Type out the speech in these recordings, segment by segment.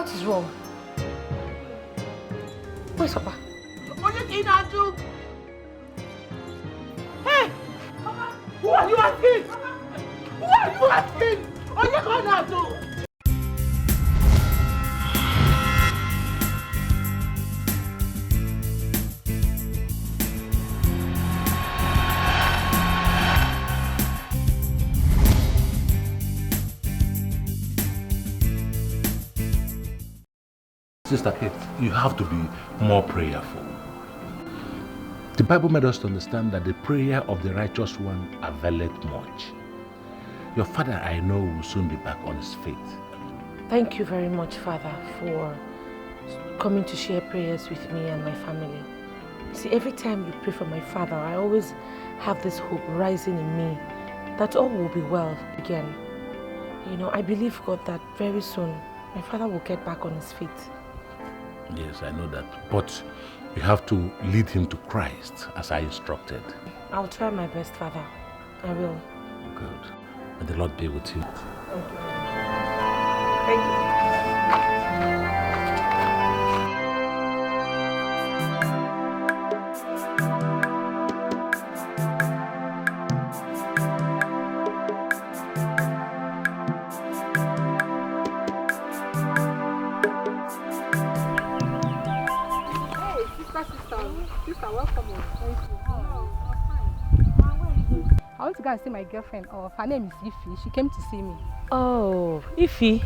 What is wrong? Where's Papa? Hey! Who are you asking? Who are you asking? Sister Kate, you have to be more prayerful. The Bible made us to understand that the prayer of the righteous one availeth much. Your father, I know, will soon be back on his feet. Thank you very much, Father, for coming to share prayers with me and my family. See, every time you pray for my father, I always have this hope rising in me that all will be well again. You know, I believe, God, that very soon my father will get back on his feet. Yes, I know that. But you have to lead him to Christ as I instructed. I'll try my best, Father. I will. Good. May the Lord be with you. Thank you. Sister, welcome. Thank you. I want to go and see my girlfriend. Her name is Ifi. She came to see me. Oh, Ifi,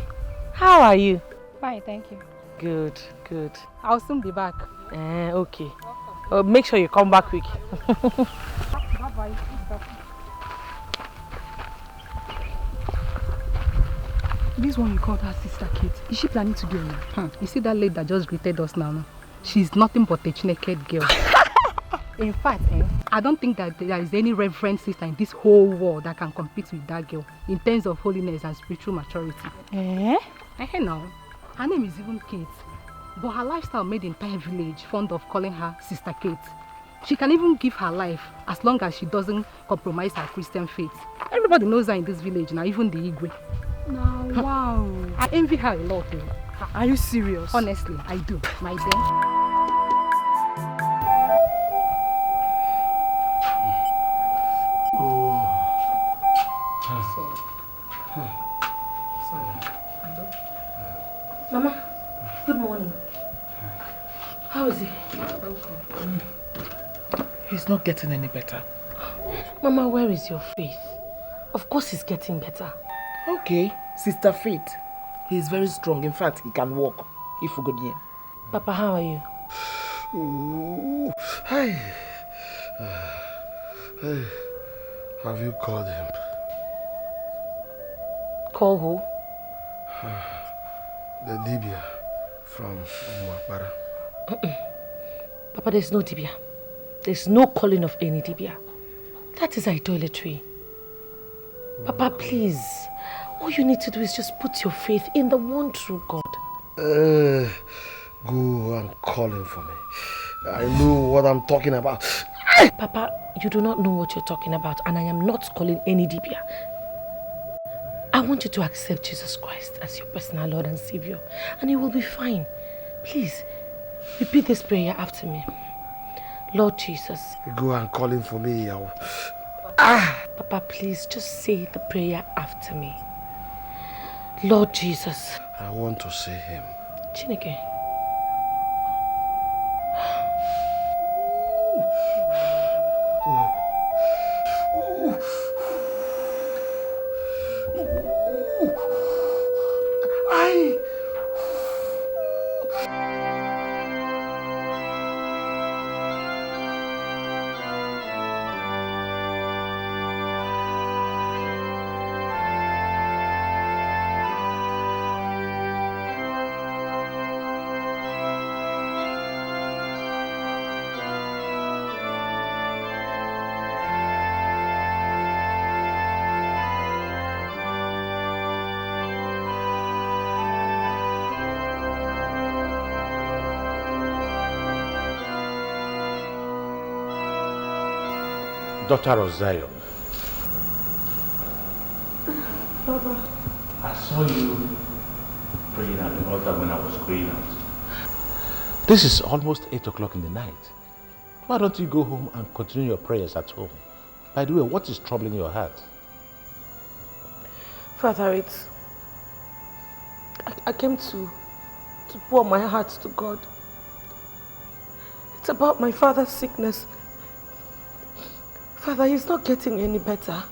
how are you? Fine, thank you. Good, good. I'll soon be back. Okay. Make sure you come back quick. Bye-bye. This one you called her Sister Kate. Is she planning to do it? You see that lady that just greeted us now? She's nothing but a naked girl. In fact, I don't think that there is any reverend sister in this whole world that can compete with that girl in terms of holiness and spiritual maturity. Now, her name is even Kate, but her lifestyle made the entire village fond of calling her Sister Kate. She can even give her life as long as she doesn't compromise her Christian faith. Everybody knows her in this village now, even the Igwe. Now, wow. I envy her a lot. Are you serious? Honestly, I do, my dear. Mama, good morning. How is he? He's not getting any better. Mama, where is your faith? Of course he's getting better. Okay, Sister Faith. He's very strong. In fact, he can walk. If we go near. Papa, how are you? Ooh, hey. Hey, have you called him? Call who? The Dibia from Mwapara. Papa, there's no Dibia. There's no calling of any Dibia. That is idolatry. Papa, please. All you need to do is just put your faith in the one true God. Go and call him for me. I know what I'm talking about. Papa, you do not know what you're talking about, and I am not calling any Dibia. I want you to accept Jesus Christ as your personal Lord and Savior, and you will be fine. Please, repeat this prayer after me. Lord Jesus. Go and call him for me. Papa, please, just say the prayer after me. Lord Jesus. I want to see him. Chineke. Daughter of Zion. Baba. I saw you praying at the altar when I was going out. This is almost 8 o'clock in the night. Why don't you go home and continue your prayers at home? By the way, what is troubling your heart? Father, I came to pour my heart to God. It's about my father's sickness. Father, he's not getting any better.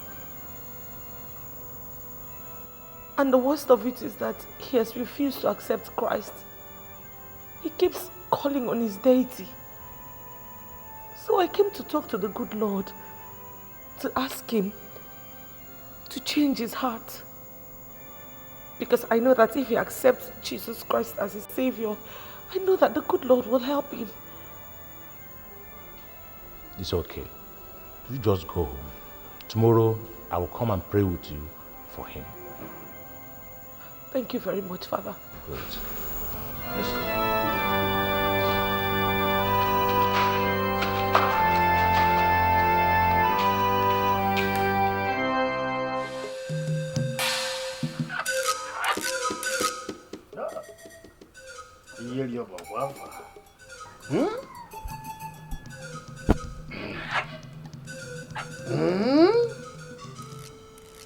And the worst of it is that he has refused to accept Christ. He keeps calling on his deity. So I came to talk to the good Lord, to ask him to change his heart. Because I know that if he accepts Jesus Christ as his Savior, I know that the good Lord will help him. It's okay. You just go home. Tomorrow, I will come and pray with you for him. Thank you very much, Father. Good. Let's go.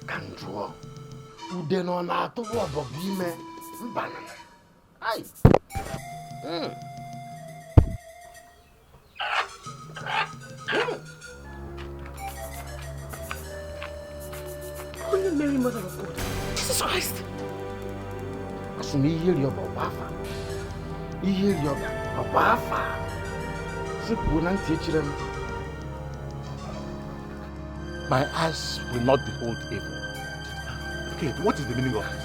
Kanjuo. Ude no na atubo obogime mbana. Ai. Holy Mary, Mother of God. Jesus Christ. Asumi yiri obo wafa. Yiri obo wafa. Sipu na nti echirem. My eyes will not behold evil. Okay, what is the meaning of this?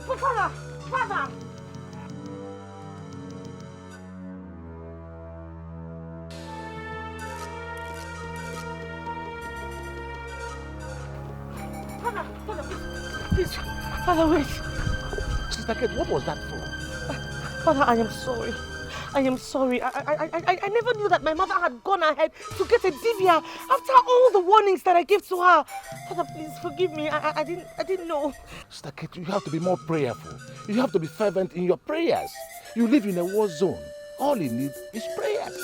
Father! Father! Father, please. Father, wait. Sister Kate, what was that for? Father, I am sorry. I am sorry. I never knew that my mother had gone ahead to get a dibia after all the warnings that I gave to her. Father, please forgive me. I didn't know. Sister Kate, you have to be more prayerful. You have to be fervent in your prayers. You live in a war zone. All you need is prayers.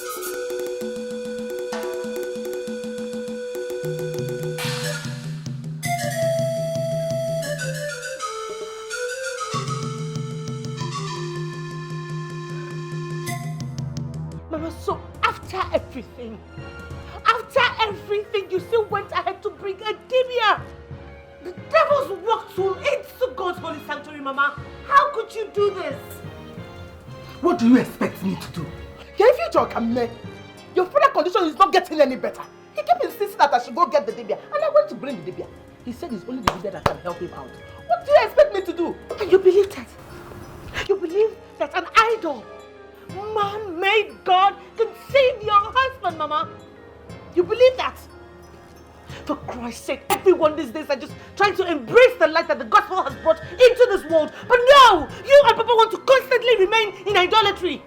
Mama, so after everything, you still went ahead to bring a dibia. The devil's work tool into God's holy sanctuary, Mama. How could you do this? What do you expect me to do? Your father's condition is not getting any better. He kept insisting that I should go get the dibia, and I went to bring the dibia. He said it's only the dibia that can help him out. What do you expect me to do? And you believe that? You believe that an idol, man-made God, can save your husband, Mama? You believe that? For Christ's sake, everyone these days are just trying to embrace the light that the gospel has brought into this world. But no! You and Papa want to constantly remain in idolatry.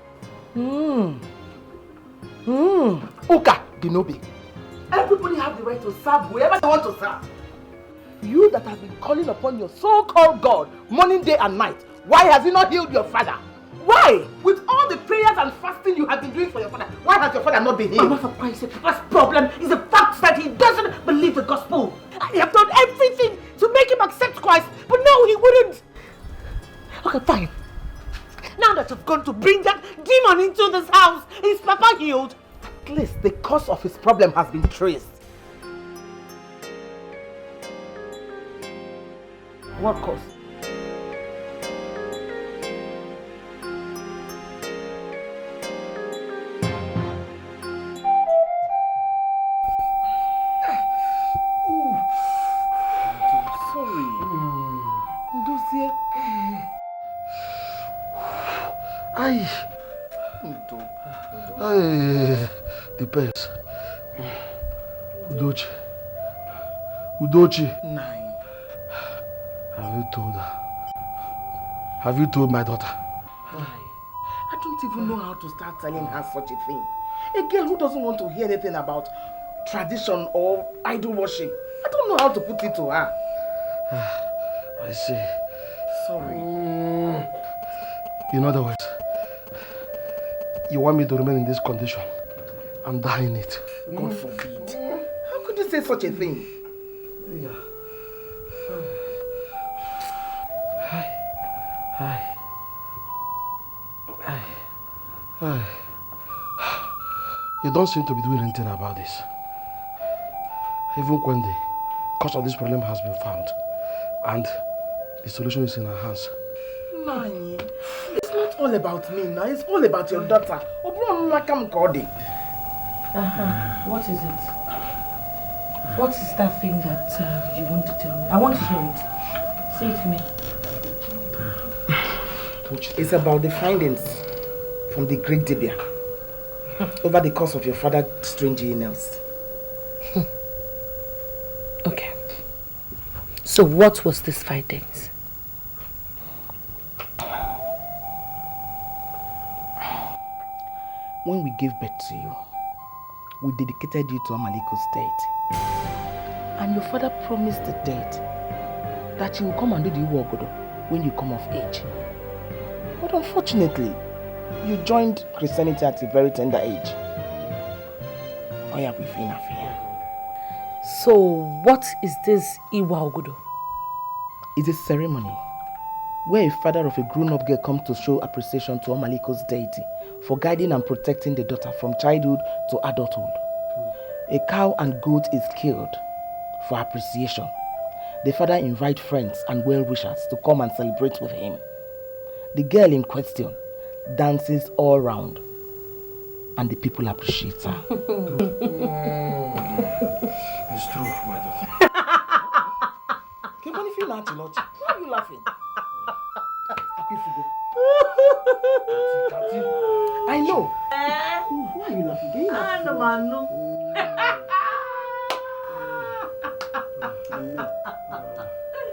Uka, Dinobi. Everybody have the right to serve whoever they want to serve. You that have been calling upon your so-called God morning, day and night, why has he not healed your father? Why? With all the prayers and fasting you have been doing for your father, why has your father not been healed? Mama, for Christ's sake, Papa's problem is the fact that he doesn't believe the gospel. I have done everything to make him accept Christ, but no, he wouldn't. Okay, fine. Now that you've gone to bring that demon into this house, is Papa healed? At least the cause of his problem has been traced. What cause? Depends. Udochi. Nine. Have you told her? Have you told my daughter? I don't even know how to start telling her such a thing. A girl who doesn't want to hear anything about tradition or idol worship. I don't know how to put it to her. I see. Sorry. In other words, you want me to remain in this condition and die in it? God forbid. How could you say such a thing? Yeah. Hi. You don't seem to be doing anything about this. Even when the cause of this problem has been found and the solution is in our hands. Nani, it's not all about me now, it's all about your daughter. What is it? What is that thing that you want to tell me? I want to hear it. Say it to me. It's about the findings from the Greek Dibia over the cause of your father's strange illness. Okay. So what was these findings? When we gave birth to you, we dedicated you to Amaliko's deity. And your father promised the dead that you will come and do the Iwogodo when you come of age. But unfortunately, you joined Christianity at a very tender age. So what is this Iwogodo? It's a ceremony where a father of a grown-up girl comes to show appreciation to Amaliko's deity for guiding and protecting the daughter from childhood to adulthood. A cow and goat is killed for appreciation. The father invites friends and well-wishers to come and celebrate with him. The girl in question dances all round and the people appreciate her. It's true, my daughter. Why are you laughing? I know. Why are you laughing?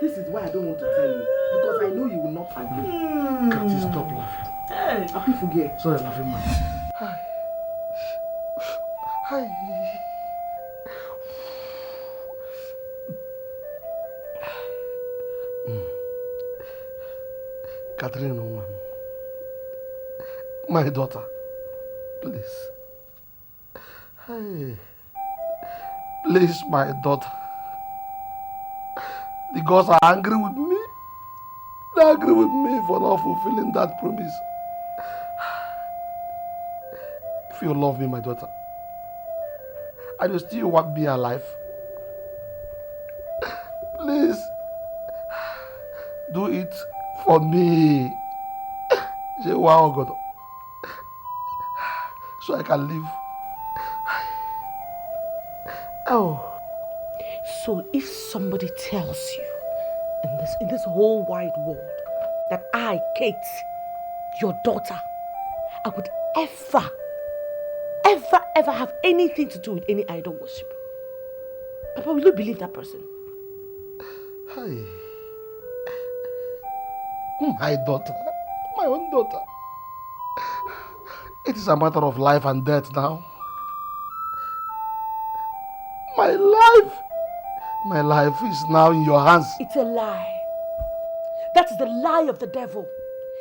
This is why I don't want to tell you, because I know you will not agree. Kati, stop laughing. Sorry, laughing, man. Hi. Catherine, woman. My daughter, please. Hey. Please, my daughter. The gods are angry with me. They're angry with me for not fulfilling that promise. If you love me, my daughter, and you still want me alive, please do it for me. So I can live. Oh. So if somebody tells you in this whole wide world that I, Kate, your daughter, I would ever have anything to do with any idol worship, Papa, will you believe that person? Hi. My daughter, my own daughter. It is a matter of life and death now. My life is now in your hands. It's a lie. That is the lie of the devil.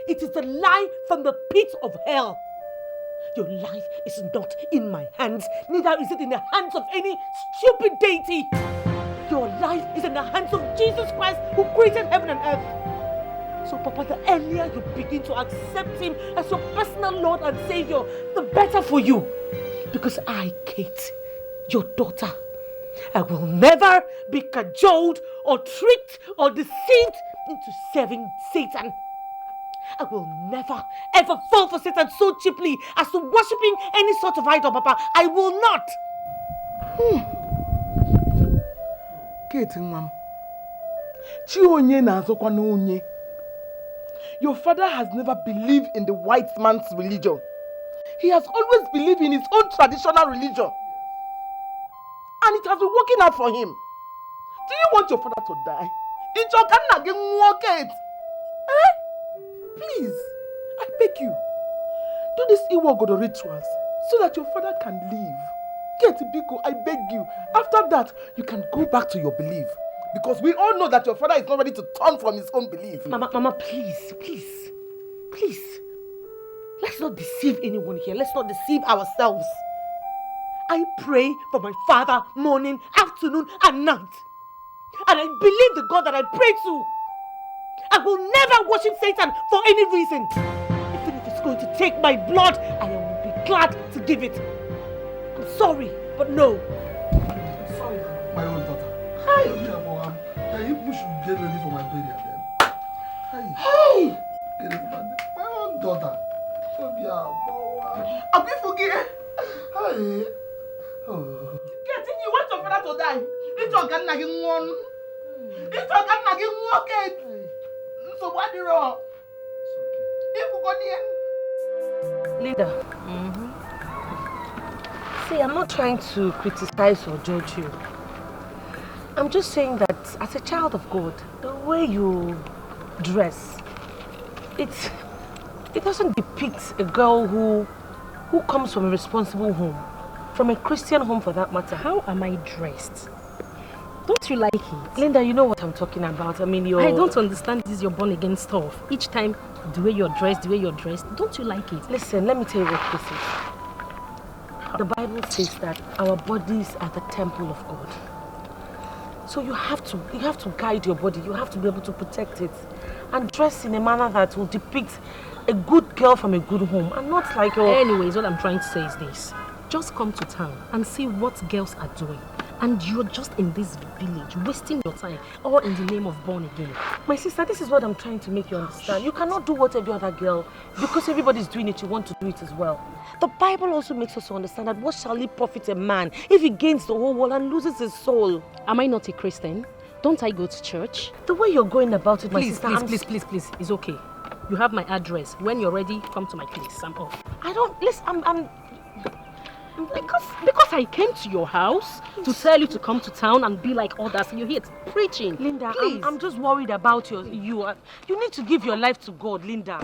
It is the lie from the pit of hell. Your life is not in my hands, neither is it in the hands of any stupid deity. Your life is in the hands of Jesus Christ, who created heaven and earth. So, Papa, the earlier you begin to accept him as your personal Lord and Savior, the better for you. Because I, Kate, your daughter, I will never be cajoled or tricked or deceived into serving Satan. I will never ever fall for Satan so cheaply as to worshipping any sort of idol, Papa. I will not. Kate, Mom. Chionye na azokwa na onye. Your father has never believed in the white man's religion. He has always believed in his own traditional religion. And it has been working out for him. Do you want your father to die? Eh? Please, I beg you. Do these Iwogodo rituals so that your father can live. Get Biko, I beg you. After that, you can go back to your belief. Because we all know that your father is not ready to turn from his own belief. Mama, please. Let's not deceive anyone here. Let's not deceive ourselves. I pray for my father morning, afternoon, and night. And I believe the God that I pray to. I will never worship Satan for any reason. Even if it's going to take my blood, I will be glad to give it. I'm sorry, but no. I'm sorry. My own daughter. Hi. You should get ready for my burial then. Hi. Get ready for my own daughter. I'll be forgiven. Hi. Getting you want your father to die. It's your gun like one. It's your gun like one. So what do you wrong? If you go in. Linda. See, I'm not trying to criticize or judge you. I'm just saying that as a child of God, the way you dress, it doesn't depict a girl who comes from a responsible home, from a Christian home for that matter. How am I dressed? Don't you like it? Linda, you know what I'm talking about. I mean, I don't understand this your born again stuff. Each time, the way you're dressed, don't you like it? Listen, let me tell you what this is. The Bible says that our bodies are the temple of God. So you have to guide your body. You have to be able to protect it and dress in a manner that will depict a good girl from a good home and not like your... Anyways, what I'm trying to say is this. Just come to town and see what girls are doing. And you're just in this village, wasting your time, all in the name of born again. My sister, this is what I'm trying to make you understand. You cannot do what every other girl, because everybody's doing it, you want to do it as well. The Bible also makes us to understand that what shall it profit a man if he gains the whole world and loses his soul? Am I not a Christian? Don't I go to church? The way you're going about it, my sister... Please, it's okay. You have my address. When you're ready, come to my place. I'm off. I don't... Listen, Because I came to your house to tell you to come to town and be like others. You're here preaching. Linda, please. I'm just worried about you. You need to give your life to God, Linda.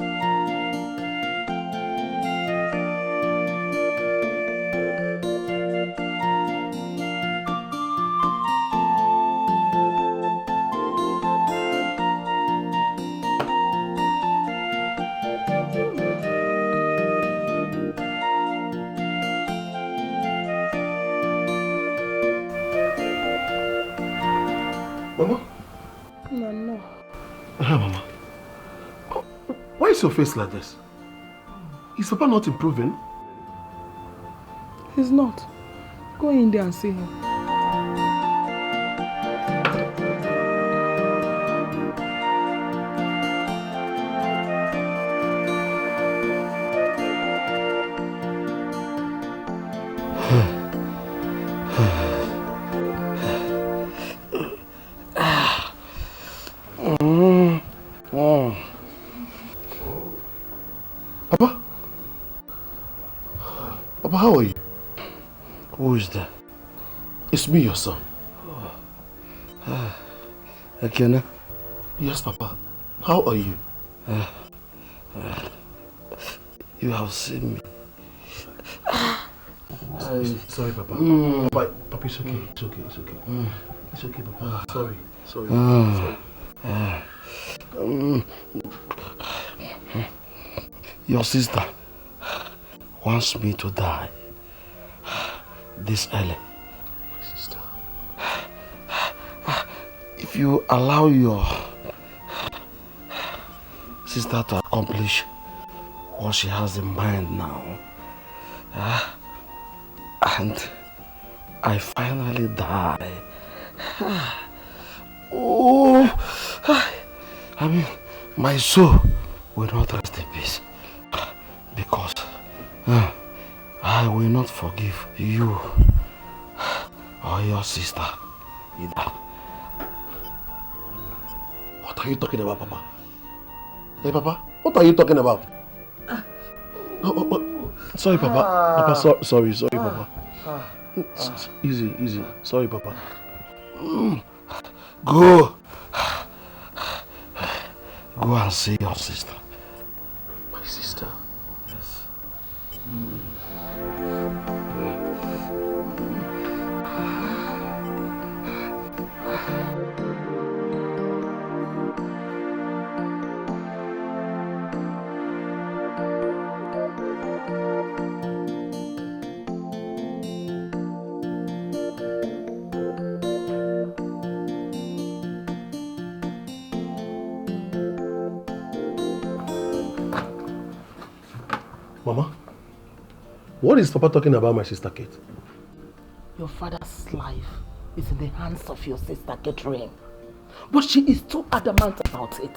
Mama? No. Mama. Why is your face like this? Is Papa not improving? He's not. Go in there and see him. Papa, how are you? Who is that? It's me, your son. Ekene? Yes, Papa. How are you? You have seen me. Sorry, Papa. Papa, it's okay. It's okay. It's okay, Papa. Sorry. Your sister wants me to die this early. My sister. If you allow your sister to accomplish what she has in mind now, and I finally die, I mean, my soul will not rest in peace, because I will not forgive you or your sister either. What are you talking about, Papa? Hey, Papa, what are you talking about? Sorry, Papa. Papa, sorry, Papa. Easy. Sorry, Papa. Go and see your sister. My sister? Yes. Mama, what is Papa talking about my sister Kate? Your father's life is in the hands of your sister Catherine. But she is too adamant about it.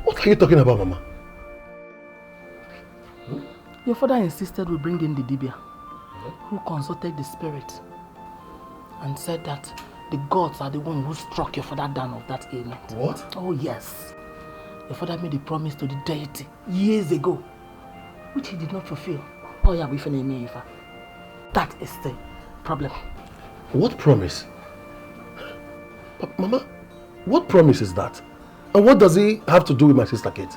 What are you talking about, Mama? Your father insisted we bring in the Dibia, who consulted the spirit and said that the gods are the one who struck your father down of that ailment. What? Oh yes. Your father made a promise to the deity years ago, which he did not fulfill. Oh yeah, that is the problem. What promise? Mama, what promise is that? And what does he have to do with my sister Kate?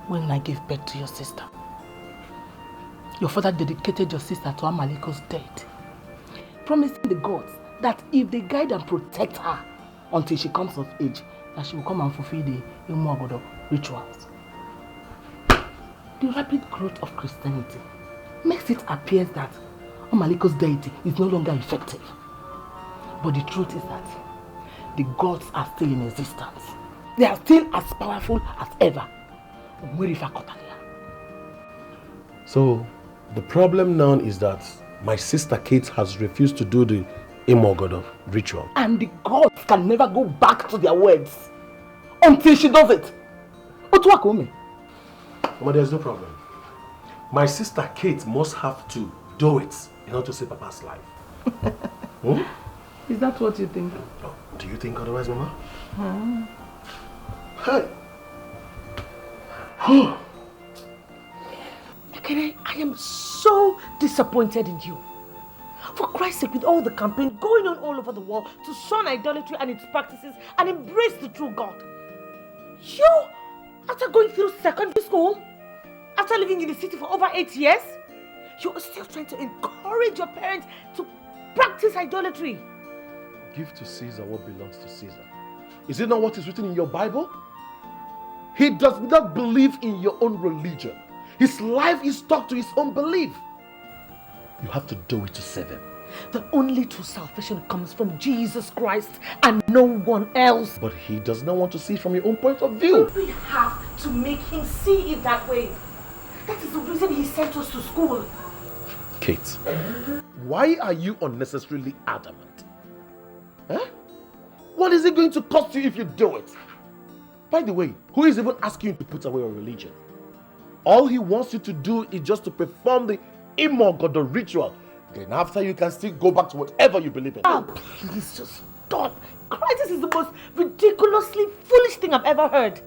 When I gave birth to your sister, your father dedicated your sister to Amaliko's deity, promising the gods that if they guide and protect her until she comes of age, that she will come and fulfill the Umuagodo rituals. The rapid growth of Christianity makes it appear that Amaliko's deity is no longer effective. But the truth is that the gods are still in existence. They are still as powerful as ever. So, the problem now is that my sister Kate has refused to do the Imogodo ritual. And the gods can never go back to their words until she does it. Mama, there's no problem. My sister Kate must have to do it in order to save Papa's life. Is that what you think? No. Do you think otherwise, Mama? Hey! Ekene, I am so disappointed in you. For Christ's sake, with all the campaign going on all over the world to shun idolatry and its practices and embrace the true God, you, after going through secondary school, after living in the city for over 8 years, you are still trying to encourage your parents to practice idolatry. Give to Caesar what belongs to Caesar. Is it not what is written in your Bible? He does not believe in your own religion. His life is stuck to his own belief. You have to do it to save him. The only true salvation comes from Jesus Christ and no one else. But he does not want to see it from your own point of view. We have to make him see it that way. That is the reason he sent us to school. Kate, why are you unnecessarily adamant? Huh? What is it going to cost you if you do it? By the way, who is even asking you to put away your religion? All he wants you to do is just to perform the Imogodo ritual. Then after you can still go back to whatever you believe in. Oh, please just stop. Christ, this is the most ridiculously foolish thing I've ever heard.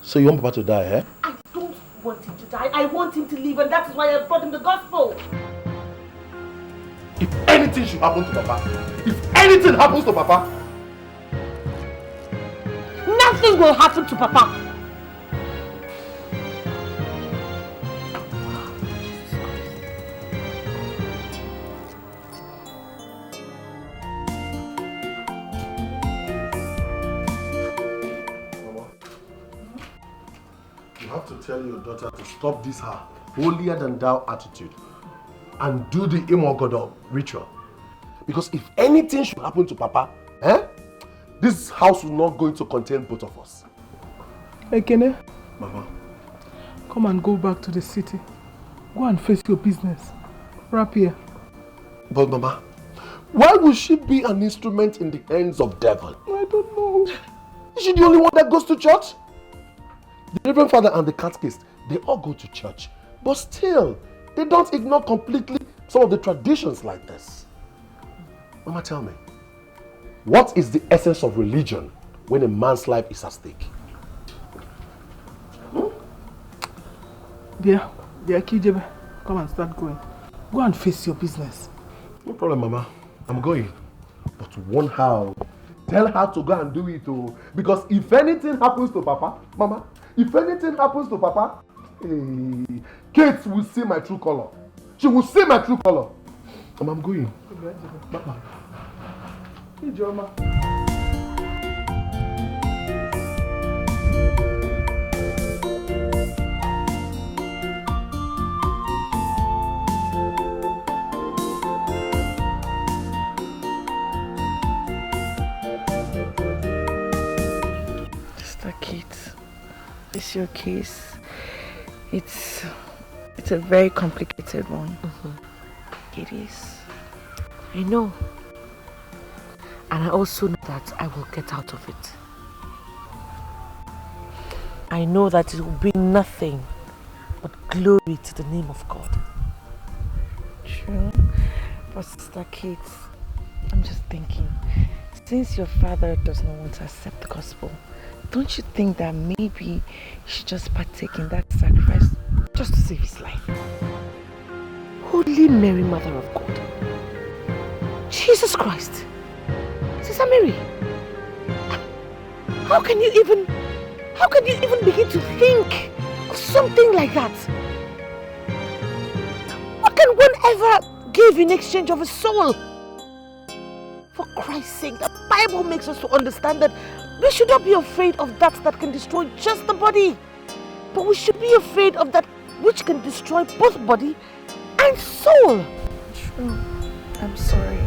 So you want Papa to die, eh? I don't want him to die. I want him to live, and that is why I brought him the gospel. If anything should happen to Papa, if anything happens to Papa, nothing will happen to Papa. you have to tell your daughter to stop this her holier than thou attitude and do the Imogodo ritual. Because if anything should happen to Papa, this house will not going to contain both of us. Ekene, Mama. come and go back to the city. Go and face your business. Wrap here. But Mama, why would she be an instrument in the hands of devil? I don't know. Is she the only one that goes to church? The Reverend Father and the catechist, they all go to church. But still, they don't ignore completely some of the traditions like this. Mama, tell me, what is the essence of religion when a man's life is at stake? Dear Kijebe, come and start going. Go and face your business. No problem, Mama. I'm going. But one how? Tell her to go and do it, oh. Because if anything happens to Papa, Mama, if anything happens to Papa, Kate will see my true color. She will see my true color. Mama, I'm going. Bye-bye. Ijoma. Sister Kate, it's your case. It's a very complicated one. It is. I know. And I also know that I will get out of it. I know that it will bring nothing but glory to the name of God. True. But Sister Kate, I'm just thinking, since your father does not want to accept the gospel, don't you think that maybe you should just partake in that sacrifice just to save his life? Holy Mary, Mother of God. Jesus Christ. Sister Mary, how can you even begin to think of something like that? What can one ever give in exchange of a soul? For Christ's sake, the Bible makes us to understand that we should not be afraid of that can destroy just the body, but we should be afraid of that which can destroy both body and soul. True. I'm sorry.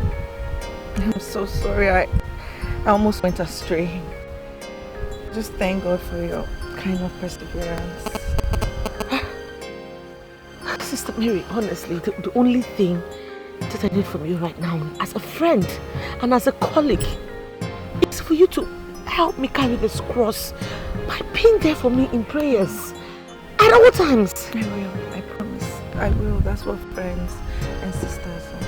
I'm so sorry. I almost went astray. Just thank God for your kind of perseverance. Sister Mary, honestly, the only thing that I need from you right now, as a friend and as a colleague, is for you to help me carry this cross by being there for me in prayers at all times. I will, I promise. I will. That's what friends and sisters are.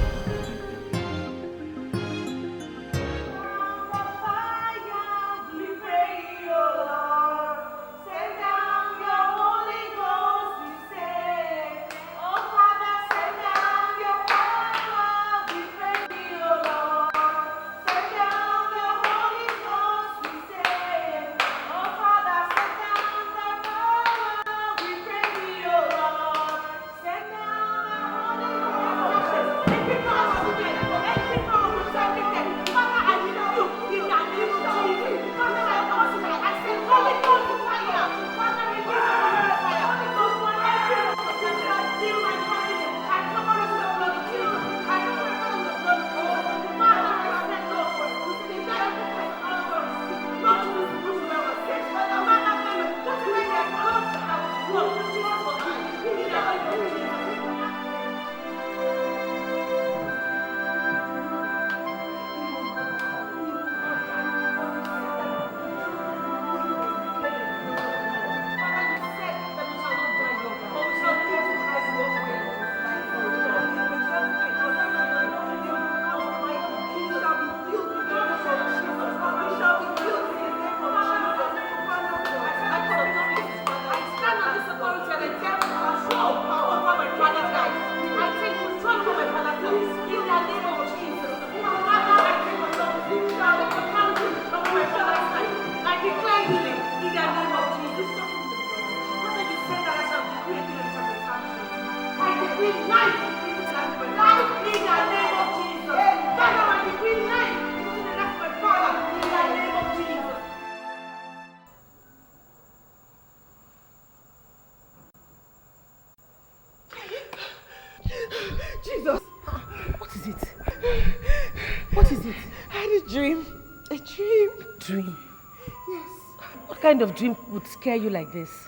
What kind of dream would scare you like this?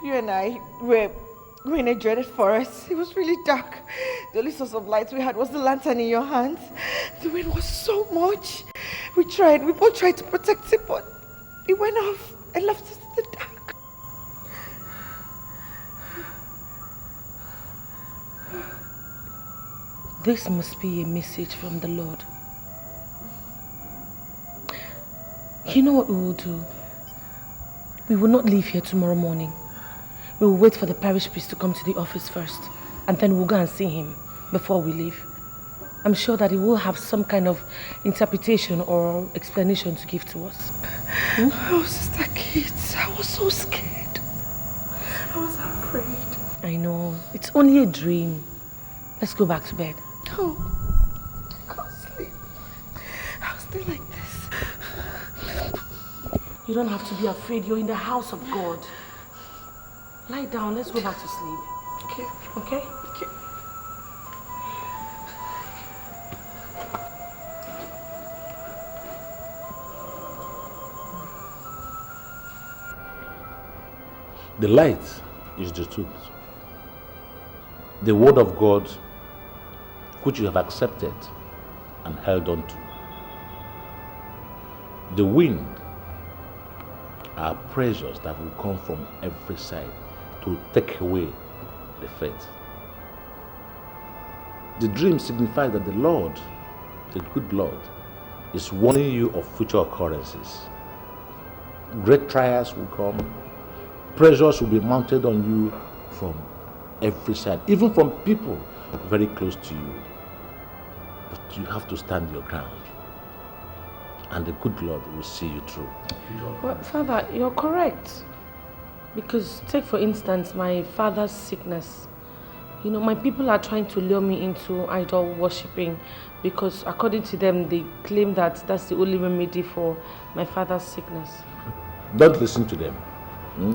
You and I were in a dreaded forest. It was really dark. The only source of light we had was the lantern in your hands. The wind was so much. We both tried to protect it, but it went off and left us in the dark. This must be a message from the Lord. You know what we will do? We will not leave here tomorrow morning. We will wait for the parish priest to come to the office first, and then we'll go and see him before we leave. I'm sure that he will have some kind of interpretation or explanation to give to us. Oh, Sister Kate, I was so scared. I was afraid. I know. It's only a dream. Let's go back to bed. Oh, I can't sleep. I'll stay like this. You don't have to be afraid. You're in the house of God. Lie down. Let's go back to sleep. Okay. Okay? Okay. The light is the truth. The word of God which you have accepted and held on to. The wind are pressures that will come from every side to take away the faith. The dream signifies that the Lord, the good Lord, is warning you of future occurrences. Great trials will come. Pressures will be mounted on you from every side, even from people very close to you. But you have to stand your ground, and the good Lord will see you through. Well, Father, you're correct. Because take for instance my father's sickness. You know, my people are trying to lure me into idol worshipping because according to them, they claim that that's the only remedy for my father's sickness. Don't listen to them.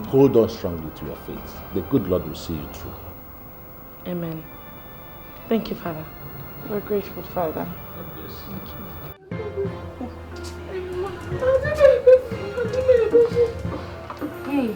Hold on strongly to your faith. The good Lord will see you through. Amen. Thank you, Father. We're grateful, Father. God bless. Hey.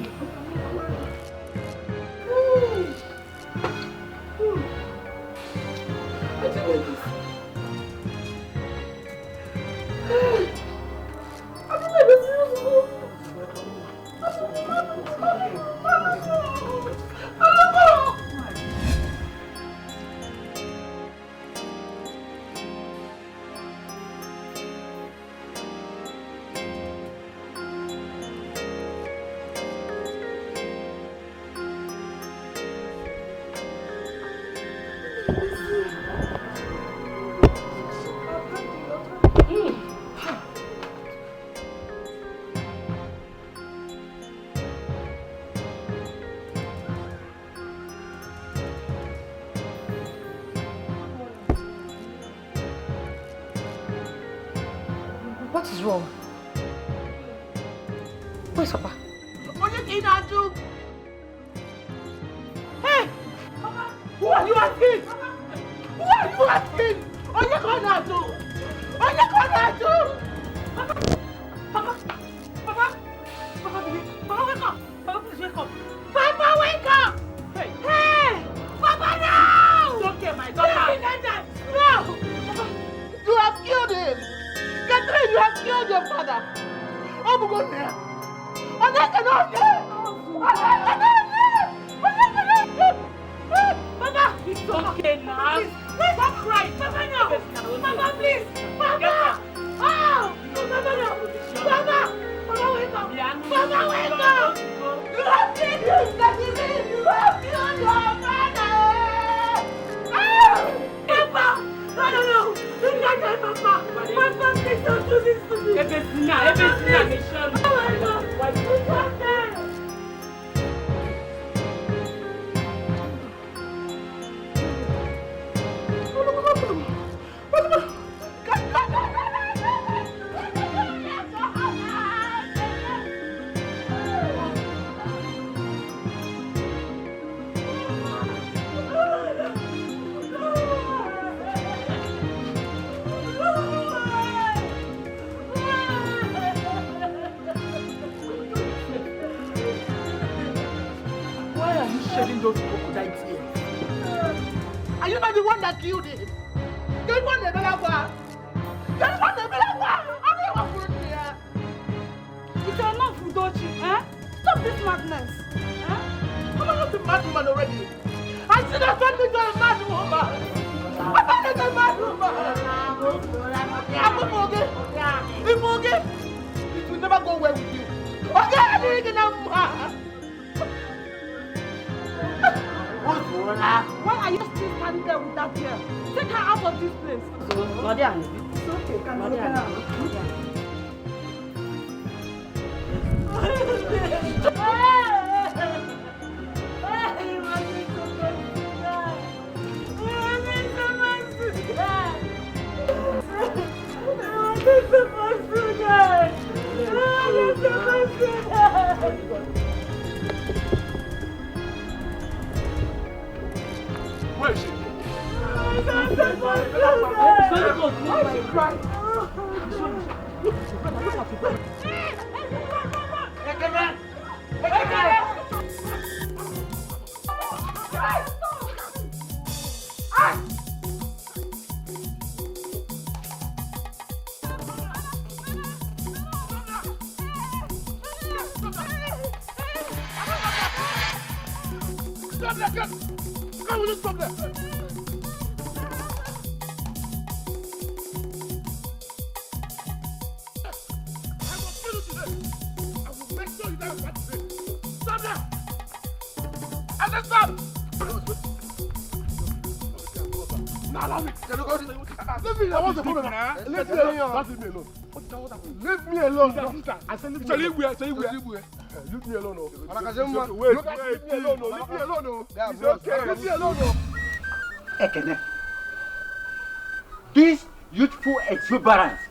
What is wrong? Where's Papa? What are you going to do? Hey! Who are you asking? Who are you asking? What are you going to do? What are you going to do? Papa! Papa! Papa, wake up! Papa, please wake up! Papa, wake up! Hey! Hey! Papa, no! Don't get my daughter! No! Papa, you have killed him! You have killed your father! Oh my God! Papa! It's okay now! Stop crying! Papa, no! Papa, please! Papa! Oh! Papa, no! Papa! Papa, wake up! Papa, wake up! You have killed him! You have killed your father! Oh! Papa! No! You can't tell Papa! Papa, please don't do this to me! Ebesina, Michelle! Oh my God! What is happening? Shedding those crocodile tears. Are you not the one that killed him? You're one the Belagua. You're one the Belagua. It's enough, Udochi, eh? Stop this madness. I'm not a mad woman already. I should have turned into a mad woman. I'm not a mad woman. I'm a moge. The moge. It will never go well with you. Okay, I'm reading a man. Why are you still standing there with that girl? Take her out of this place. It's okay, can you get her? Where is she? Stop there, get! Come, will you stop there? I will kill you today. I will make sure you die with that today. Stop there! And then stop! Now allow me. Leave me. I want the problem. Leave me alone. Leave me alone. Leave me alone. I said leave me alone. Leave me alone. Wait. Leave me alone. Leave me alone. It's okay. Leave me alone. Ekene, this youthful exuberance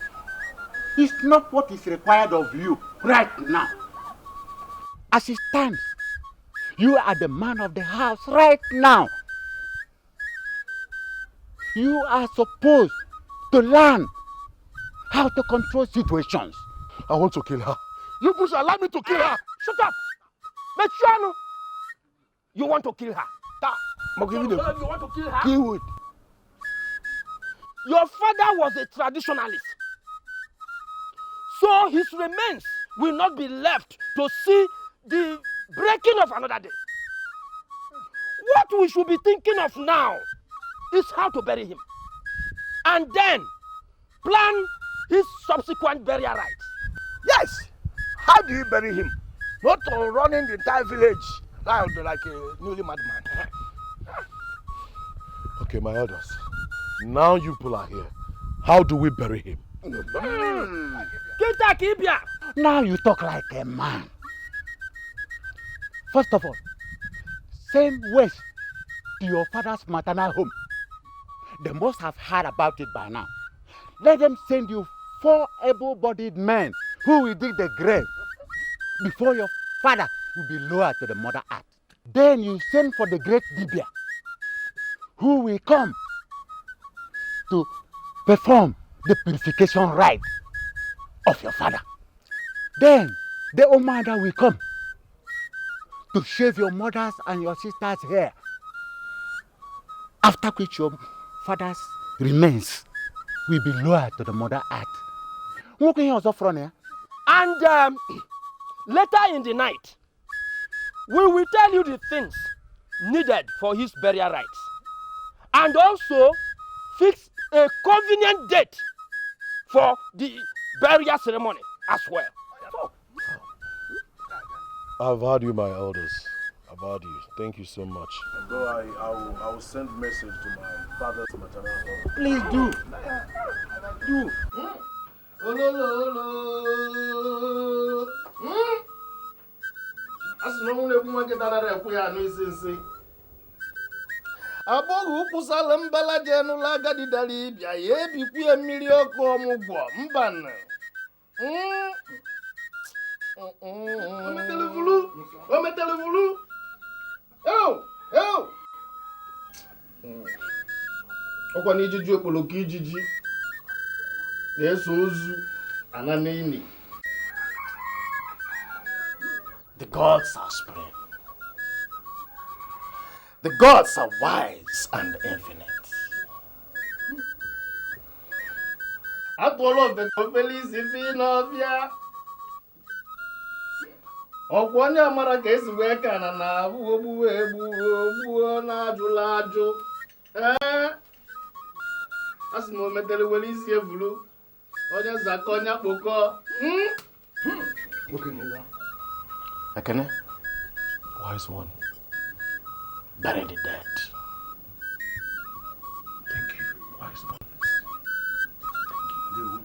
is not what is required of you right now. As it stands, you are the man of the house right now. You are supposed to learn how to control situations. I want to kill her. You push allow me to kill her. Shut up! Mechuano! You want to kill her? You want to kill her? Kill it. Your father was a traditionalist. So his remains will not be left to see the breaking of another day. What we should be thinking of now is how to bury him. And then plan his subsequent burial rites. Yes! How do you bury him? Not running the entire village like a newly mad man. Okay, my elders. Now you people are here. How do we bury him? Now you talk like a man. First of all, send west to your father's maternal home. They must have heard about it by now. Let them send you 4 able-bodied men who will dig the grave before your father will be lowered to the mother earth. Then you send for the great Dibia who will come to perform the purification rite of your father. Then the Omada will come to shave your mother's and your sister's hair, after which your father's remains will be lowered to the mother earth. And later in the night, we will tell you the things needed for his burial rites. And also fix a convenient date for the burial ceremony as well. I've heard you, my elders. I've heard you. Thank you so much. Though I will send message to my father's maternal home. Please do. Do. Aboghu kwụsala mbala jenụla agadi dara ịbịa ya ebikwu mmiri ọkụ ọmụgwọ mbanụ. Ometelevulu. Ọkwa na ijiji okpoloko ijiji na-eso ozu ana n'ili. The gods are supreme. The gods are wise and infinite. Atụọla ofele isi fi n'ọbịa. Ọkwa onye amara ka esi wee ka na na-abụ ogbuo na-ajụla ajụ. A sị na o metere were isi evulu. Onye zakọ onye kpokọ. Ekene, wise one, bury the dead. Thank you, wise one. Thank you.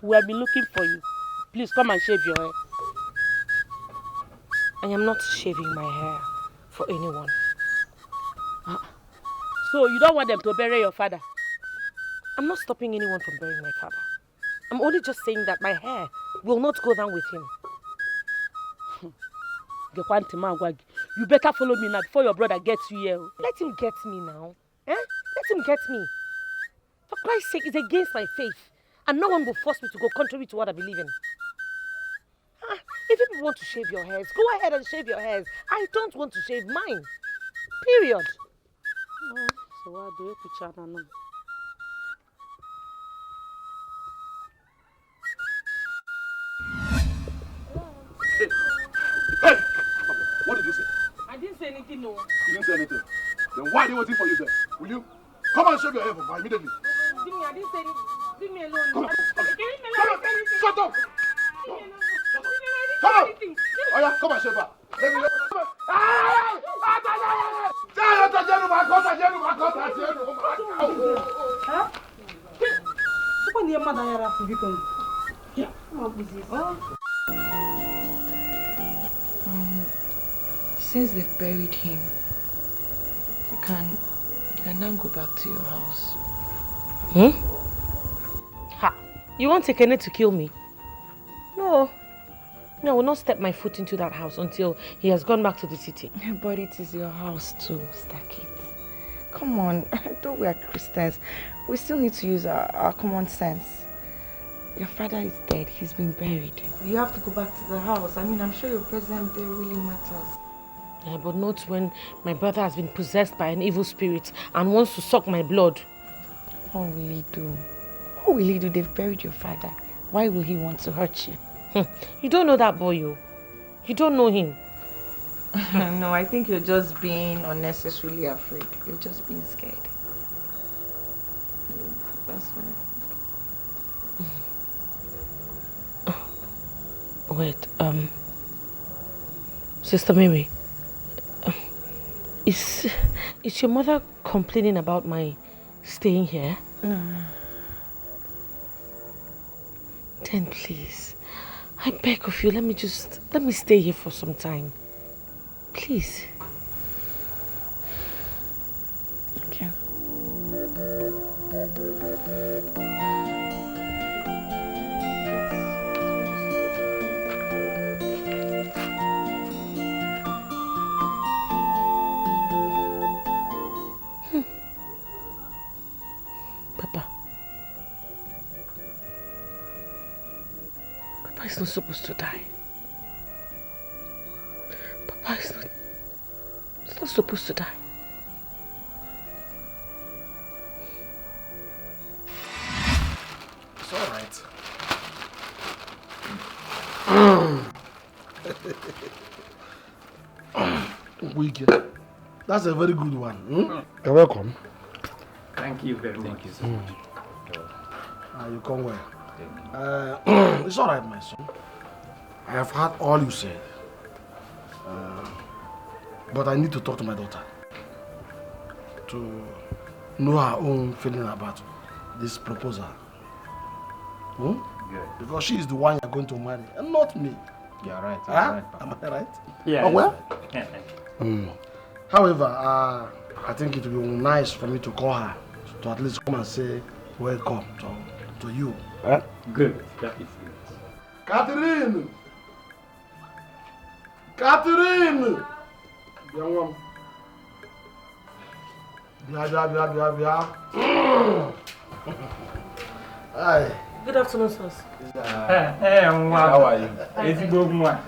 We have been looking for you. Please come and shave your hair. I am not shaving my hair for anyone. So you don't want them to bury your father? I'm not stopping anyone from burying my father. I'm only just saying that my hair will not go down with him. You better follow me now before your brother gets you here. Let him get me now. Eh? Let him get me. For Christ's sake, it's against my faith. And no one will force me to go contrary to what I believe in. If people want to shave your hairs, go ahead and shave your hairs. I don't want to shave mine. Period. So what do you put on? Hey! What did you say? I didn't say anything, no. You didn't say anything. Then why are they waiting for you there? Will you come and shave your hair for me immediately? Jimmy, I didn't say anything. Leave me alone. Come on. Shut up! Shut up! Come on! Oh yeah, come and shave her. Let me. Since they've buried him, you can now go back to your house. Ha! You want Ekene to kill me? No. No, I will not step my foot into that house until he has gone back to the city. But it is your house too, Stakit. Come on, though we are Christians, we still need to use our common sense. Your father is dead, he's been buried. You have to go back to the house. I mean, I'm sure your presence there really matters. Yeah, but not when my brother has been possessed by an evil spirit and wants to suck my blood. What will he do? What will he do? They've buried your father. Why will he want to hurt you? You don't know that boy, you. You don't know him. No, I think you're just being unnecessarily afraid. You're just being scared. That's fine. Wait, Sister Mary, is your mother complaining about my staying here? No. Then please, I beg of you, let me stay here for some time. Please. Okay. Papa is not supposed to die. Papa is not supposed to die. It's all right. Wicked. That's a very good one. You're welcome. Thank you very much. Thank you so much. You come well. It's all right, my son. I have heard all you said. But I need to talk to my daughter to know her own feeling about this proposal. Good. Because she is the one you're going to marry, and not me. You're right. Huh? Right, Am I right? Yeah. Oh, well? Right. However, I think it will be nice for me to call her to at least come and say welcome to you. Huh? Good. That is good. Catherine! Catherine! Young one. Hi. Good afternoon, sir. Hey, how are you? It's good, man.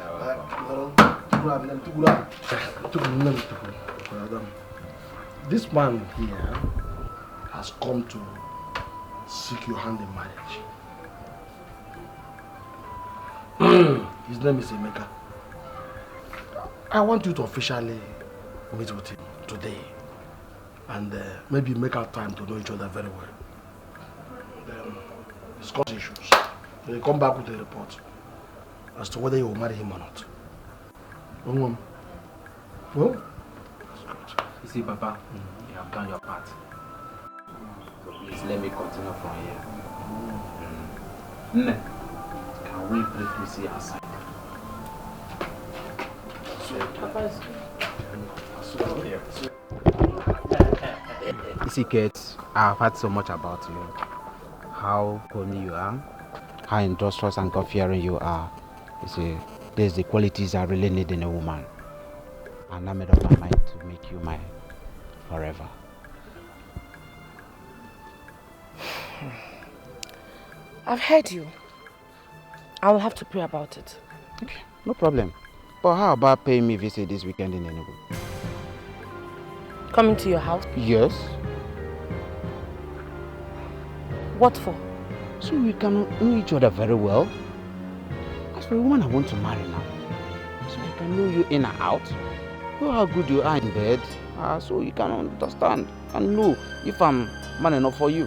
This man here has come to seek your hand in marriage. His name is Emeka. I want you to officially meet with him today and maybe make our time to know each other very well. Then discuss issues. Then you come back with a report as to whether you will marry him or not. Well? That's good. You see, Papa, you have done your part. So please let me continue from here. Nne, can we briefly see our side? You see, Kate, I've heard so much about you. How homely you are, how industrious and God-fearing you are. You see, there's the qualities I really need in a woman. And I made up my mind to make you mine forever. I've heard you. I will have to pray about it. Okay, no problem. But how about paying me a visit this weekend in Enugu? Coming to your house? Yes. What for? So we can know each other very well. As for a woman I want to marry now, so I can know you in and out, know how good you are in bed, so you can understand and know if I'm man enough for you.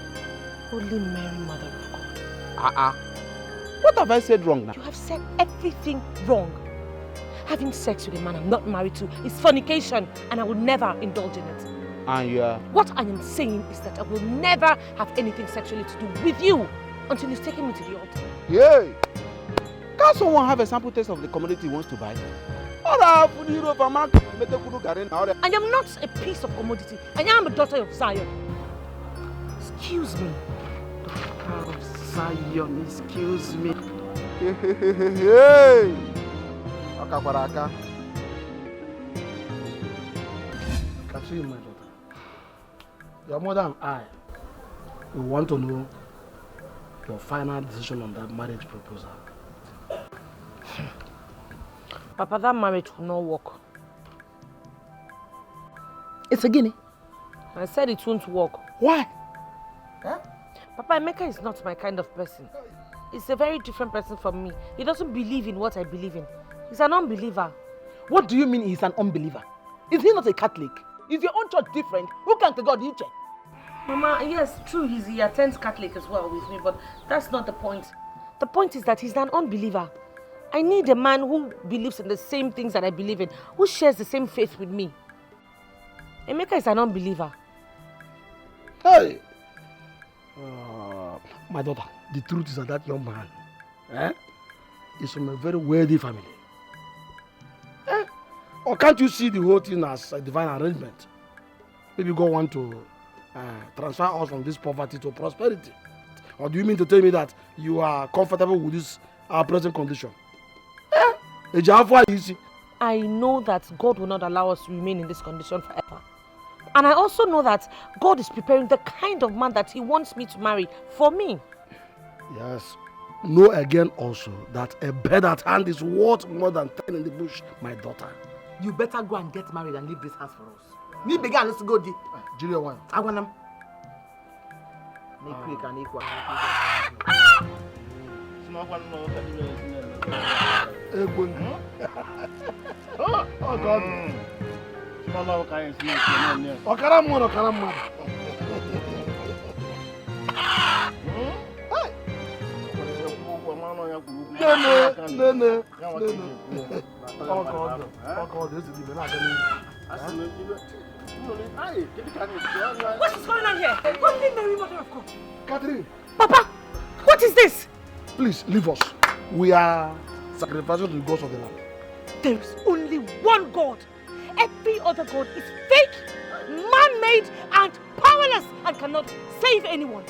Holy Mary, Mother of God. What have I said wrong now? You have said everything wrong. Having sex with a man I'm not married to is fornication, and I will never indulge in it. And you are... What I am saying is that I will never have anything sexually to do with you until you've taken me to the altar. Yay! Can't someone have a sample taste of the commodity he wants to buy? I am not a piece of commodity. I am a daughter of Zion. Excuse me. Daughter of Zion, excuse me. Hey! Akabaraka. Can see you, my daughter. Your mother and I, we want to know your final decision on that marriage proposal. Papa, that marriage will not work. It's a guinea. I said it won't work. Why? Huh? Papa, Emeka is not my kind of person. He's a very different person from me. He doesn't believe in what I believe in. He's an unbeliever. What do you mean he's an unbeliever? Is he not a Catholic? Is your own church different? Who can God you check? Mama, yes, true, he attends Catholic as well with me, but that's not the point. The point is that he's an unbeliever. I need a man who believes in the same things that I believe in, who shares the same faith with me. Emeka is an unbeliever. Hey! My daughter, the truth is that young man is from a very wealthy family. Or can't you see the whole thing as a divine arrangement? Maybe God want to transfer us from this poverty to prosperity. Or do you mean to tell me that you are comfortable with this our present condition? I know that God will not allow us to remain in this condition forever. And I also know that God is preparing the kind of man that he wants me to marry for me. Yes. Know again also that a bird at hand is worth more than 10 in the bush, my daughter. You better go and get married and leave this house for us. Me began, let's go. Julia one. I want them. Oh God. What is going on here? Holy Mary, Mother of God. Catherine. Papa, what is this? Please leave us. We are sacrificing to the gods of the land. There is only one God. Every other God is fake, man-made, and powerless, and cannot save anyone.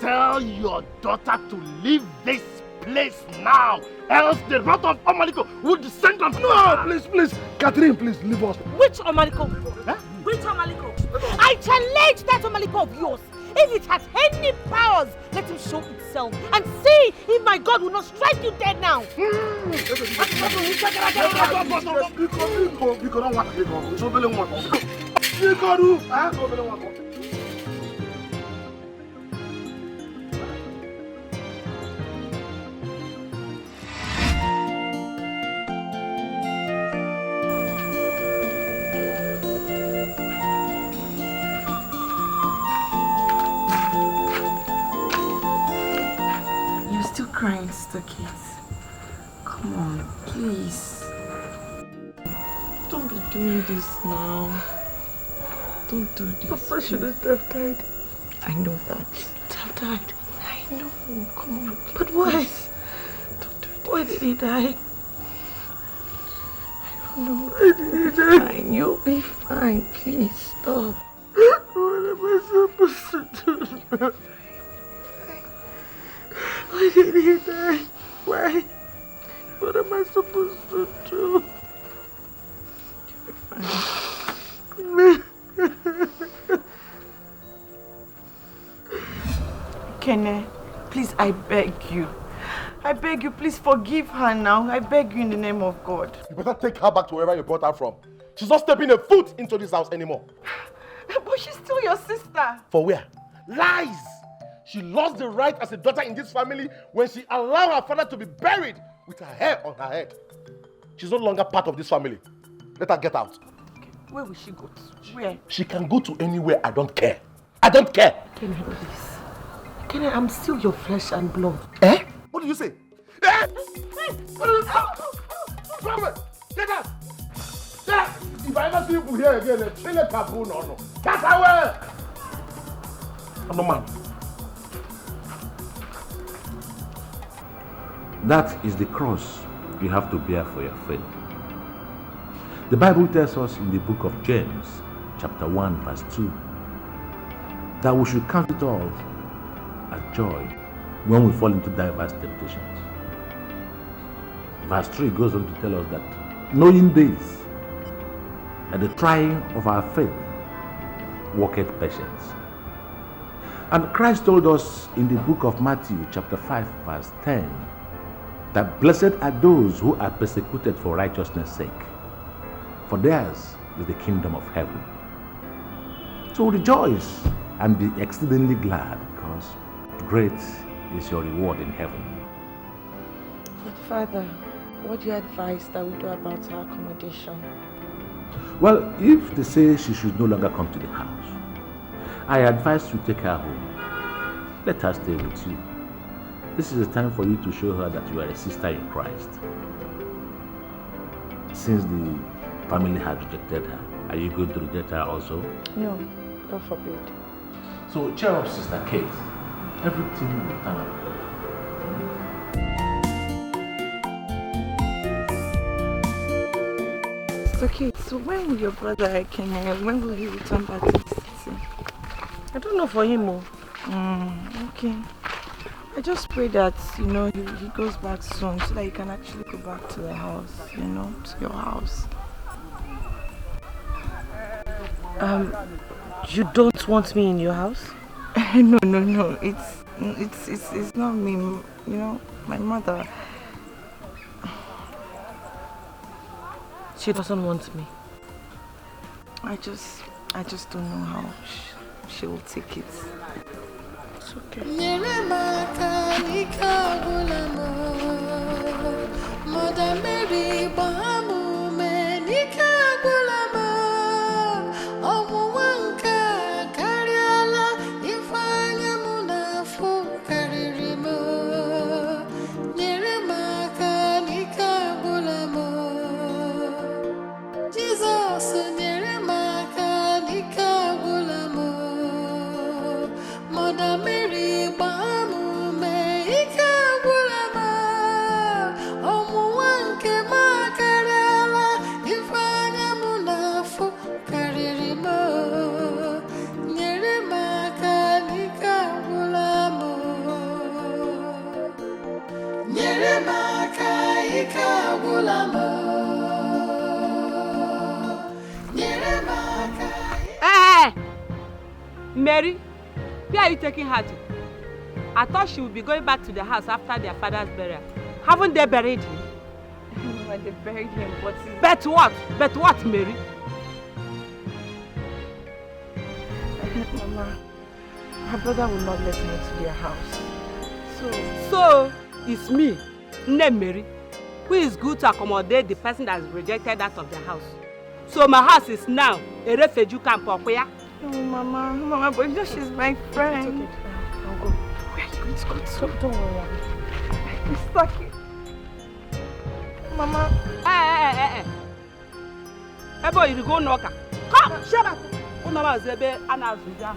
Tell your daughter to leave this place now, else the wrath of Omaliko will descend on her. No, please, Catherine, please leave us. Which Omaliko? Huh? Which Omaliko? I challenge that Omaliko of yours. If it has any powers, let him show itself and see if my God will not strike you dead now. Crying, Sister Kate. Come on, please. Don't be doing this now. Don't do this. Papa shouldn't have died. I know that. Have died. I No, come on, please. But why? Don't do this. Why did he die? I don't know. Why did he die? Fine, you'll be fine. Please stop. What am I supposed to do? Why did he die? Why? What am I supposed to do? You'll be fine. Kene, please, I beg you. I beg you, please forgive her now. I beg you in the name of God. You better take her back to wherever you brought her from. She's not stepping a foot into this house anymore. But she's still your sister. For where? Lies! She lost the right as a daughter in this family when she allowed her father to be buried with her hair on her head. She's no longer part of this family. Let her get out. Okay. Where will she go to? Where? She can go to anywhere. I don't care. I don't care. Kene, please. Kene, I'm still your flesh and blood. Eh? What did you say? Eh? Get out! If I ever see you here again, chill a taboo, no. Pass away! I'm no man. That is the cross you have to bear for your faith. The Bible tells us in the book of James, chapter 1, verse 2, that we should count it all as joy when we fall into diverse temptations. Verse 3 goes on to tell us that knowing this, that the trying of our faith worketh patience. And Christ told us in the book of Matthew, chapter 5, verse 10, that blessed are those who are persecuted for righteousness' sake, for theirs is the kingdom of heaven. So rejoice and be exceedingly glad, because great is your reward in heaven. But Father, what do you advise that we do about her accommodation? Well, if they say she should no longer come to the house, I advise you take her home. Let her stay with you. This is a time for you to show her that you are a sister in Christ. Since the family has rejected her, are you going to reject her also? No, God forbid. So cheer up, Sister Kate. Everything will turn out. Okay, so when will your brother Ekene, when will he return back to the city? I don't know for him. Okay. I just pray that, he goes back soon so that you can actually go back to the house, to your house. You don't want me in your house? No. It's not me, my mother. She doesn't want me. I just don't know how she will take it. It's okay. Mary, where are you taking her to? I thought she would be going back to the house after their father's burial. Haven't they buried him? No, they buried him, but Bet what? Bet what, Mary? Mama, her brother will not let me into their house. So it's me, Nne Mary, who is good to accommodate the person that is rejected out of their house. So my house is now a refugee camp or where? No, Mama, but she's my friend. It's okay. I'll go. Where are you going to go to? Don't worry. I'm stuck here. Mama. Hey. Hey boy, you go knock. Come, shut up. Mama Zebe, Anna Zuja.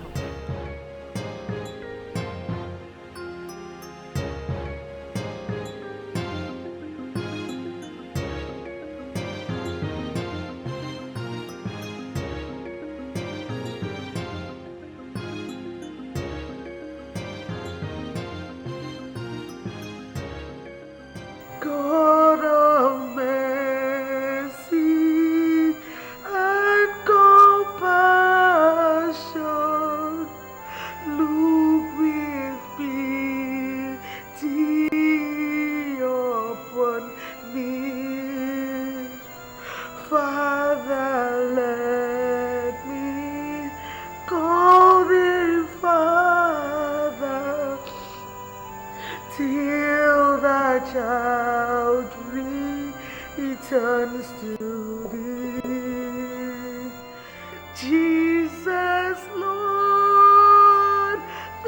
wants to be. Jesus, Lord, I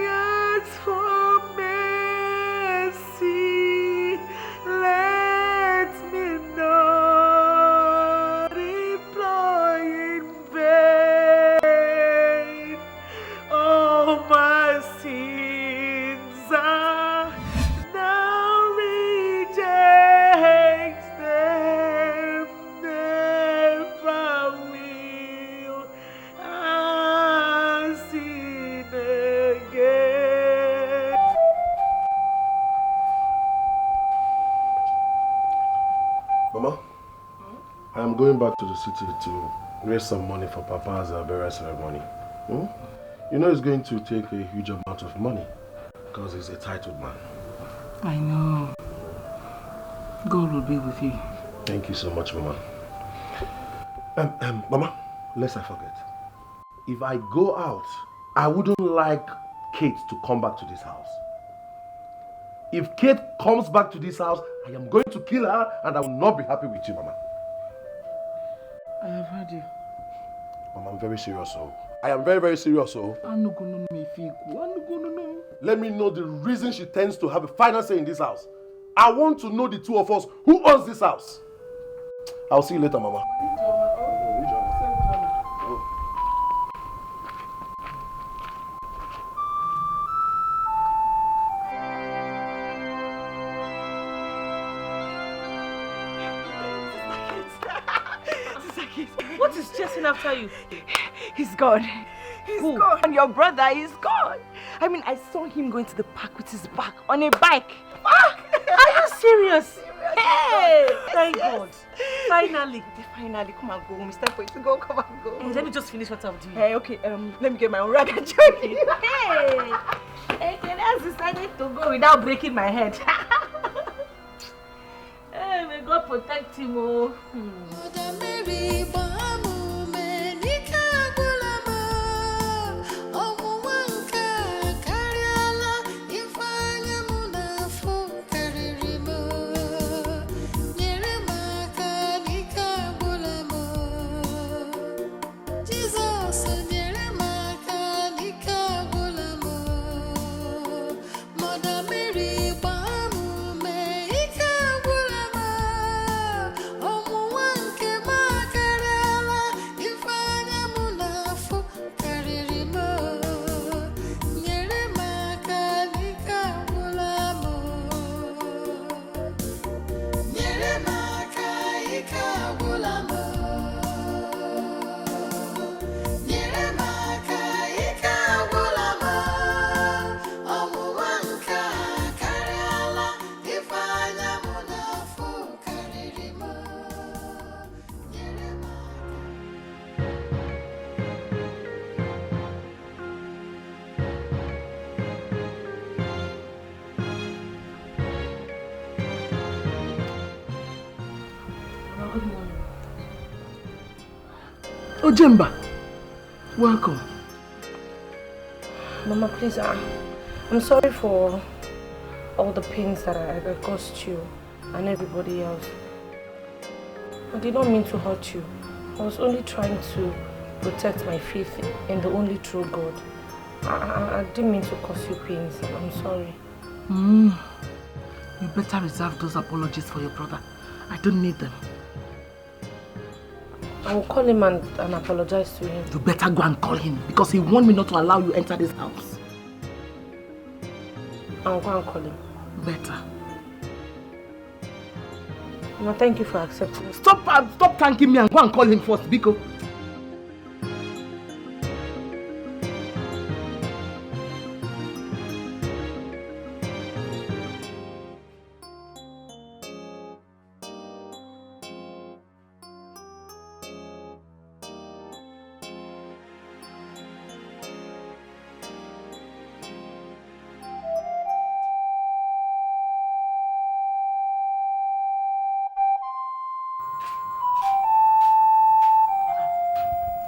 ask for mercy. Let me not employ in vain. All my sins are now reject them, never will I sin again. Mama, I am going back to the city to raise some money for Papa's burial ceremony. You know it's going to take a huge amount of money because he's a titled man. I know. God will be with you. Thank you so much, Mama. Mama, lest I forget. If I go out, I wouldn't like Kate to come back to this house. If Kate comes back to this house, I am going to kill her and I will not be happy with you, Mama. I have heard you. Mama, I'm very serious, so. I am very, very serious, so. Let me know the reason she tends to have a final say in this house. I want to know the two of us who owns this house. I'll see you later, Mama. What is chasing after you? He's gone. He's gone. And your brother is gone. I mean, I saw him going to the park with his back on a bike. Are you serious? Hey! Thank God. Finally. Finally, come and go. It's time for you to go. Come and go. Hey, let me just finish what I'm doing. Hey, okay. Let me get my own rag and join you. Hey! Hey, can I decided to go without breaking my head? Hey, may God protect him, oh. Ojemba, welcome. Mama, please, I'm sorry for all the pains that I caused you and everybody else. I did not mean to hurt you. I was only trying to protect my faith in the only true God. I didn't mean to cause you pains. I'm sorry. You better reserve those apologies for your brother. I don't need them. I will call him and apologize to him. You better go and call him because he warned me not to allow you enter this house. I'll go and call him. Better. Mama, thank you for accepting. Stop thanking me and go and call him first, Biko.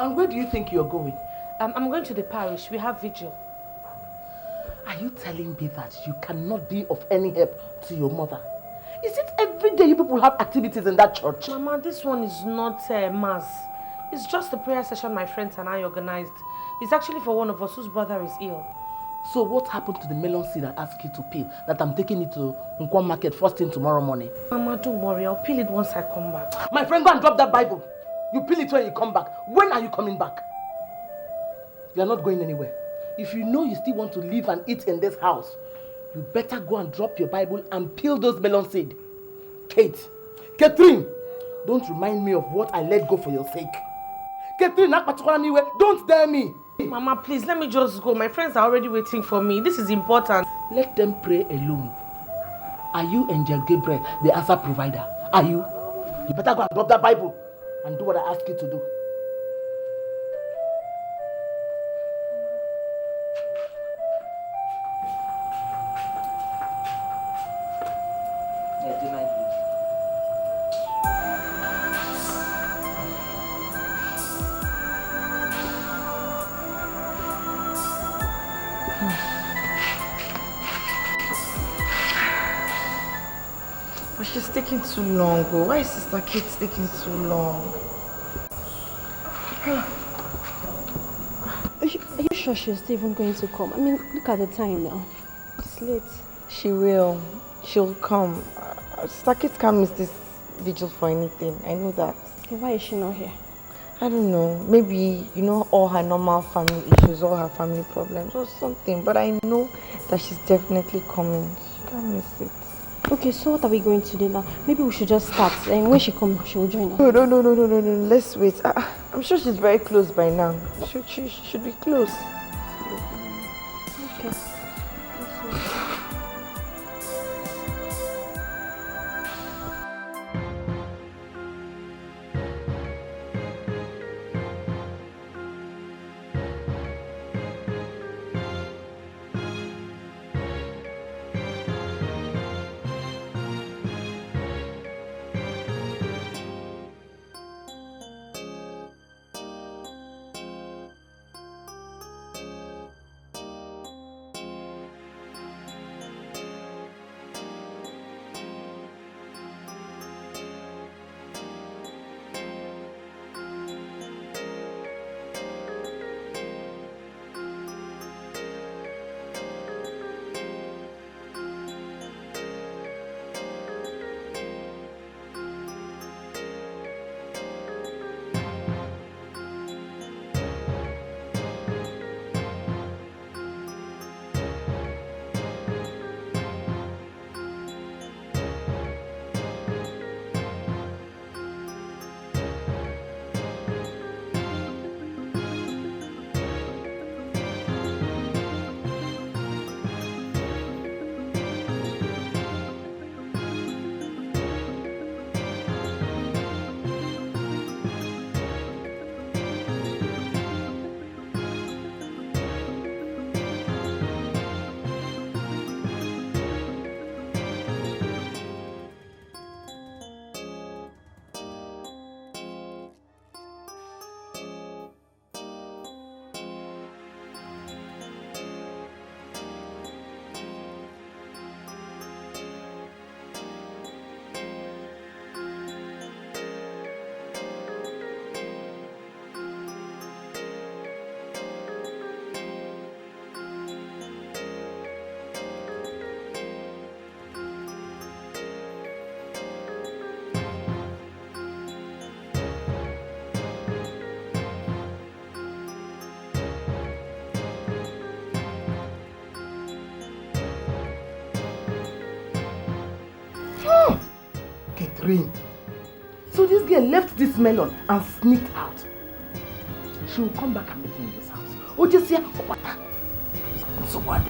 And where do you think you're going? I'm going to the parish. We have vigil. Are you telling me that you cannot be of any help to your mother? Is it every day you people have activities in that church? Mama, this one is not mass. It's just a prayer session my friends and I organized. It's actually for one of us whose brother is ill. So what happened to the melon seed I asked you to peel that I'm taking it to Nkwan Market first thing tomorrow morning? Mama, don't worry. I'll peel it once I come back. My friend, go and drop that Bible. You peel it when you come back. When are you coming back? You are not going anywhere. If you know you still want to live and eat in this house, you better go and drop your Bible and peel those melon seed. Catherine, don't remind me of what I let go for your sake. Catherine, don't dare me. Mama, please, let me just go. My friends are already waiting for me. This is important. Let them pray alone. Are you Angel Gabriel, the answer provider? Are you? You better go and drop that Bible and do what I ask you to do. But she's taking too long. Why is Sister Kate taking too long? Are you sure she's still even going to come? I mean, look at the time now. It's late. She will. She'll come. Sister Kate can't miss this vigil for anything. I know that. Why is she not here? I don't know. Maybe, all her normal family issues, all her family problems or something. But I know that she's definitely coming. She can't miss it. Okay, so what are we going to do now? Maybe we should just start, and when she comes, she will join us. No. Let's wait. I'm sure she's very close by now. She should be close. Okay. Catherine. So this girl left this melon and sneaked out. She will come back and meet me in this house. Oh, just here. So what?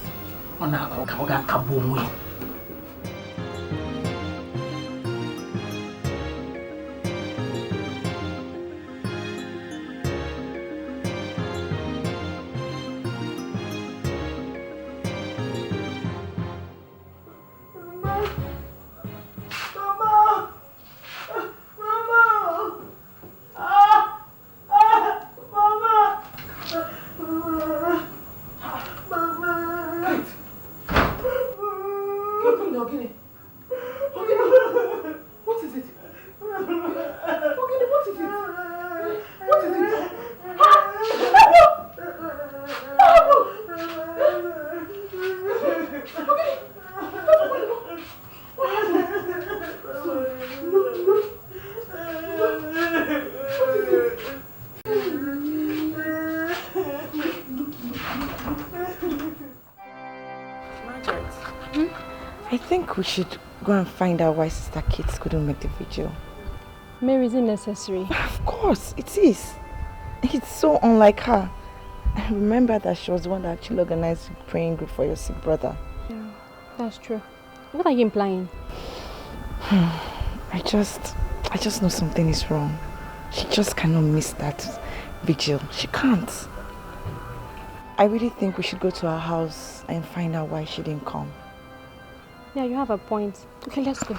I think we should go and find out why Sister Kate couldn't make the vigil. Mary, is it necessary? Of course, it is. It's so unlike her. I remember that she was the one that actually organized the praying group for your sick brother. Yeah, that's true. What are you implying? I just know something is wrong. She just cannot miss that vigil. She can't. I really think we should go to her house and find out why she didn't come. Yeah, you have a point. Okay, let's go.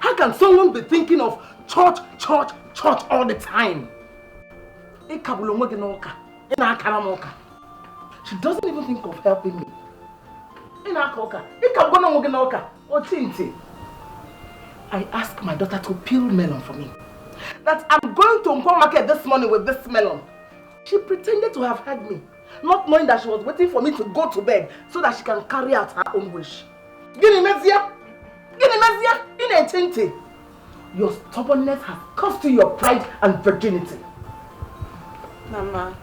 How can someone be thinking of church all the time? She doesn't even think of helping me. I asked my daughter to peel melon for me. That I'm going to Mpo market this morning with this melon. She pretended to have heard me, not knowing that she was waiting for me to go to bed so that she can carry out her own wish. Your stubbornness has cost you your pride and virginity. Mama,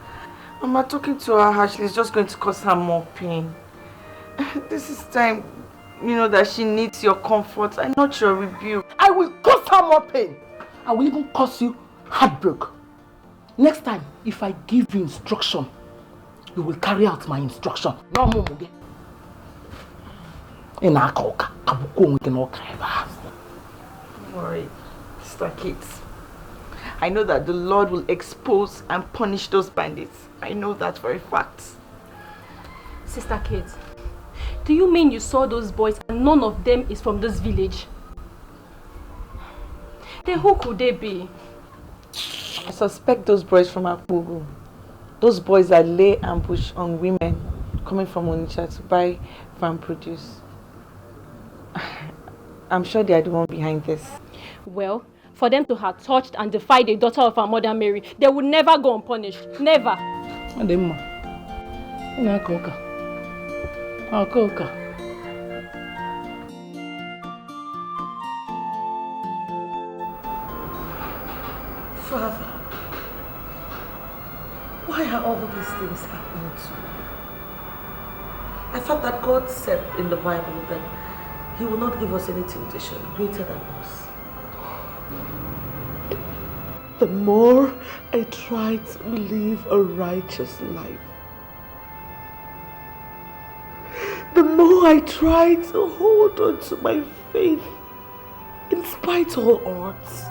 talking to her actually is just going to cause her more pain. This is time, that she needs your comfort and not your rebuke. I will cause her more pain. I will even cause you heartbreak. Next time, if I give you instruction, you will carry out my instruction. No more. Don't worry, Sister Kate. I know that the Lord will expose and punish those bandits. I know that for a fact. Sister Kate, do you mean you saw those boys and none of them is from this village? Then who could they be? I suspect those boys from Akbugu. Those boys that lay ambush on women coming from Onitsha to buy farm produce. I'm sure they are the one behind this. Well, for them to have touched and defied the daughter of our mother Mary, they would never go unpunished. Never. Father, why are all these things happening to me? I thought that God said in the Bible that He will not give us any temptation greater than us. The more I try to live a righteous life, the more I try to hold on to my faith in spite of all odds,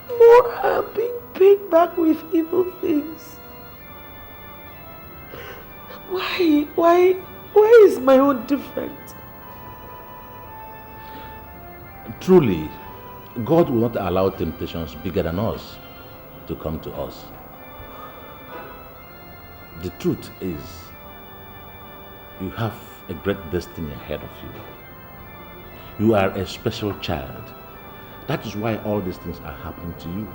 the more I am being paid back with evil things. Why is my own different? Truly, God will not allow temptations bigger than us to come to us. The truth is, you have a great destiny ahead of you. You are a special child. That is why all these things are happening to you.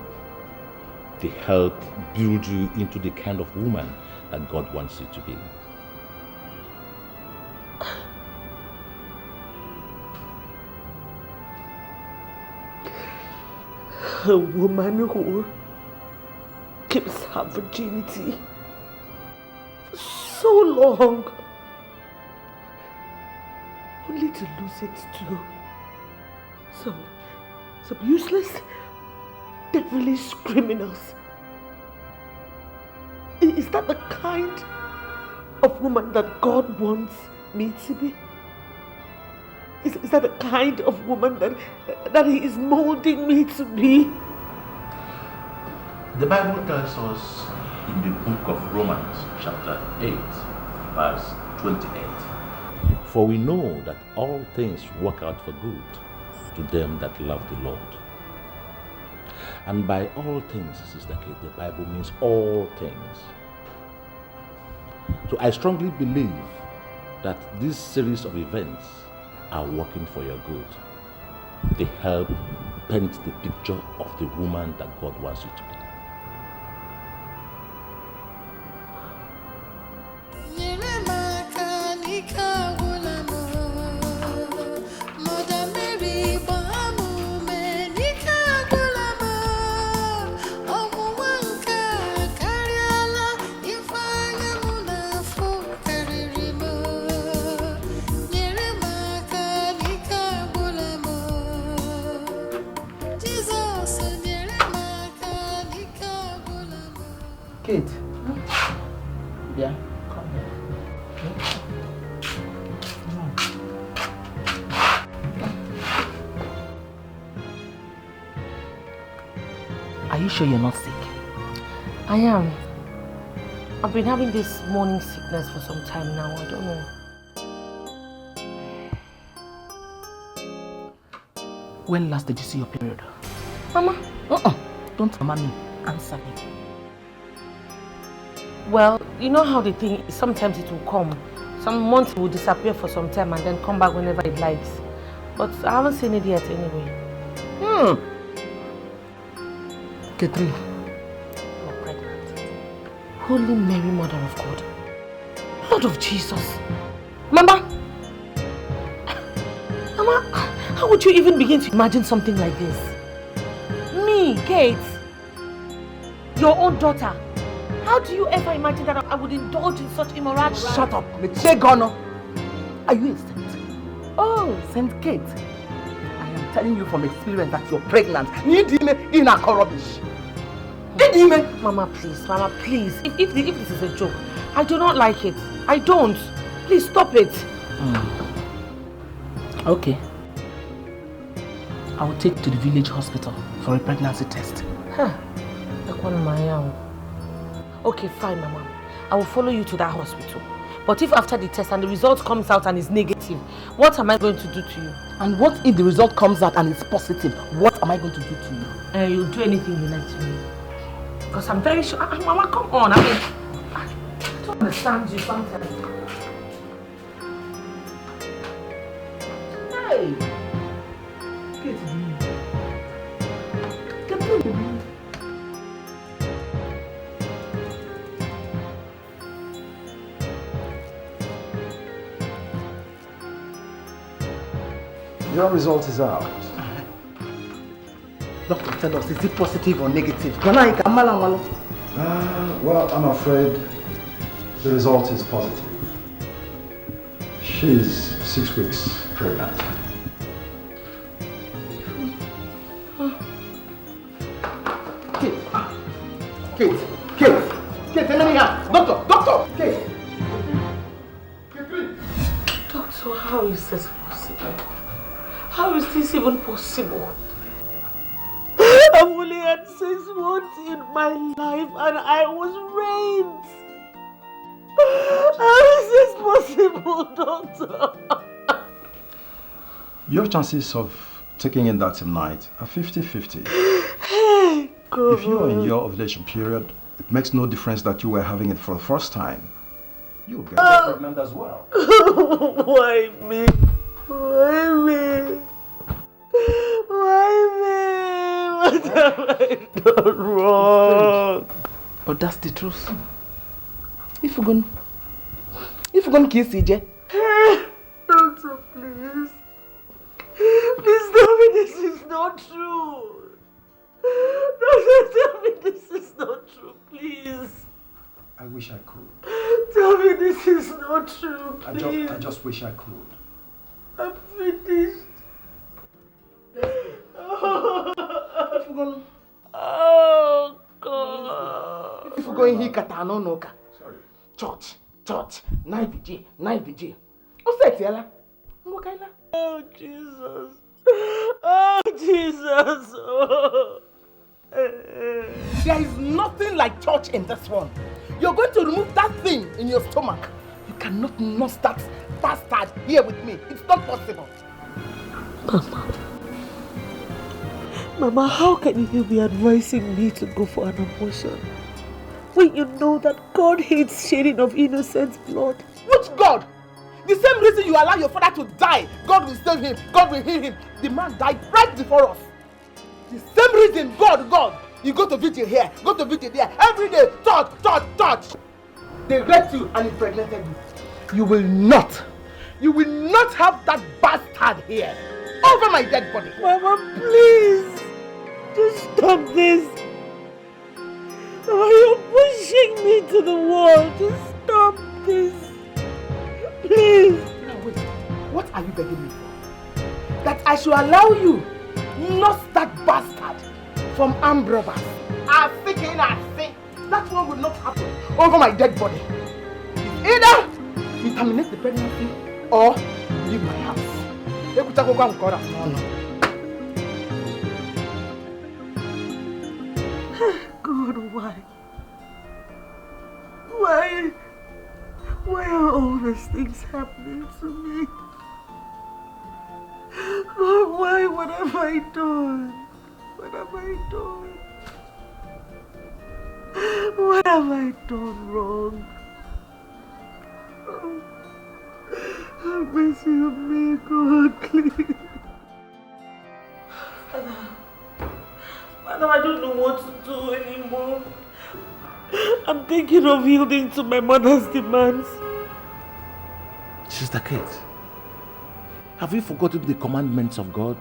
They help build you into the kind of woman that God wants you to be. A woman who keeps her virginity for so long, only to lose it to some useless, devilish criminals. Is that the kind of woman that God wants me to be? Is that the kind of woman that He is molding me to be? The Bible tells us in the book of Romans, chapter 8, verse 28, "For we know that all things work out for good to them that love the Lord." And by all things, Sister Kate, the Bible means all things. So I strongly believe that this series of events are working for your good. They help paint the picture of the woman that God wants you to be. Yeah, come here. Are you sure you're not sick? I am. I've been having this morning sickness for some time now. I don't know. When last did you see your period? Mama? Don't mama me. Answer me. Well, you know how the thing is, sometimes it will come. Some months it will disappear for some time and then come back whenever it likes. But I haven't seen it yet anyway. Catherine, you're pregnant. Holy Mary, Mother of God. Lord of Jesus. Mama! Mama, how would you even begin to imagine something like this? Me, Kate, your own daughter. How do you ever imagine that I would indulge in such immorality? Shut up, Gono. Are you a saint? Oh, Saint Kate. I am telling you from experience that you're pregnant. Rubbish. Mama, please, Mama, please. If this is a joke, I do not like it. I don't. Please stop it. Okay. I will take you to the village hospital for a pregnancy test. Okay, fine, Mama. I will follow you to that hospital. But if after the test and the result comes out and is negative, what am I going to do to you? And what if the result comes out and it's positive? What am I going to do to you? You'll do anything you like to me. Because I'm very sure... Mama, come on. I mean, I don't understand you sometimes. Hey! Get me. Get me. Your result is out. Doctor, tell us, is it positive or negative? Well, I'm afraid the result is positive. She's 6 weeks pregnant. Kate, Doctor, Kate. Doctor, how is this possible? How is this even possible? I've only had 6 months in my life and I was raped. How is this possible, Doctor? Your chances of taking in that same night are 50-50. Hey, God. If you are in your ovulation period, it makes no difference that you were having it for the first time. You'll get pregnant as well. Why me? Why me? Why me? What have I done wrong? But that's the truth. If you're going to kiss CJ. Doctor, please. Please tell me this is not true. Doctor, tell me this is not true, please. I wish I could. Tell me this is not true, please. I just wish I could. I'm finished. Oh, God. If you're going here, Katanonoka. Sorry. Church. Night vigil. What's that, Yala? Oh, Jesus. Oh, Jesus. Oh. There is nothing like church in this one. You're going to remove that thing in your stomach. You cannot nurse that bastard here with me. It's not possible. Mama, how can you be advising me to go for an abortion when you know that God hates shedding of innocent blood? Which God? The same reason you allow your father to die, God will save him, God will heal him. The man died right before us. The same reason, God. You go to vigil here, go to vigil there, every day, touch. They raped you and impregnated you. You will not have that bastard here over my dead body. Mama, please, just stop this. Mama, you're pushing me to the wall. Just stop this. Please. Now wait, what are you begging me for? That I should allow you nurse that bastard from armed robbers. I think that one will not happen over my dead body. Either you terminate the pregnancy or leave my house. God, why? Why are all these things happening to me? God, why? What have I done? What have I done? What have I done wrong? Oh, have mercy on me, God, please. Father, I don't know what to do anymore. I'm thinking of yielding to my mother's demands. Sister Kate, have you forgotten the commandments of God?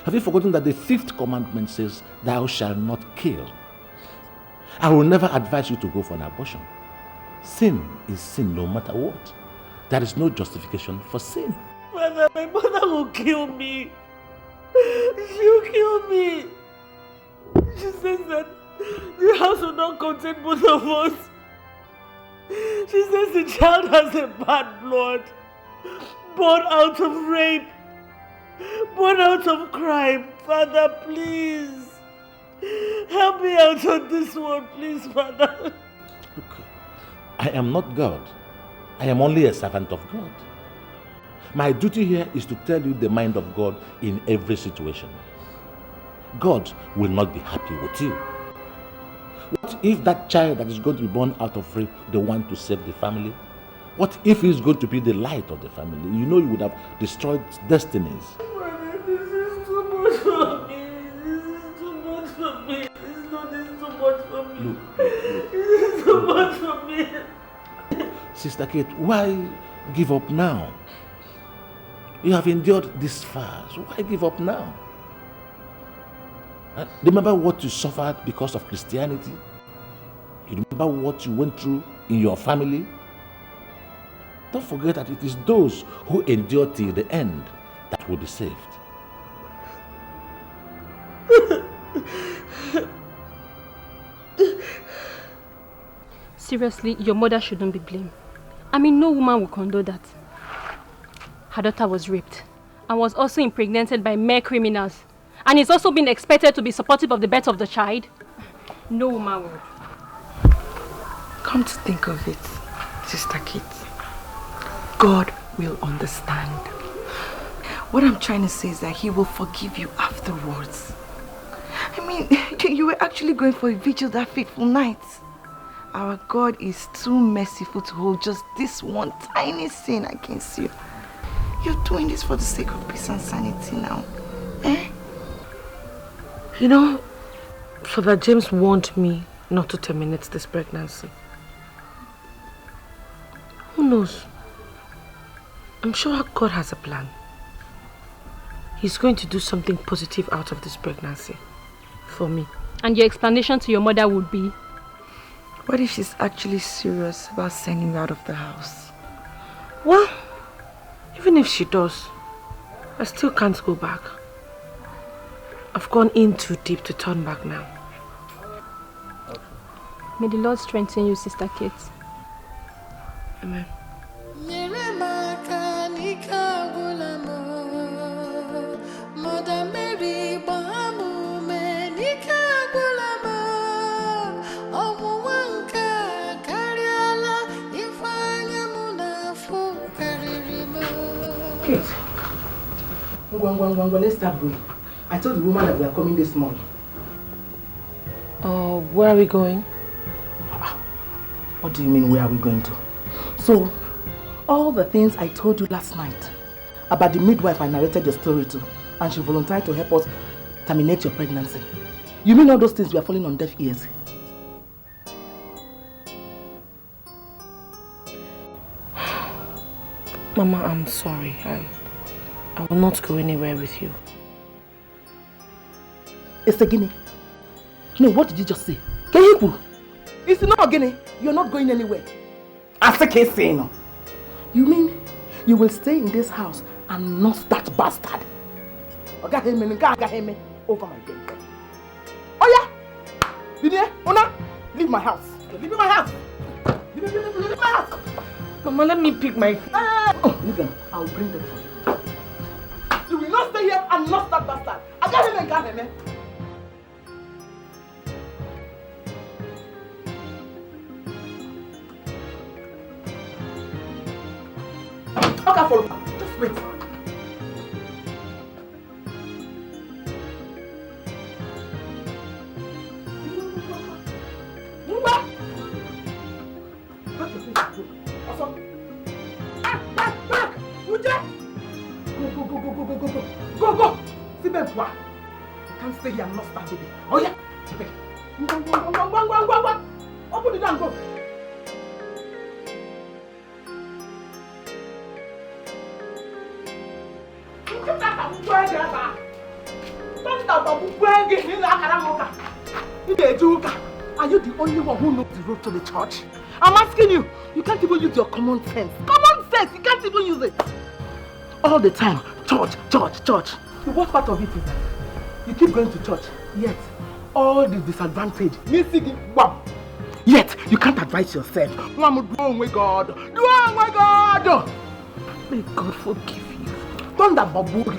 Have you forgotten that the 5th commandment says, thou shalt not kill? I will never advise you to go for an abortion. Sin is sin no matter what. There is no justification for sin. Father, my mother will kill me. She'll kill me. She says that the house will not contain both of us. She says the child has a bad blood, born out of rape, born out of crime. Father, please, help me out on this one, please, Father. Look, I am not God. I am only a servant of God. My duty here is to tell you the mind of God in every situation. God will not be happy with you. What if that child that is going to be born out of rape, the one to save the family? What if he's going to be the light of the family? You know you would have destroyed destinies. Father, this is too much for me. This is too much for me. This is too much for me. Look. This is too much for me. Sister Kate, why give up now? You have endured this far, so why give up now? Remember what you suffered because of Christianity? You remember what you went through in your family? Don't forget that it is those who endure till the end that will be saved. Seriously, your mother shouldn't be blamed. I mean, no woman will condone that. Her daughter was raped and was also impregnated by mere criminals. And is also being expected to be supportive of the birth of the child. No woman would. Come to think of it, Sister Kate, God will understand. What I'm trying to say is that He will forgive you afterwards. I mean, you were actually going for a vigil that fateful night. Our God is too merciful to hold just this one tiny sin against you. You're doing this for the sake of peace and sanity now. Eh? You know, Father James warned me not to terminate this pregnancy. Who knows? I'm sure God has a plan. He's going to do something positive out of this pregnancy for me. And your explanation to your mother would be? What if she's actually serious about sending you out of the house? Well, even if she does, I still can't go back. I've gone in too deep to turn back now. May the Lord strengthen you, Sister Kate. Amen. Kate, let's start going. I told the woman that we are coming this morning. Where are we going? What do you mean, where are we going to? So, all the things I told you last night about the midwife I narrated your story to, and she volunteered to help us terminate your pregnancy. You mean all those things we are falling on deaf ears? Mama, I'm sorry. I will not go anywhere with you. It's a guinea. No, what did you just say? It's not a guinea. You're not going anywhere. You mean you will stay in this house and not that bastard? Over my dead. Oh yeah! Una, leave my house. Leave my house. Leave my ask. Mama, let me pick my... Oh, listen, I'll bring them for you. You will not stay here and not start bastard. I got him and got him, eh? Okay, follow. Just wait. Go! Sibepwa. You can't stay here and not start baby. Oh yeah. Go. Open the door and go. Are you the only one who knows the road to the church? I'm asking you. You can't even use your common sense. Common sense, you can't even use it. All the time, church. The worst part of it is that you keep going to church, yet all the disadvantage, yet you can't advise yourself. Do God. May God forgive you. Don't that baburi.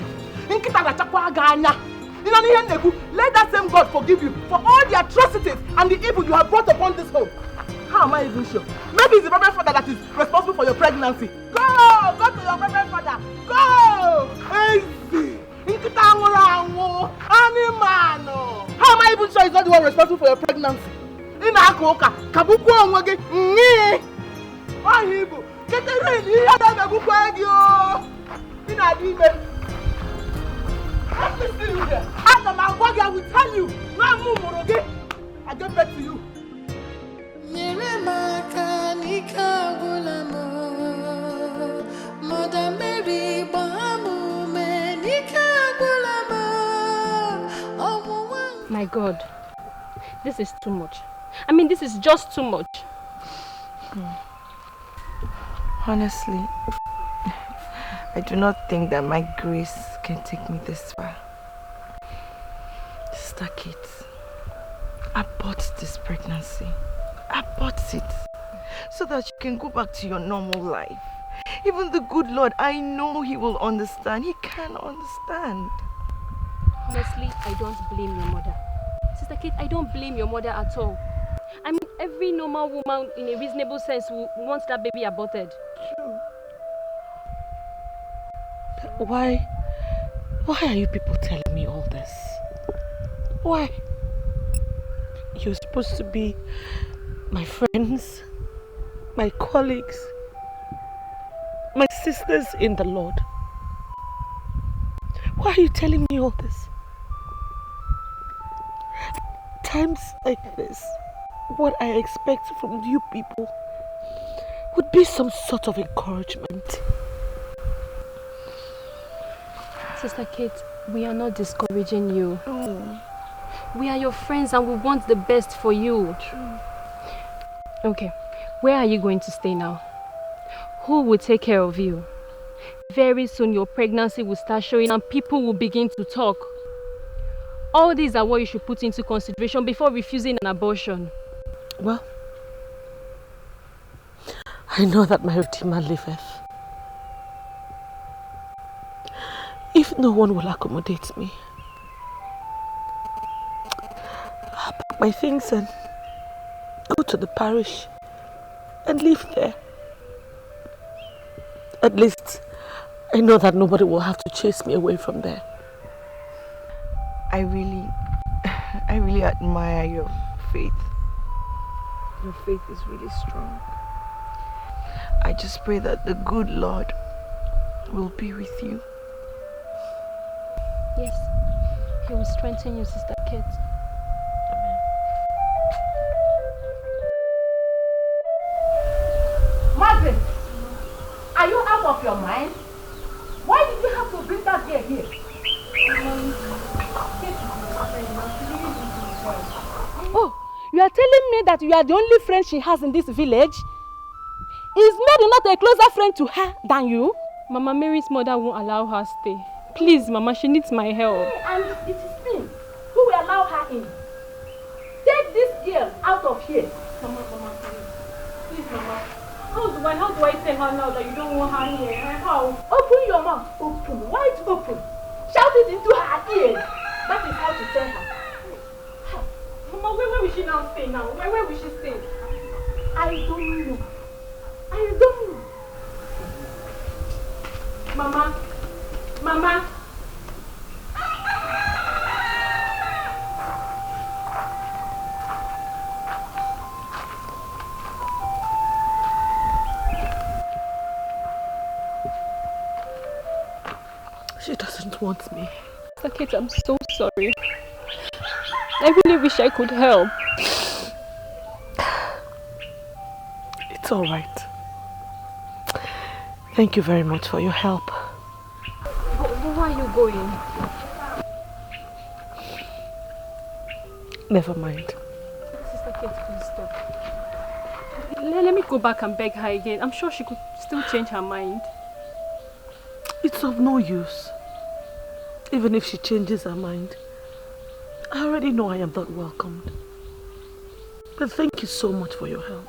Let that same God forgive you for all the atrocities and the evil you have brought upon this home. How am I even sure? Maybe it's the reverend father that is responsible for your pregnancy. Go to your reverend father. Go! Easy. How am I even sure he's not the one responsible for your pregnancy? Let me see you here. After my body, I will tell you. I get back to you. My God, this is too much. I mean, this is just too much. Honestly, I do not think that my grace can take me this far. Sister Kate, abort this pregnancy. Abort it. So that you can go back to your normal life. Even the good Lord, I know He will understand. He can understand. Honestly, I don't blame your mother. Sister Kate, I don't blame your mother at all. I mean, every normal woman in a reasonable sense will want that baby aborted. True. Why are you people telling me all this? Why? You're supposed to be my friends, my colleagues, my sisters in the Lord. Why are you telling me all this? Times like this, what I expect from you people would be some sort of encouragement. Sister Kate, we are not discouraging you. Oh. We are your friends and we want the best for you. True. Okay, where are you going to stay now? Who will take care of you? Very soon your pregnancy will start showing and people will begin to talk. All these are what you should put into consideration before refusing an abortion. Well, I know that my Redeemer liveth. If no one will accommodate me, I'll pack my things and go to the parish and live there. At least I know that nobody will have to chase me away from there. I really admire your faith. Your faith is really strong. I just pray that the good Lord will be with you. Yes, He will strengthen you, Sister Kate. Amen. Margaret, are you out of your mind? Why did you have to bring that girl here? Oh, you are telling me that you are the only friend she has in this village? Is Mary not a closer friend to her than you? Mama Mary's mother won't allow her stay. Please, Mama, she needs my help. And it is me who will allow her in. Take this girl out of here. Mama, please. Please, Mama. How do I tell her now that you don't want her here? How? Open your mouth. Open. Wide open. Shout it into her ears. That is how to tell her. Mama, where will she now stay now? Where will she stay? I don't know. I don't know. Mama. Mama. She doesn't want me. Kate, I'm so sorry. I really wish I could help. It's all right. Thank you very much for your help. But why are you going? Never mind. Sister Kate, please stop. Let me go back and beg her again. I'm sure she could still change her mind. It's of no use. Even if she changes her mind, I already know I am not welcomed. But thank you so much for your help.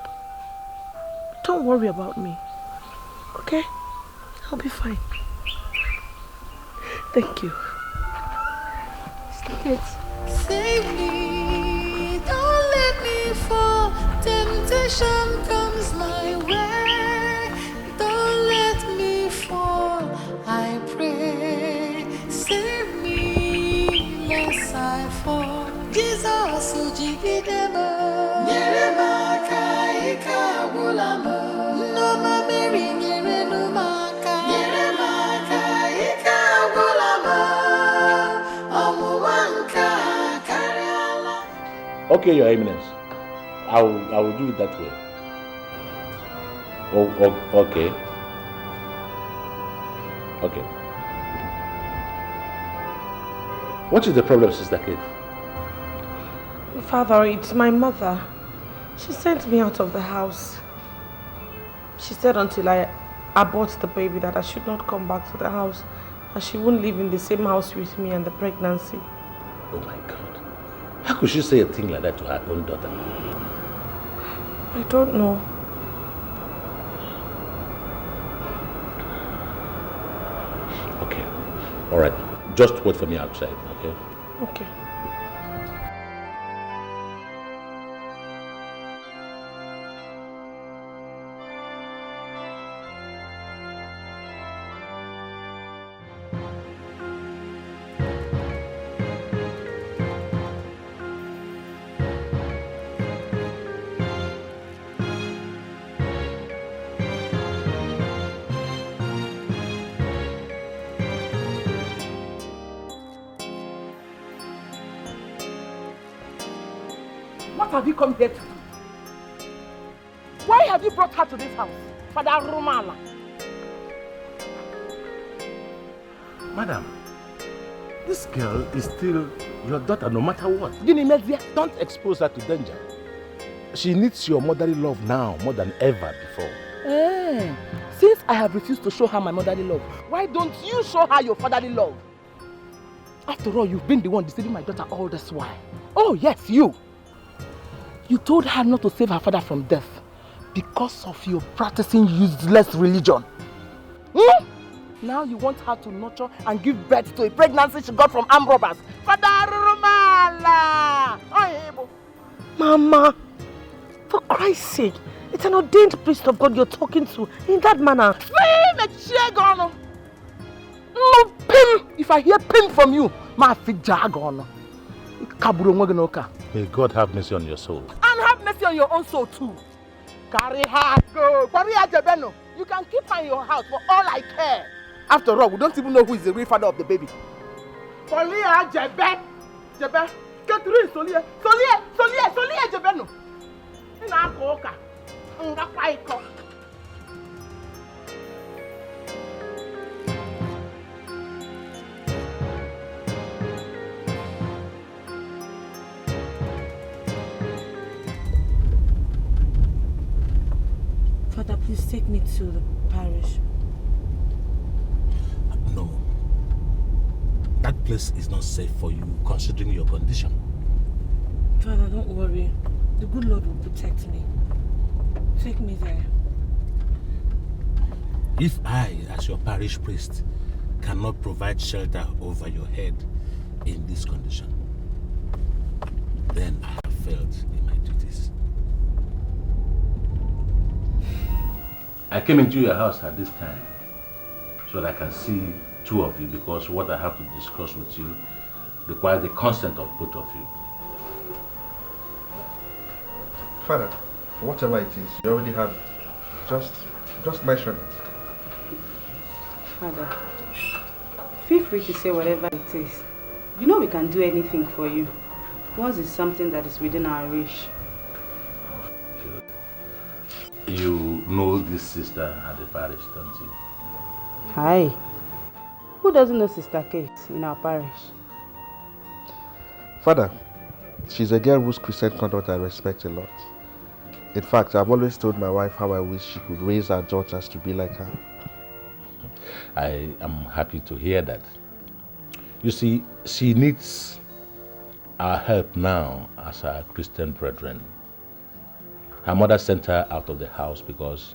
Don't worry about me, okay? I'll be fine. Thank you. Stop it. Save me, don't let me fall. Temptation comes my way. Don't let me fall, I pray. Save me, lest I fall. Jesus, ujigidemo. Nyerema kaika bulamo. No mameri nyerenu maka. Nyerema kaika bulamo. Omuwanka kariala. Okay, Your Eminence. I will do it that way. Okay. Okay. What is the problem, Sister Kate? Father, it's my mother. She sent me out of the house. She said until I abort the baby that I should not come back to the house, and she won't live in the same house with me and the pregnancy. Oh my God. How could she say a thing like that to her own daughter? I don't know. Okay. All right. Just wait for me outside, okay? Okay. What have you come here to do? Why have you brought her to this house? Father Romala. Madam, this girl is still your daughter no matter what. Don't expose her to danger. She needs your motherly love now more than ever before. Since I have refused to show her my motherly love, why don't you show her your fatherly love? After all, you've been the one deceiving my daughter all this while. Oh yes, you! You told her not to save her father from death because of your practicing useless religion. Now you want her to nurture and give birth to a pregnancy she got from armed robbers. Father Romala! Mama, for Christ's sake, it's an ordained priest of God you're talking to in that manner. No, pim! If I hear pim from you, my feet jagon. May God have mercy on your soul. And have mercy on your own soul too. Carry her, go. You can keep her in your house for all I care. After all, we don't even know who is the real father of the baby. Solia Jebe. Jebe. Catherine Solia. Solia Jebeno. Ina koka. Nga kwaiko. Father, please take me to the parish. No. That place is not safe for you considering your condition. Father, don't worry. The good Lord will protect me. Take me there. If I, as your parish priest, cannot provide shelter over your head in this condition, then I have failed in my duties. I came into your house at this time so that I can see two of you, because what I have to discuss with you requires the consent of both of you. Father, whatever it is, you already have it. Just mention it. Father, feel free to say whatever it is. You know we can do anything for you. Once it's something that is within our reach. You know this sister at the parish, don't you? Hi. Who doesn't know Sister Kate in our parish? Father, she's a girl whose Christian conduct I respect a lot. In fact, I've always told my wife how I wish she could raise our daughters to be like her. I am happy to hear that. You see, she needs our help now as our Christian brethren. Her mother sent her out of the house because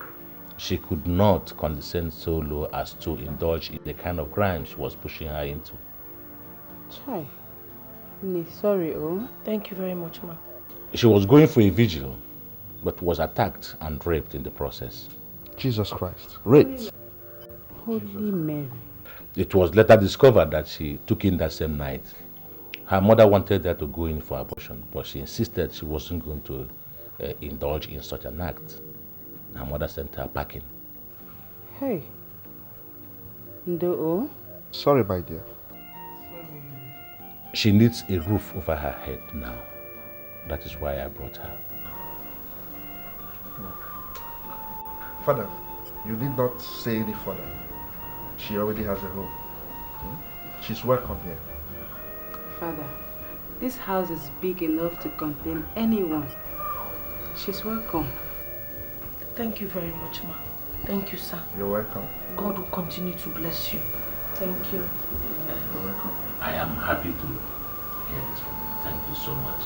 she could not condescend so low as to indulge in the kind of crime she was pushing her into. Chai. Sorry, oh. Thank you very much, ma. She was going for a vigil, but was attacked and raped in the process. Jesus Christ. Raped? Holy Mary. It was later discovered that she took in that same night. Her mother wanted her to go in for abortion, but she insisted she wasn't going to indulge in such an act. Her mother sent her packing. Hey. Ndo. Sorry, my dear. She needs a roof over her head now. That is why I brought her. Father, you need not say any further. She already has a home. She's welcome here. Father, this house is big enough to contain anyone. She's welcome. Thank you very much, ma. Thank you, sir. You're welcome. God will continue to bless you. Thank you. You're welcome. I am happy to hear this from you. Thank you so much.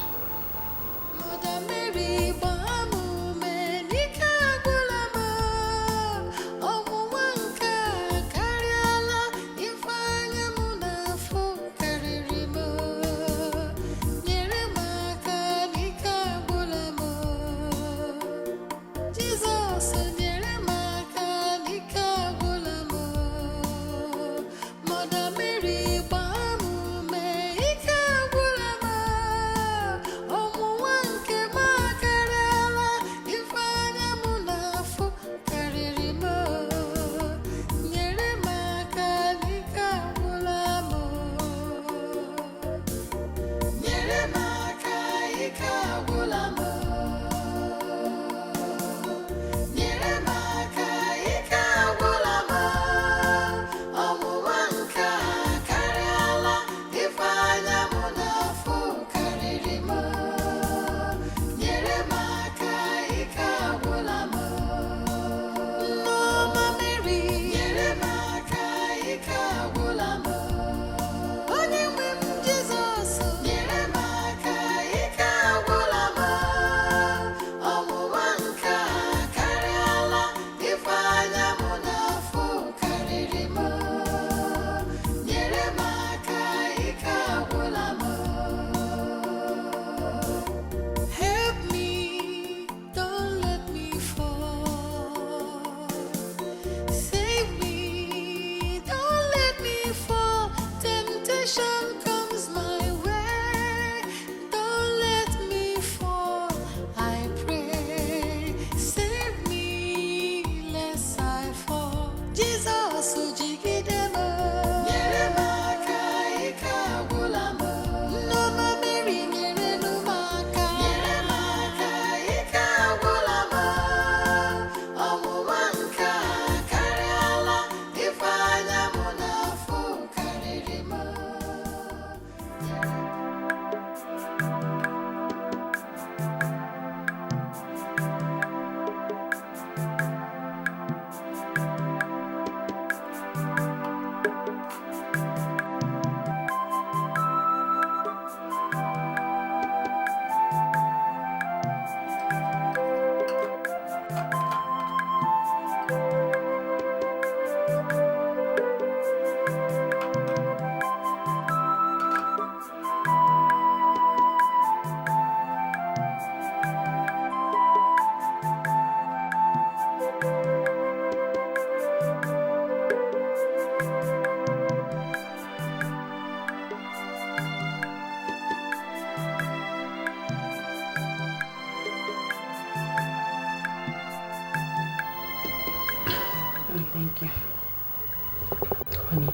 Thank you. Honey,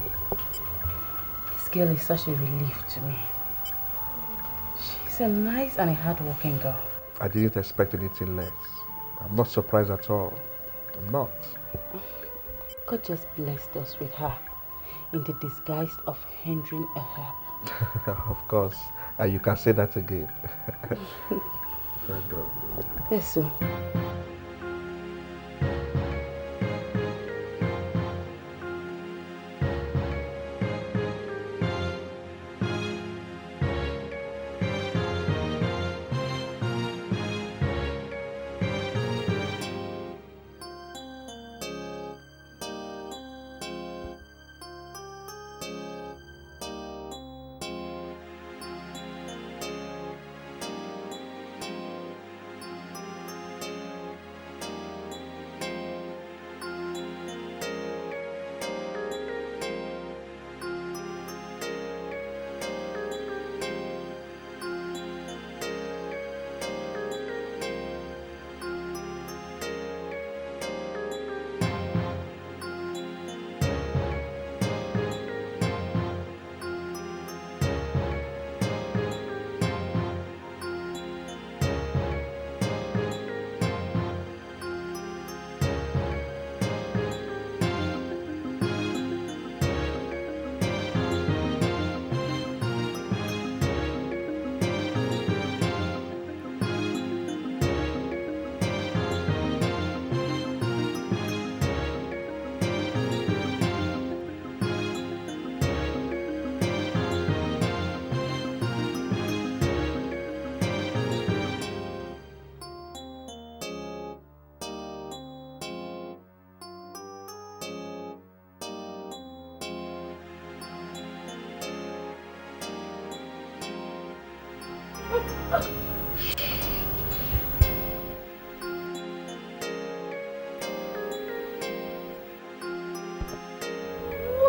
this girl is such a relief to me. She's a nice and a hard-working girl. I didn't expect anything less. I'm not surprised at all. I'm not. God just blessed us with her in the disguise of hindering a herb. Of course. And you can say that again. Thank God. Yes, sir.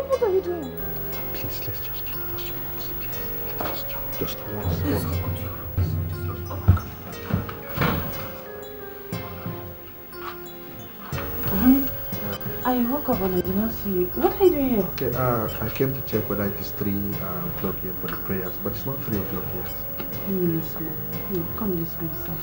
What are you doing? Please, let's just do just once. Please, just once. I woke up and I did not see you. What are you doing here? Okay, I came to check whether it is 3 o'clock yet for the prayers, but it's not 3 o'clock yet. 10 minutes more. No, come this way, sir.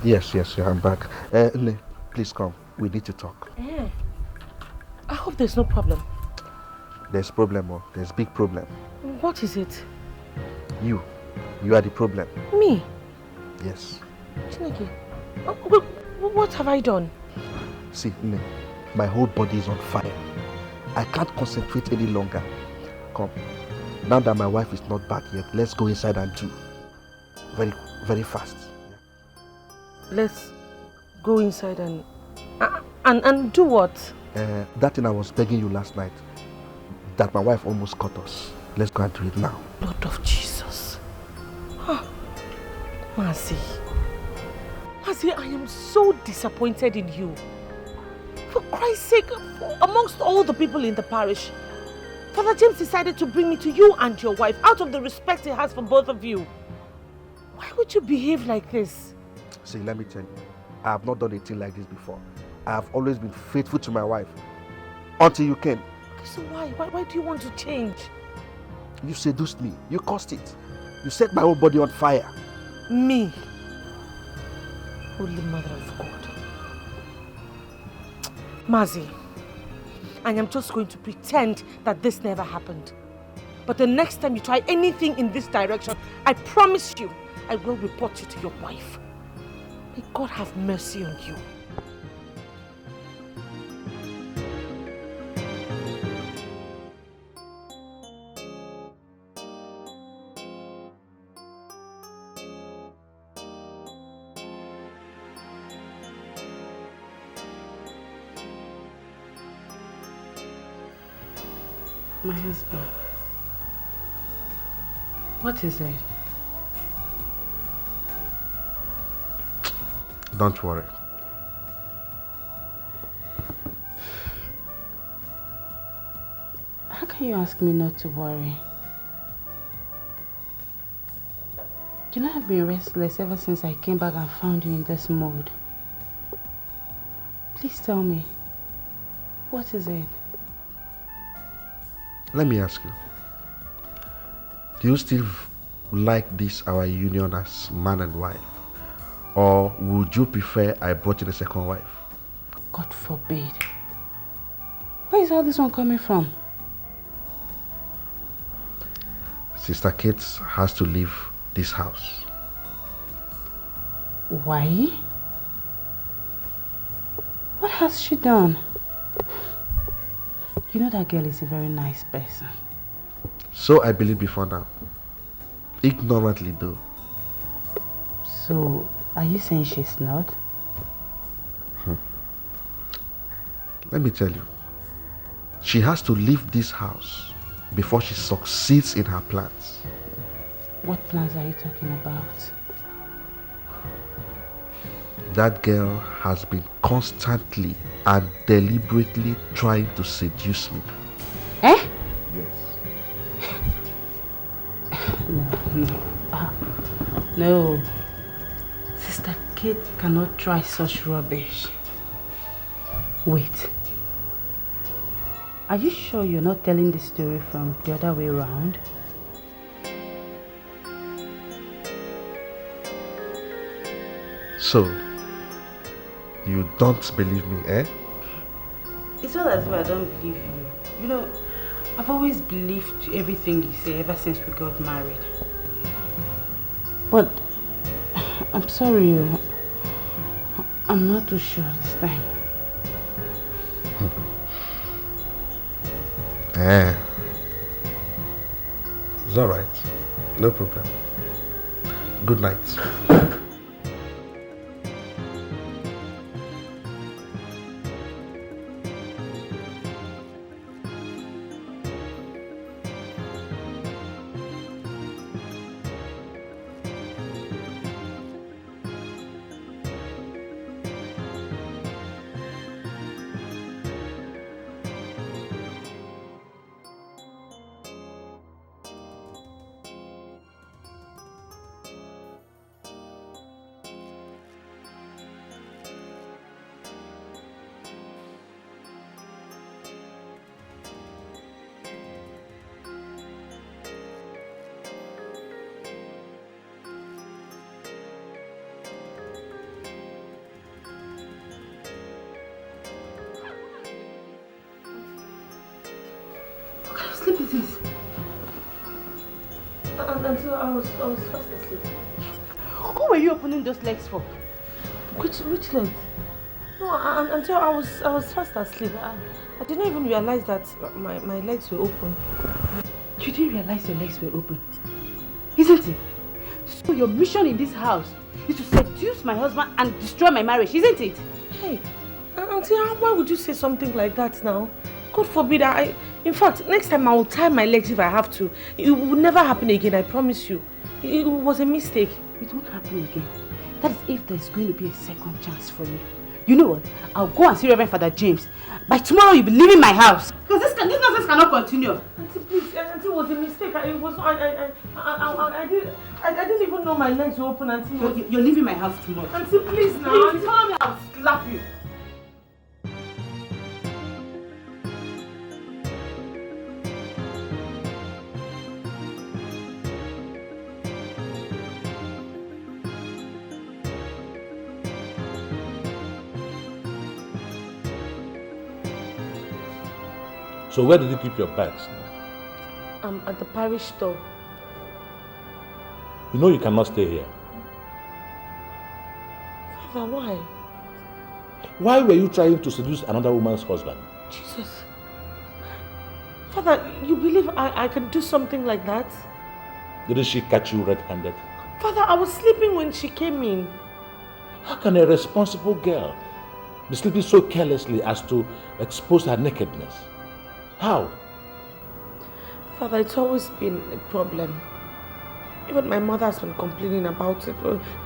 Yes, I'm back. Ini, please come. We need to talk. I hope there's no problem. There's problem, or there's big problem. What is it? You are the problem. Me? Yes. Chineke, what have I done? See, Ini, my whole body is on fire. I can't concentrate any longer. Come. Now that my wife is not back yet, let's go inside and do. Very quick. very fast. Let's go inside and do what? That thing I was begging you last night, that my wife almost caught us. Let's go and do it now. Lord of Jesus. Huh. Mercy, I am so disappointed in you. For Christ's sake, amongst all the people in the parish, Father James decided to bring me to you and your wife out of the respect he has for both of you. Why would you behave like this? See, let me tell you, I have not done a thing like this before. I have always been faithful to my wife until you came. So why do you want to change? You seduced me. You caused it. You set my whole body on fire. Me? Holy Mother of God. Mazi, I am just going to pretend that this never happened. But the next time you try anything in this direction, I promise you, I will report you to your wife. May God have mercy on you. My husband. What is it? Don't worry. How can you ask me not to worry? You know, I've been restless ever since I came back and found you in this mood. Please tell me, what is it? Let me ask you. Do you still like this, our union as man and wife? Or would you prefer I brought in a second wife? God forbid. Where is all this one coming from? Sister Kate has to leave this house. Why? What has she done? You know that girl is a very nice person. So I believe before now. Ignorantly though. So, are you saying she's not? Let me tell you. She has to leave this house before she succeeds in her plans. What plans are you talking about? That girl has been constantly and deliberately trying to seduce me. Eh? Yes. No. Sister Kate cannot try such rubbish. Wait. Are you sure you're not telling the story from the other way around? So, you don't believe me, eh? It's not as if I don't believe you. You know, I've always believed everything you say ever since we got married. But, I'm sorry, I'm not too sure this time. It's alright. No problem. Good night. Until I was fast asleep. Who were you opening those legs for? Which legs? No, until I was fast asleep. I didn't even realize that my legs were open. You didn't realize your legs were open, isn't it? So your mission in this house is to seduce my husband and destroy my marriage, isn't it? Hey, Auntie, why would you say something like that now? God forbid, in fact, next time I will tie my legs if I have to. It will never happen again, I promise you. It was a mistake. It won't happen again. That is if there's going to be a second chance for you. You know what? I'll go and see Reverend Father James. By tomorrow, you'll be leaving my house. Because this nonsense cannot continue. Auntie, please, Auntie, it was a mistake. I didn't even know my legs were open, Auntie. You're leaving my house tomorrow. Auntie, please now. If you follow me, I'll slap you. So where did you keep your bags now? At the parish store. You know you cannot stay here. Father, why? Why were you trying to seduce another woman's husband? Jesus. Father, you believe I can do something like that? Didn't she catch you red-handed? Father, I was sleeping when she came in. How can a responsible girl be sleeping so carelessly as to expose her nakedness? How? Father, it's always been a problem. Even my mother has been complaining about it.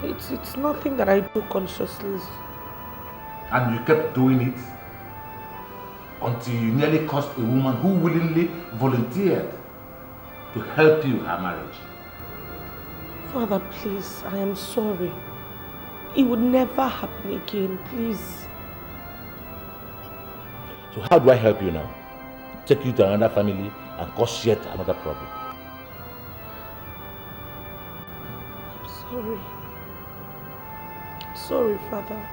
It's nothing that I do consciously. And you kept doing it until you nearly caused a woman who willingly volunteered to help you her marriage. Father, please, I am sorry. It would never happen again, please. So how do I help you now? Take you to another family and cause yet another problem. I'm sorry. I'm sorry, Father.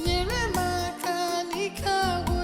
Nyere m aka n'ike agwụ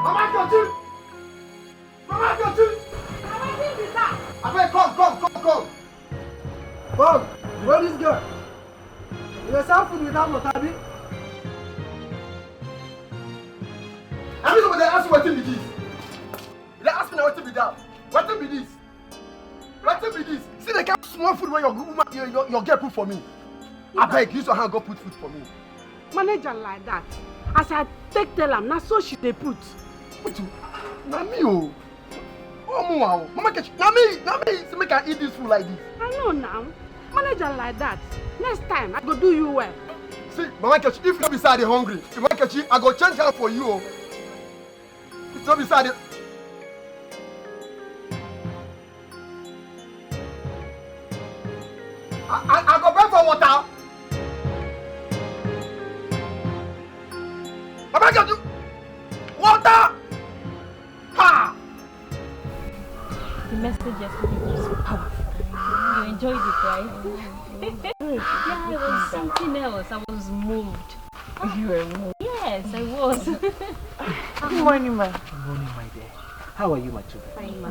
Mama Kochi! Mama Kochi! Abeg, come. Come, where is girl? You serve food without motabi? I mean, they ask you what to be this. They ask me what to be that. What to be this? What to be this? See the kind of small food where your girl put for me. I beg, use your hand, go put food for me. Manager like that. As I take tell am, na so she dey put. What you? Na me oh. Oh wow. Mama catch. Na me. See make I eat this food like this. I know now. Manager like that. Next time I go do you well. See, Mama catch. If you not be sad, hungry. If Mama catch, I go change hand for you. Oh. If not be sad. I go beg for water. Mama catch you. Water. Ha. The message yesterday was powerful. You enjoyed it, right? Yeah, it was something else. I was moved. You were moved? Yes, I was. Good morning, ma. Good morning, my dear. How are you, my children? Fine, ma.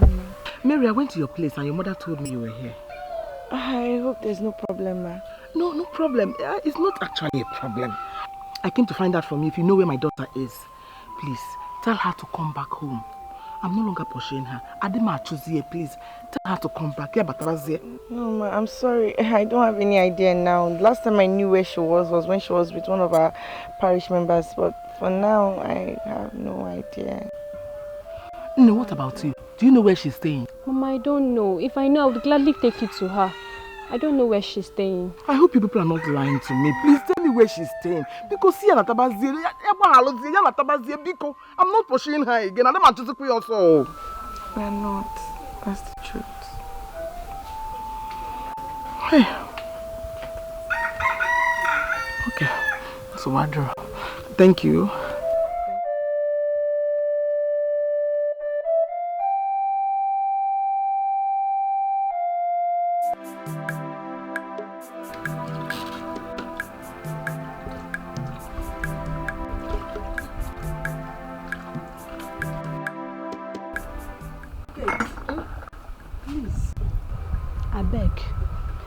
Mary, I went to your place and your mother told me you were here. I hope there's no problem, ma. No problem. It's not actually a problem. I came to find out from you if you know where my daughter is. Please, tell her to come back home. I'm no longer pursuing her. Adema Chuzie, please. Tell her to come back. No, ma, I'm sorry. I don't have any idea now. Last time I knew where she was when she was with one of our parish members. But for now, I have no idea. No, what about you? Do you know where she's staying? Mama, I don't know. If I know, I would gladly take you to her. I don't know where she's staying. I hope you people are not lying to me. Please tell me where she's staying. Because see, I'm not pursuing her again. I'm also. We're not. That's the truth. Hey. Okay. So, Madro, thank you.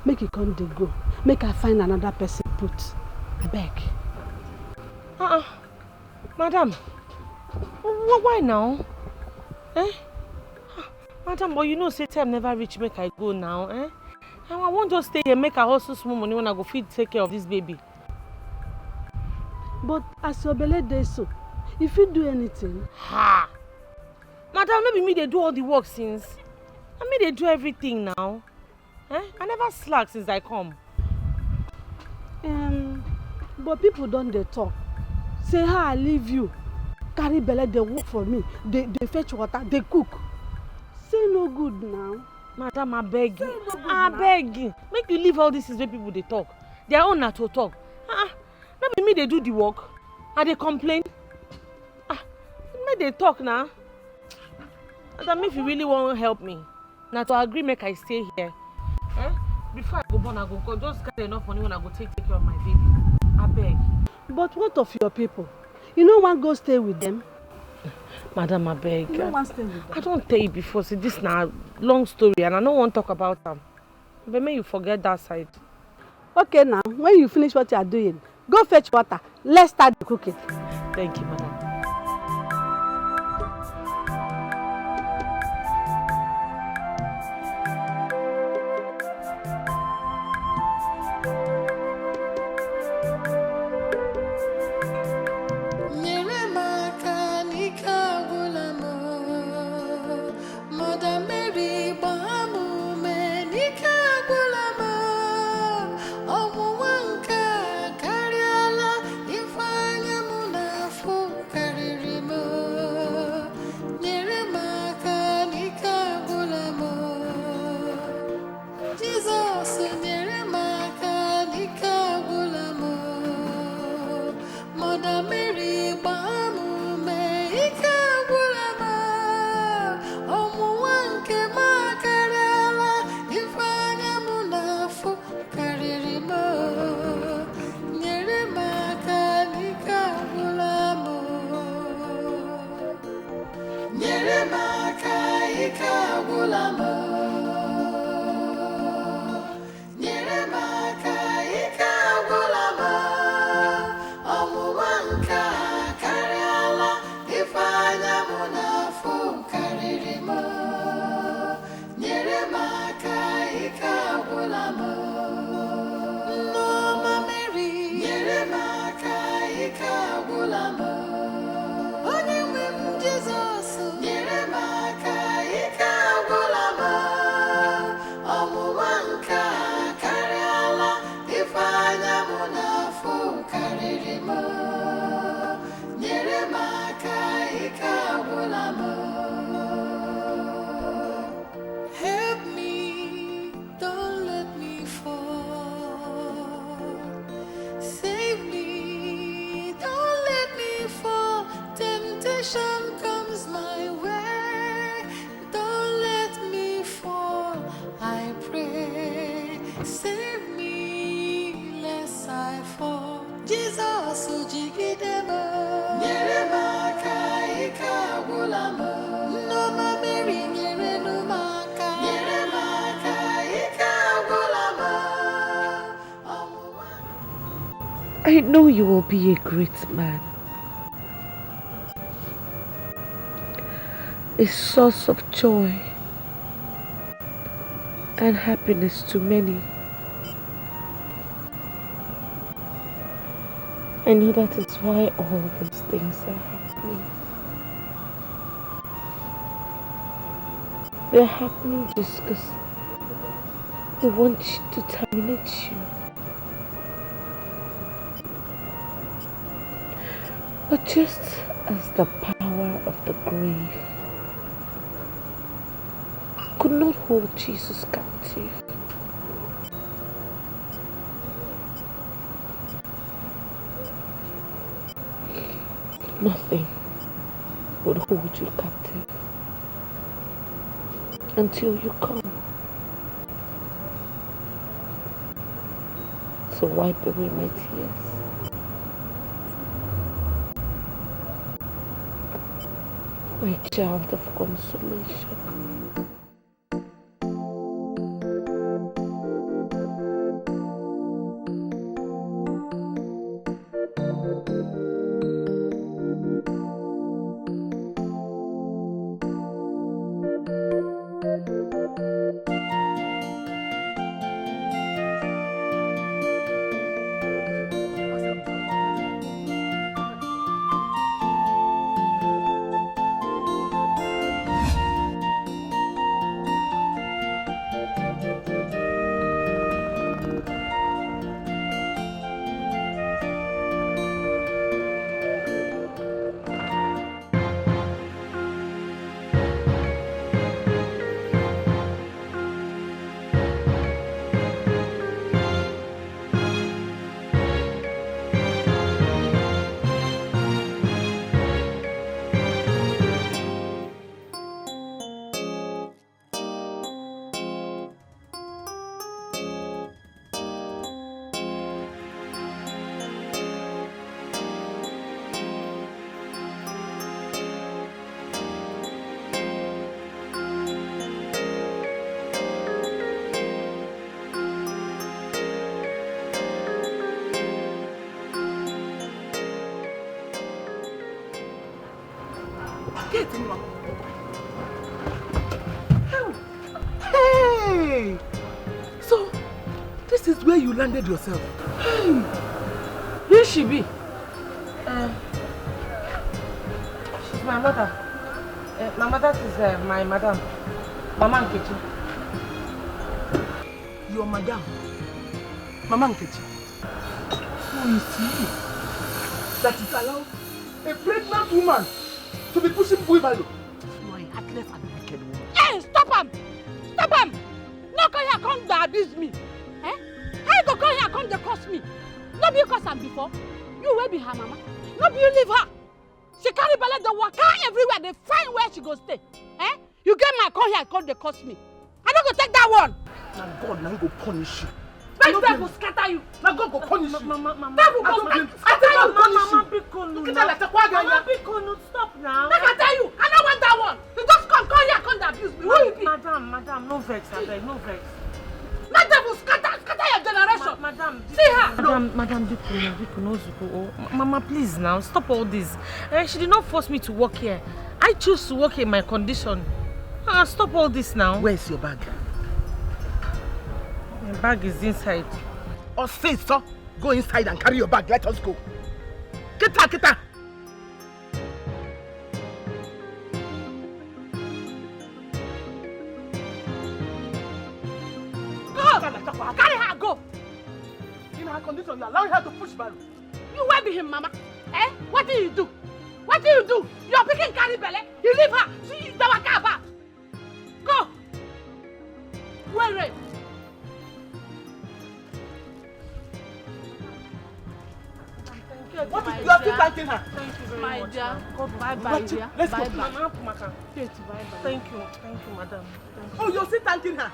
Make you come dey go. Make I find another person put. I beg. Madam. Why now? Madam, but you know say time never reach make I go now, I won't just stay here make I hustle small money when I go feed take care of this baby. But as your belly dey so, if you do anything. Madam, no be me they do all the work since. I mean they do everything now. I never slack since I come. But people don't they talk. Say how I leave you. Carry belly, they work for me. They fetch water, they cook. Say no good now. Madam, I beg you. I beg you. Make you leave all this is where people they talk. Their own not to talk. Not be me they do the work. And they complain. Make they talk now. Madam, if you really want to help me, now to agree make I stay here. Before I go born, I go just get enough money when I go take care of my baby. I beg. But what of your people? You know one go stay with them? Madam, I beg. You don't want to stay with them? I don't tell you before. See, this now long story and I don't want to talk about them. But may you forget that side. Okay now, when you finish what you are doing, go fetch water. Let's start the cooking. Thank you, madam. save me lest I fall. Jesus ujigidema nyeremaka ikabulama no mameri nyerenumaka nyeremaka ikabulama. I know you will be a great man, a source of joy and happiness to many. I know that is why all these things are happening. They're happening just because they want to terminate you. But just as the power of the grave could not hold Jesus captive, nothing would hold you captive until you come. So wipe away my tears. My child of consolation. Hey! So, this is where you landed yourself. Hey! Where she be? She's my mother. My mother is my madam. Mama Nkechi. Your madam? Mama Nkechi? So you see, that is allowed a pregnant woman to be pushing wheelbarrow. You are a heartless and wicked woman. Hey, stop him! Stop him! No come here, come to abuse me. Eh? How you go come here, come to curse me? No be you curse am before. You will be her mama. No be you leave her. She carry belle, the waka everywhere. They find where she go stay. Eh? You get my come here, come to curse me. I don't go take that one. Now God now go punish you. Make devil scatter you. Now God go punish you. Devil I go don't scatter you. Mama, look at that like a quagga. Mama, stop now. Make I tell you, I don't want that one. You just come here, come to abuse me. Who you be? Madam, no vex, abeg, no vex. Make devil scatter your generation. Madam, see her. Madam, Biko, no Zuko. Mama, please now, stop all this. She did not force me to work here. I choose to work in my condition. Stop all this now. Where's your bag? My bag is inside. Or say so. Go inside and carry your bag. Let us go. Kita. Go! Carry her, go! In her condition, you allow her to push barrel. You where be him, mama? Eh? What do you do? What do you do? You're picking carry belle. You leave her. She is the waka back. Go! Where? What is you are still thanking her? Thank you very My much. dear. Bye, dear. Let's go. Mama. Kate, bye. Thank you, madam. Thank you. Oh, you're still thanking her.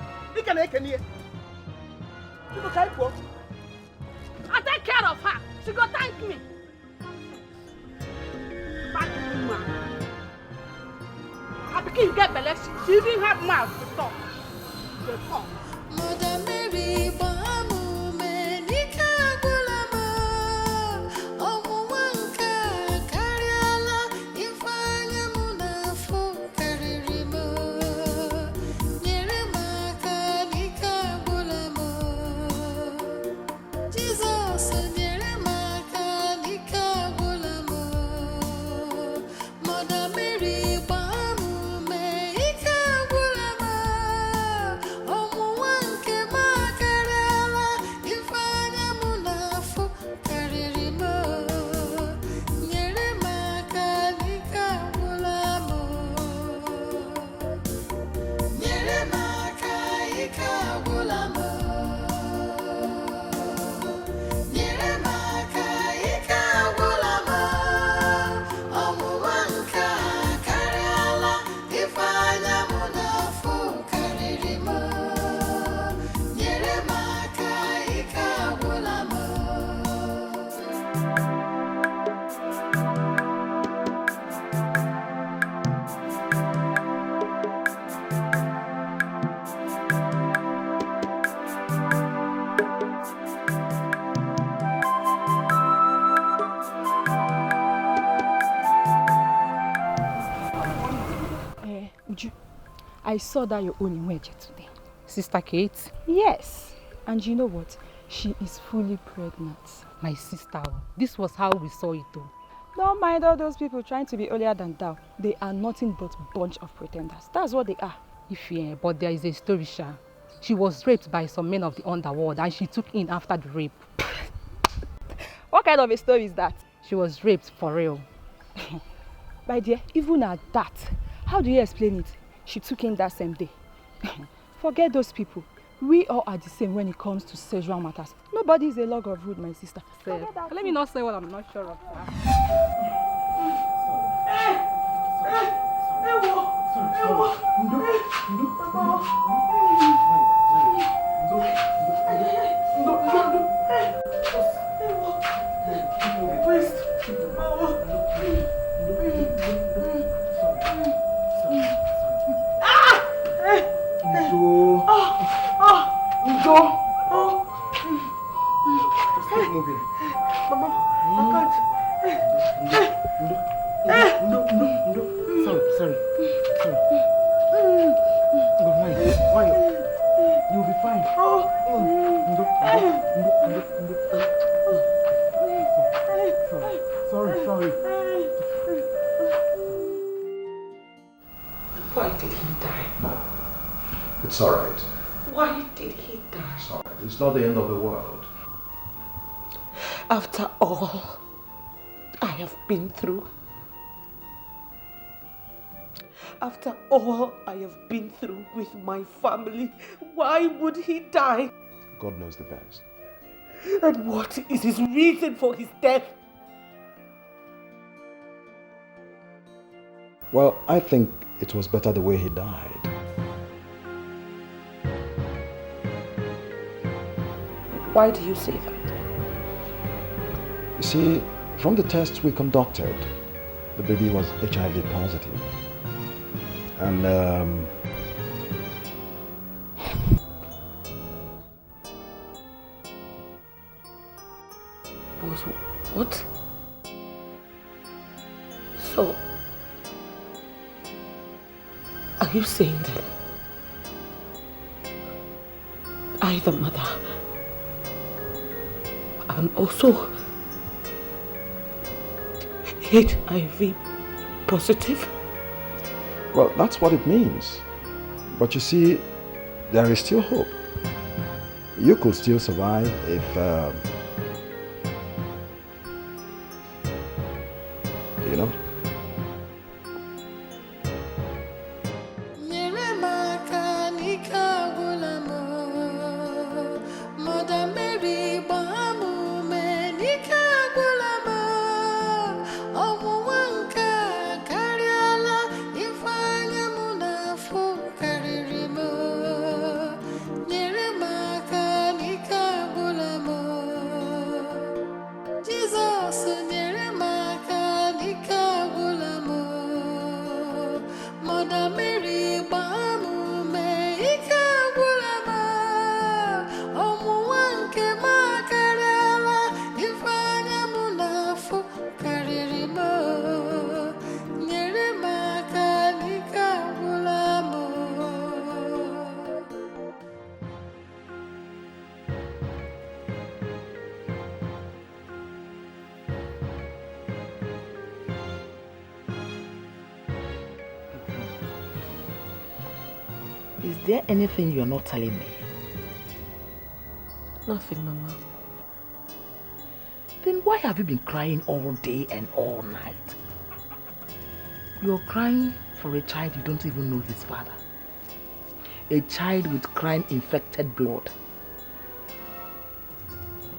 I take care of her. She go thank me. Bad woman. I begin get belle. She didn't have mouth to talk. They talk. Mother Mary, Bahamu, Menika, Gulama, Omuwanka, Kariala, Ifanya Munafu, Karirima, Nyeremaka, Nika, Gulama, Jesus, Nyeremaka, Nika, Gulama, Mother Mary, Bahamu, Menika, Gulama, Omuwanke makarela ifanya munafu karirimo nyere makanika bulamo nyere makaika bulamo nyere makaika bulamo omuwanka karela ifanya munafu karirimo nyere makaika bulamo Uju, I saw that your own Iweje today. Sister Kate? Yes. And you know what? She is fully pregnant. My sister. This was how we saw it though. Don't mind all those people trying to be holier than thou. They are nothing but bunch of pretenders. That's what they are. But there is a story, Sha. She was raped by some men of the underworld and she took in after the rape. What kind of a story is that? She was raped for real. My dear, even at that, how do you explain it? She took in that same day. Forget those people. We all are the same when it comes to sexual matters. Nobody is a log of wood, my sister. Let me not say what I'm not sure of. Stop moving. Mama, I can't. No. Sorry. Why? You'll be fine. Sorry. Why did he die? It's alright. Why did he die? It's alright. It's not the end of the world. After all I have been through. After all I have been through with my family, why would he die? God knows the best. And what is his reason for his death? Well, I think it was better the way he died. Why do you say that? You see, from the tests we conducted, the baby was HIV positive. And What? So, are you saying that I, the mother, am also HIV positive? well, that's what it means. But you see, there is still hope. You could still survive if, you know. Mother Mary, Bahamu, Menika, Gulama, Omuwanka, Kariala, Ifanya Munafu, Karirimo, Nyeremaka, Nika, Is there anything you're not telling me? Nothing, Mama. Then why have you been crying all day and all night? You're crying for a child you don't even know his father. A child with crime-infected blood.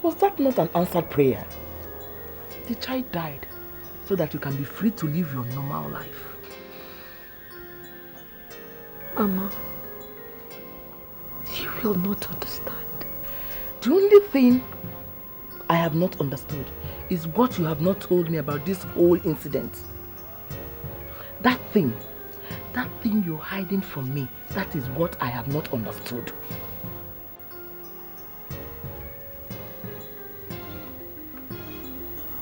Was that not an answered prayer? The child died so that you can be free to live your normal life. Mama, you will not understand. The only thing I have not understood is what you have not told me about this whole incident. That thing you're hiding from me, that is what I have not understood.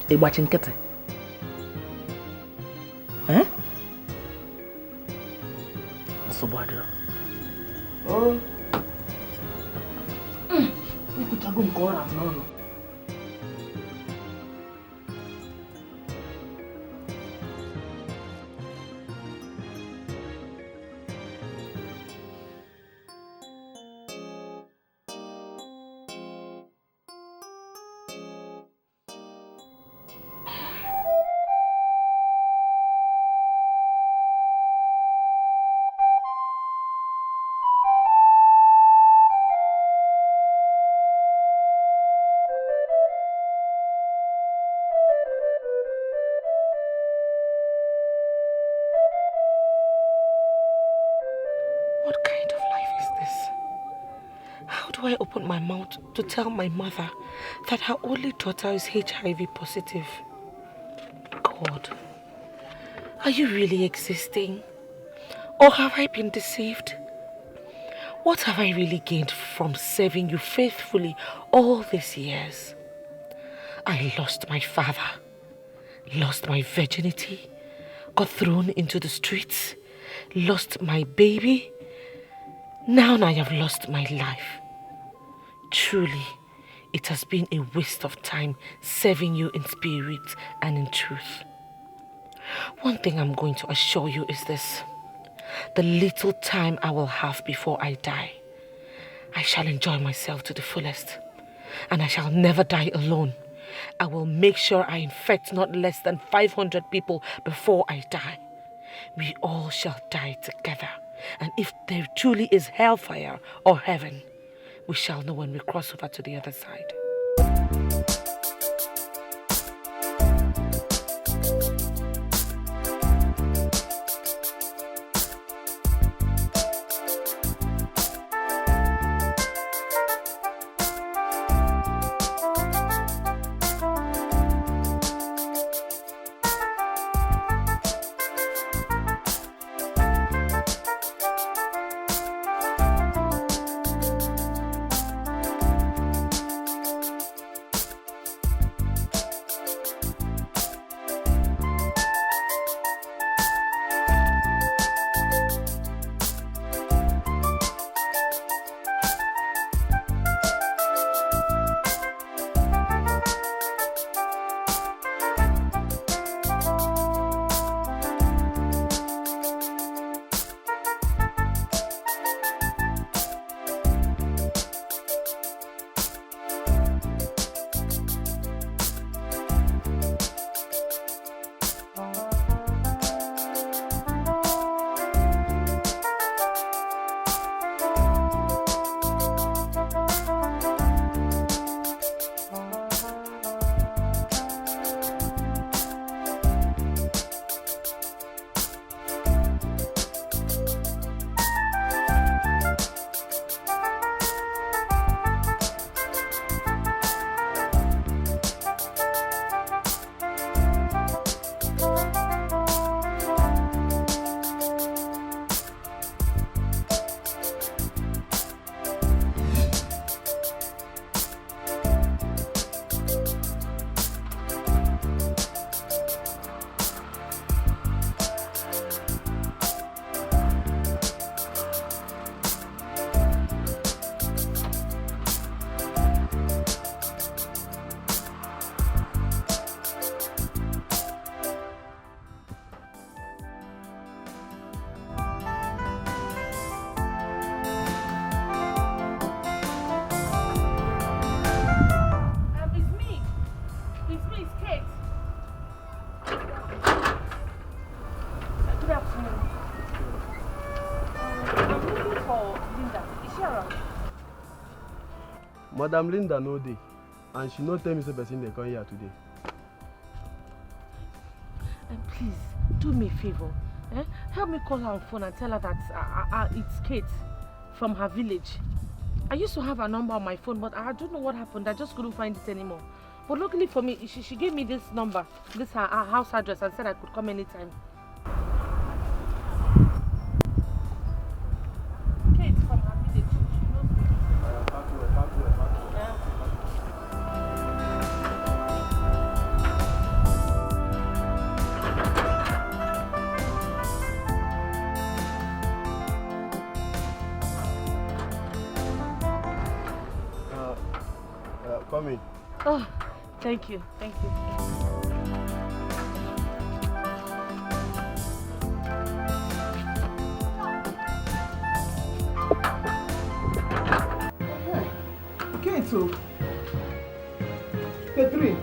Ebachinkete. Eh? Sobadra. Oh. We could have gone no. I opened my mouth to tell my mother that her only daughter is HIV positive. God, are you really existing? Or have I been deceived? What have I really gained from serving you faithfully all these years? I lost my father, lost my virginity, got thrown into the streets, lost my baby. Now I have lost my life. Truly, it has been a waste of time serving you in spirit and in truth. One thing I'm going to assure you is this. The little time I will have before I die, I shall enjoy myself to the fullest. And I shall never die alone. I will make sure I infect not less than 500 people before I die. We all shall die together. And if there truly is hellfire or heaven, we shall know when we cross over to the other side. Madam Linda no dey, and she no tell me say person dey come here today. And please, do me a favor. Help me call her on phone and tell her that it's Kate from her village. I used to have her number on my phone, but I don't know what happened. I just couldn't find it anymore. But luckily for me, she gave me this number, this her house address, and said I could come anytime. Kate from her village. She knows me. Come in. Oh, thank you. Thank you. Okay, so Catherine.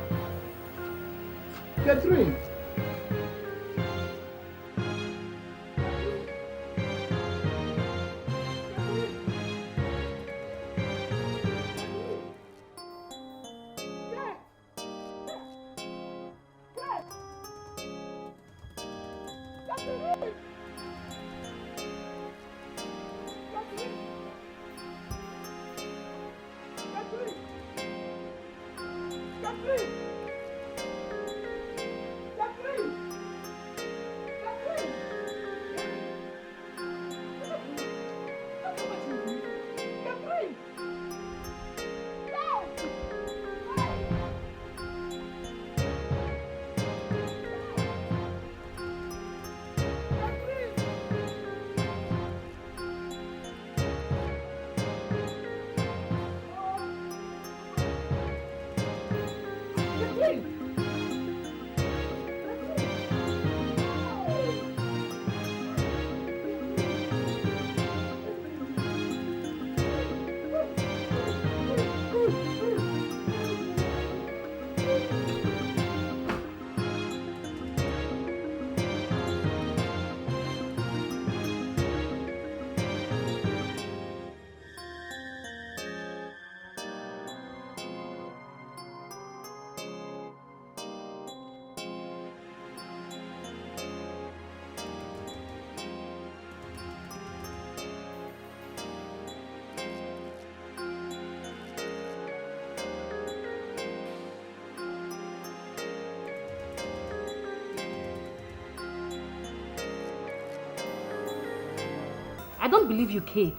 I don't believe you, Kate.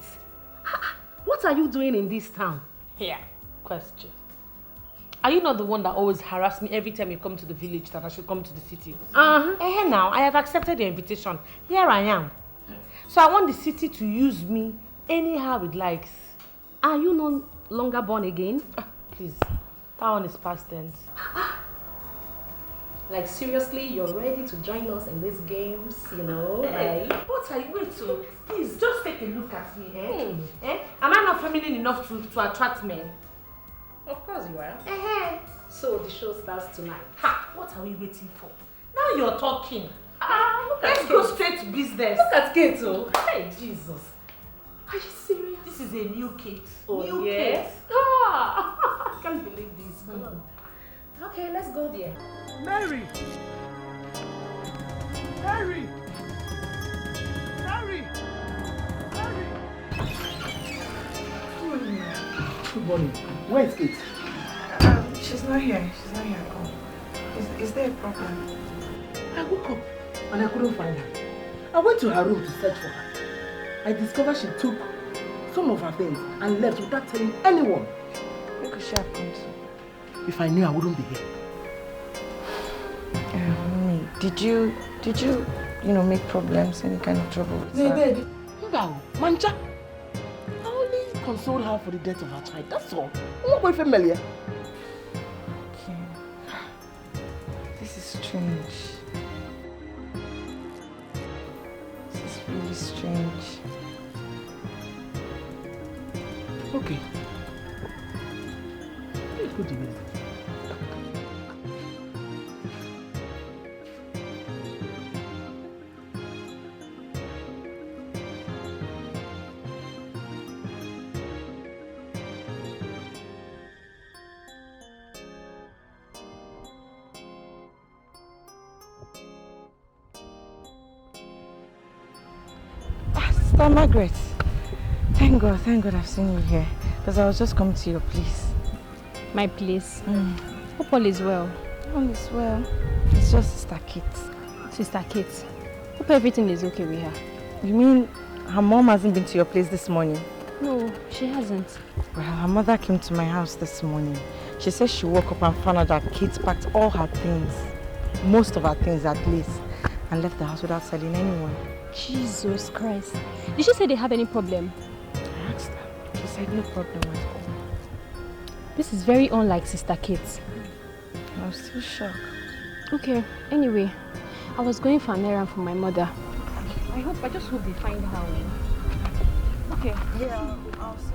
What are you doing in this town? Yeah, question. Are you not the one that always harass me every time you come to the village that I should come to the city? Now, I have accepted your invitation. Here I am. So I want the city to use me anyhow it likes. Are you no longer born again? Please, that one is past tense. Like seriously, you're ready to join us in these games, you know? Hey, what are you waiting to? Please, just take a look at me, Am I not feminine enough to attract men? Of course you are. So the show starts tonight. What are we waiting for? Now you're talking. Let's Kate. go straight to business. Look at Kate, oh. Hey, Jesus. Are you serious? This is a new Kate. Oh, new yes? Kate. I can't believe this. Okay, let's go there. Mary! Good morning. Where is Kate? She's not here. She's not here at all. Is there a problem? I woke up and I couldn't find her. I went to her room to search for her. I discovered she took some of her things and left without telling anyone. Where could she have gone to? If I knew, I wouldn't be here. Mommy, did you, make problems, any kind of trouble with her? No, Mancha. I only consoled her for the death of her child. That's all. I'm not going familiar. Okay. This is strange. This is really strange. Okay. Let's go to bed. Sister Margaret, thank God I've seen you here. Because I was just coming to your place. My place? Hope all is well. All is well. It's just Sister Kate. Sister Kate? Hope everything is okay with her. You mean her mom hasn't been to your place this morning? No, she hasn't. Well, her mother came to my house this morning. She said she woke up and found out that Kate packed all her things, most of her things at least, and left the house without telling anyone. Jesus Christ. Did she say they have any problem? I asked her. She said no problem at all. This is very unlike Sister Kate. I was still shocked. Okay, anyway, I was going for an errand for my mother. I just hope they find her. Okay. Yeah, I'll see.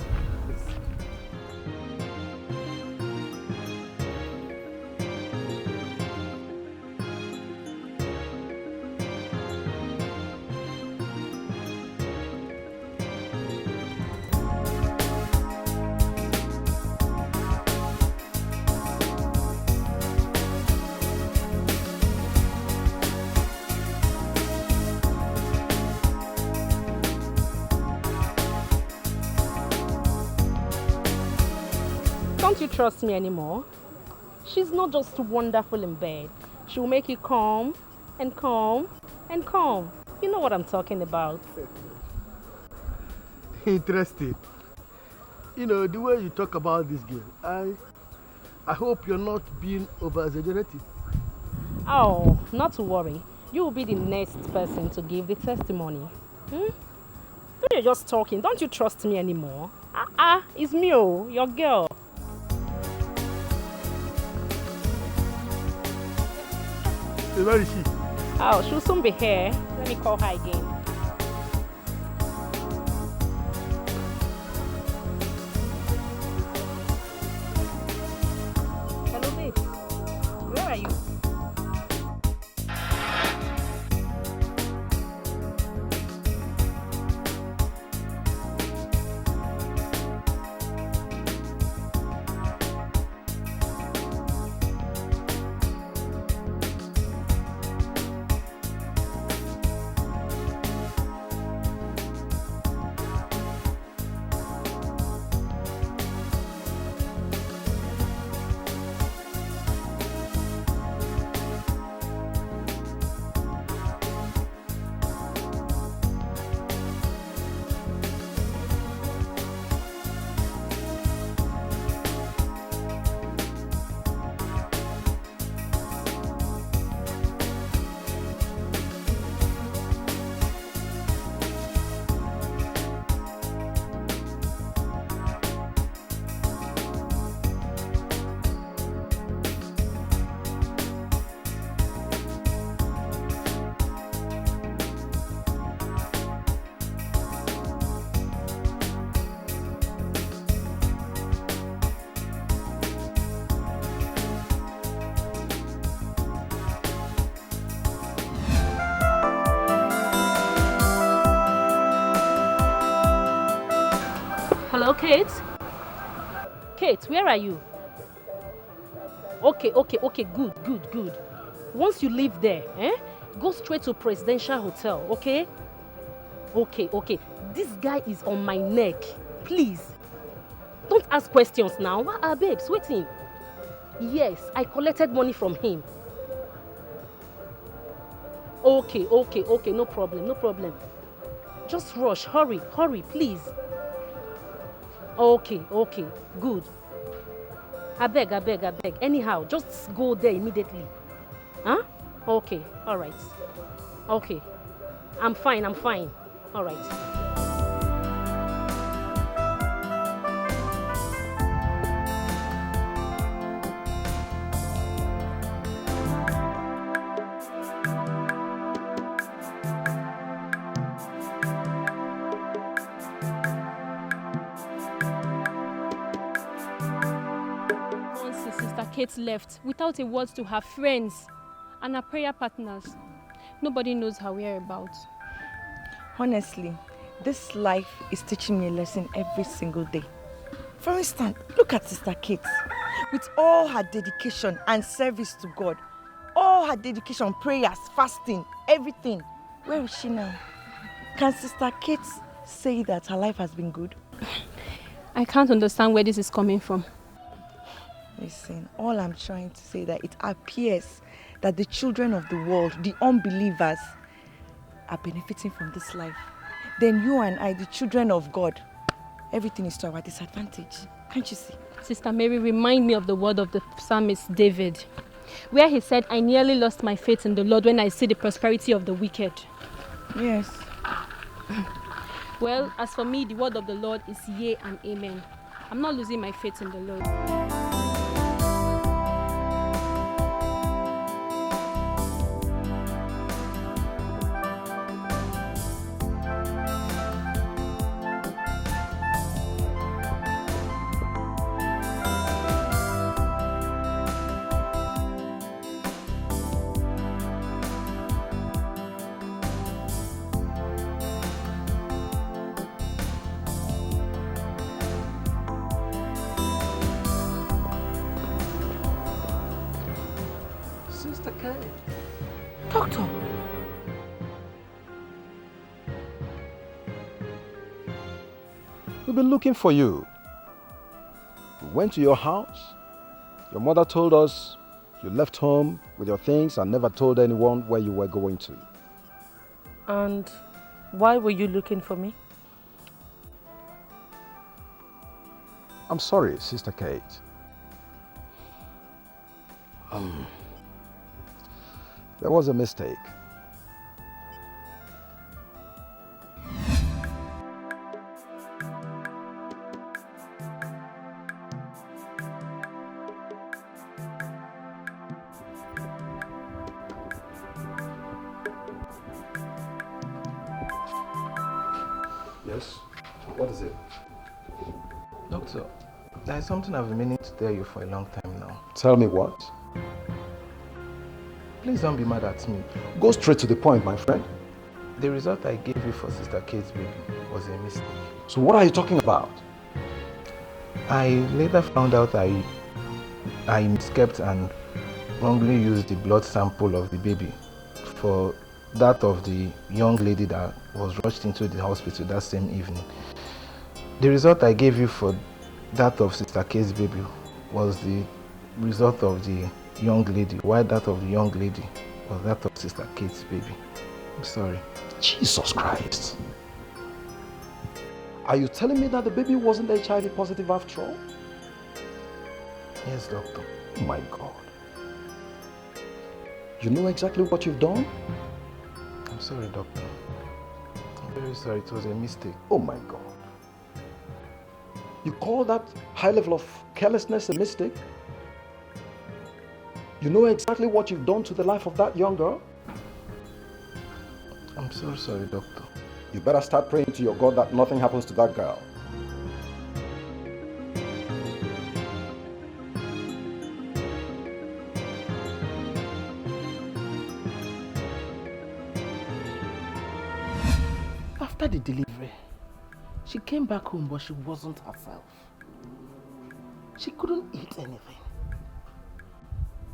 Don't you trust me anymore? She's not just wonderful in bed. She will make you calm and calm and calm. You know what I'm talking about. Interesting. You know, the way you talk about this girl, I hope you're not being over-exaggerated. Oh, not to worry. You will be the next person to give the testimony. You're just talking. Don't you trust me anymore? It's me, your girl. Where is she? Oh, she'll soon be here. Let me call her again. Hello, babe. Where are you? Hello, Kate? Kate, where are you? Okay, good. Once you leave there, go straight to Presidential Hotel, okay? Okay. This guy is on my neck. Please. Don't ask questions now. What are babes waiting? Yes, I collected money from him. Okay, no problem. Just rush, hurry, please. Okay, good. I beg. Anyhow, just go there immediately. Huh? Okay, all right. Okay. I'm fine. All right. Kate left without a word to her friends and her prayer partners. Nobody knows her whereabouts. Honestly, this life is teaching me a lesson every single day. For instance, look at Sister Kate. With all her dedication and service to God, all her dedication, prayers, fasting, everything, where is she now? Can Sister Kate say that her life has been good? I can't understand where this is coming from. Listen, all I'm trying to say that it appears that the children of the world, the unbelievers, are benefiting from this life. Then you and I, the children of God, everything is to our disadvantage. Can't you see? Sister Mary, remind me of the word of the psalmist David, where he said, I nearly lost my faith in the Lord when I see the prosperity of the wicked. Yes. Well, as for me, the word of the Lord is yea and amen. I'm not losing my faith in the Lord. Sister K. Doctor. We've been looking for you. We went to your house. Your mother told us you left home with your things and never told anyone where you were going to. And why were you looking for me? I'm sorry, Sister Kate. There was a mistake. Yes? What is it? Doctor, there is something I've been meaning to tell you for a long time now. Tell me what? Please don't be mad at me. Go straight to the point, my friend. The result I gave you for Sister Kate's baby was a mistake. So what are you talking about? I later found out I miskept and wrongly used the blood sample of the baby for that of the young lady that was rushed into the hospital that same evening. The result I gave you for that of Sister Kate's baby was the result of the young lady, while that of the young lady was that of Sister Kate's baby. I'm sorry. Jesus Christ. Are you telling me that the baby wasn't HIV positive after all? Yes, doctor. Oh my God. You know exactly what you've done? I'm sorry, doctor. I'm very sorry. It was a mistake. Oh my God. You call that high level of carelessness a mistake? You know exactly what you've done to the life of that young girl? I'm so sorry, doctor. You better start praying to your God that nothing happens to that girl. After the delivery, she came back home, but she wasn't herself. She couldn't eat anything.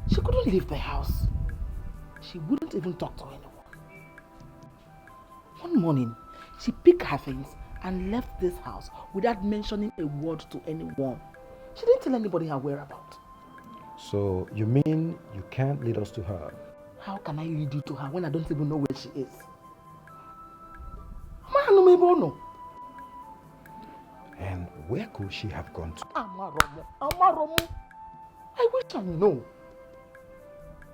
She couldn't leave the house. She wouldn't even talk to anyone. One morning, she picked her things and left this house without mentioning a word to anyone. She didn't tell anybody her whereabouts. So you mean you can't lead us to her? How can I lead you to her when I don't even know where she is? And where could she have gone to? Amaromo. I wish I know.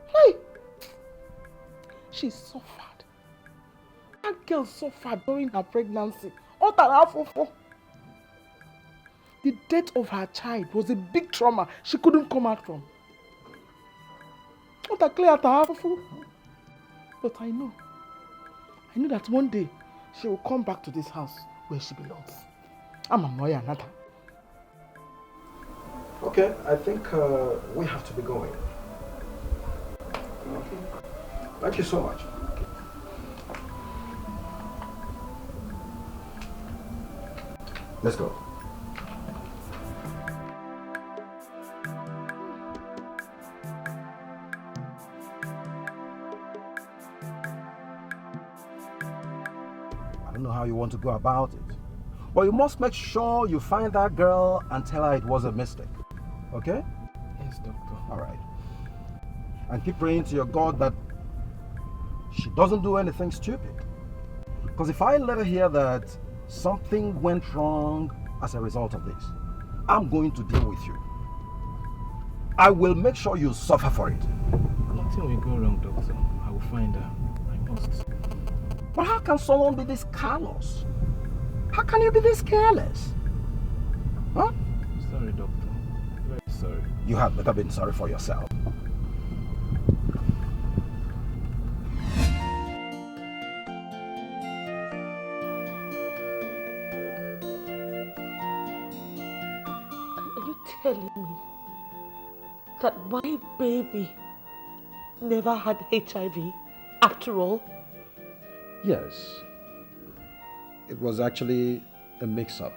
Hey, she suffered. That girl suffered during her pregnancy. The death of her child was a big trauma she couldn't come out from. But I know that one day she will come back to this house where she belongs. I'm a lawyer, Nata. Okay, I think we have to be going. Okay. Thank you so much. Let's go. don't know how you want to go about it. But you must make sure you find that girl and tell her it was a mistake. Okay? Yes, doctor. All right. And keep praying to your God that she doesn't do anything stupid. Because if I let her hear that something went wrong as a result of this, I'm going to deal with you. I will make sure you suffer for it. Nothing will go wrong, doctor. I will find her. I must. But how can someone be this callous? How can you be this careless? Huh? Sorry, doctor. Very sorry. You had better been sorry for yourself. Are you telling me that my baby never had HIV after all? Yes. It was actually a mix-up.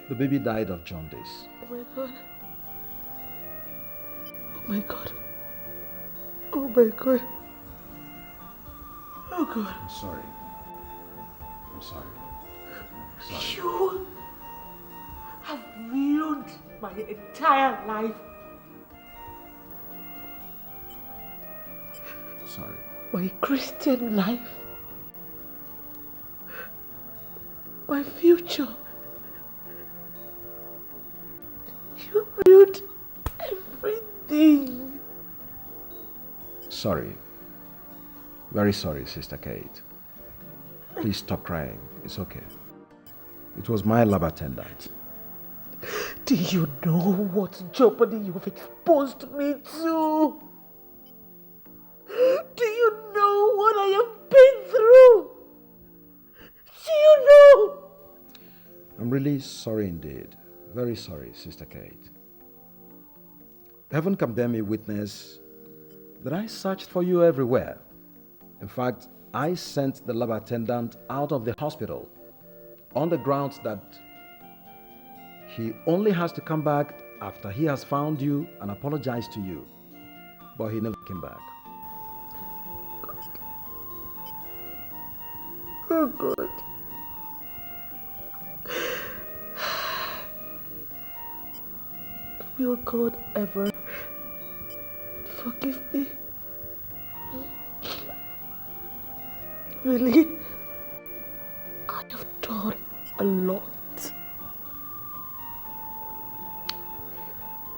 The baby died of jaundice. Oh my God. Oh my God. Oh my God. Oh God. I'm sorry. I'm sorry. I'm sorry. You have ruined my entire life. Sorry. My Christian life. My future. You ruined everything. Sorry. Very sorry, Sister Kate. Please stop crying. It's okay. It was my lab attendant. Do you know what jeopardy you've exposed me to? Do you know what I have been through? Do you know? I'm really sorry indeed. Very sorry, Sister Kate. Heaven can bear me witness that I searched for you everywhere. In fact, I sent the lab attendant out of the hospital on the grounds that he only has to come back after he has found you and apologized to you. But he never came back. Oh God. Will God ever forgive me? Really? I have done a lot.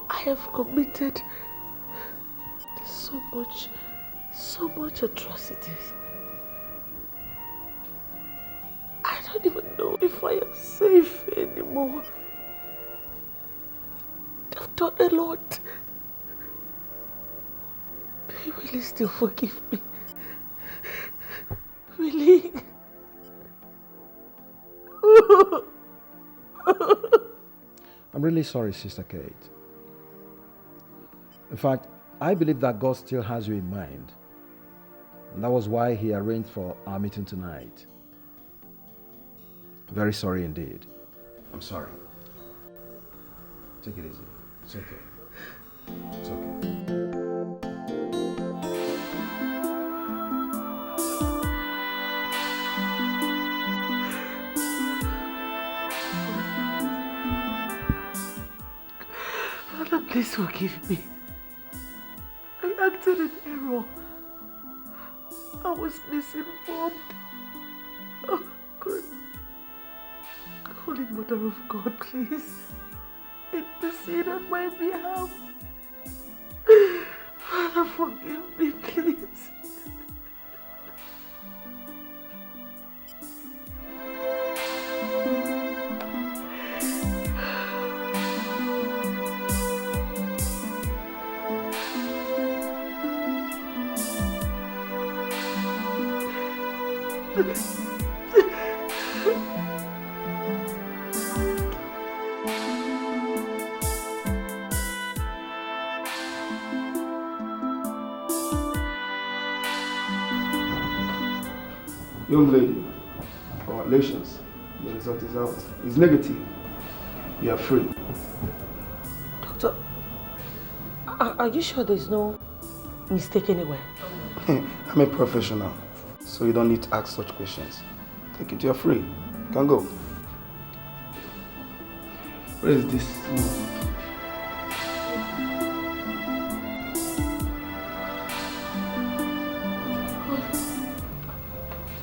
I have committed so much atrocities. I don't even know if I am safe anymore. I've done a lot. Will you still forgive me? Really? I'm really sorry, Sister Kate. In fact, I believe that God still has you in mind. And that was why He arranged for our meeting tonight. Very sorry indeed. I'm sorry. Take it easy. It's okay. It's okay. Father, please forgive me. I acted in error. I was misinformed. Oh, God. Holy Mother of God, please intercede on my behalf. Father, forgive me, please. Young lady, congratulations. The result is out. It's negative. You are free. Doctor, are you sure there's no mistake anywhere? I'm a professional. So you don't need to ask such questions. Take it, you're free. You can go. Where is this?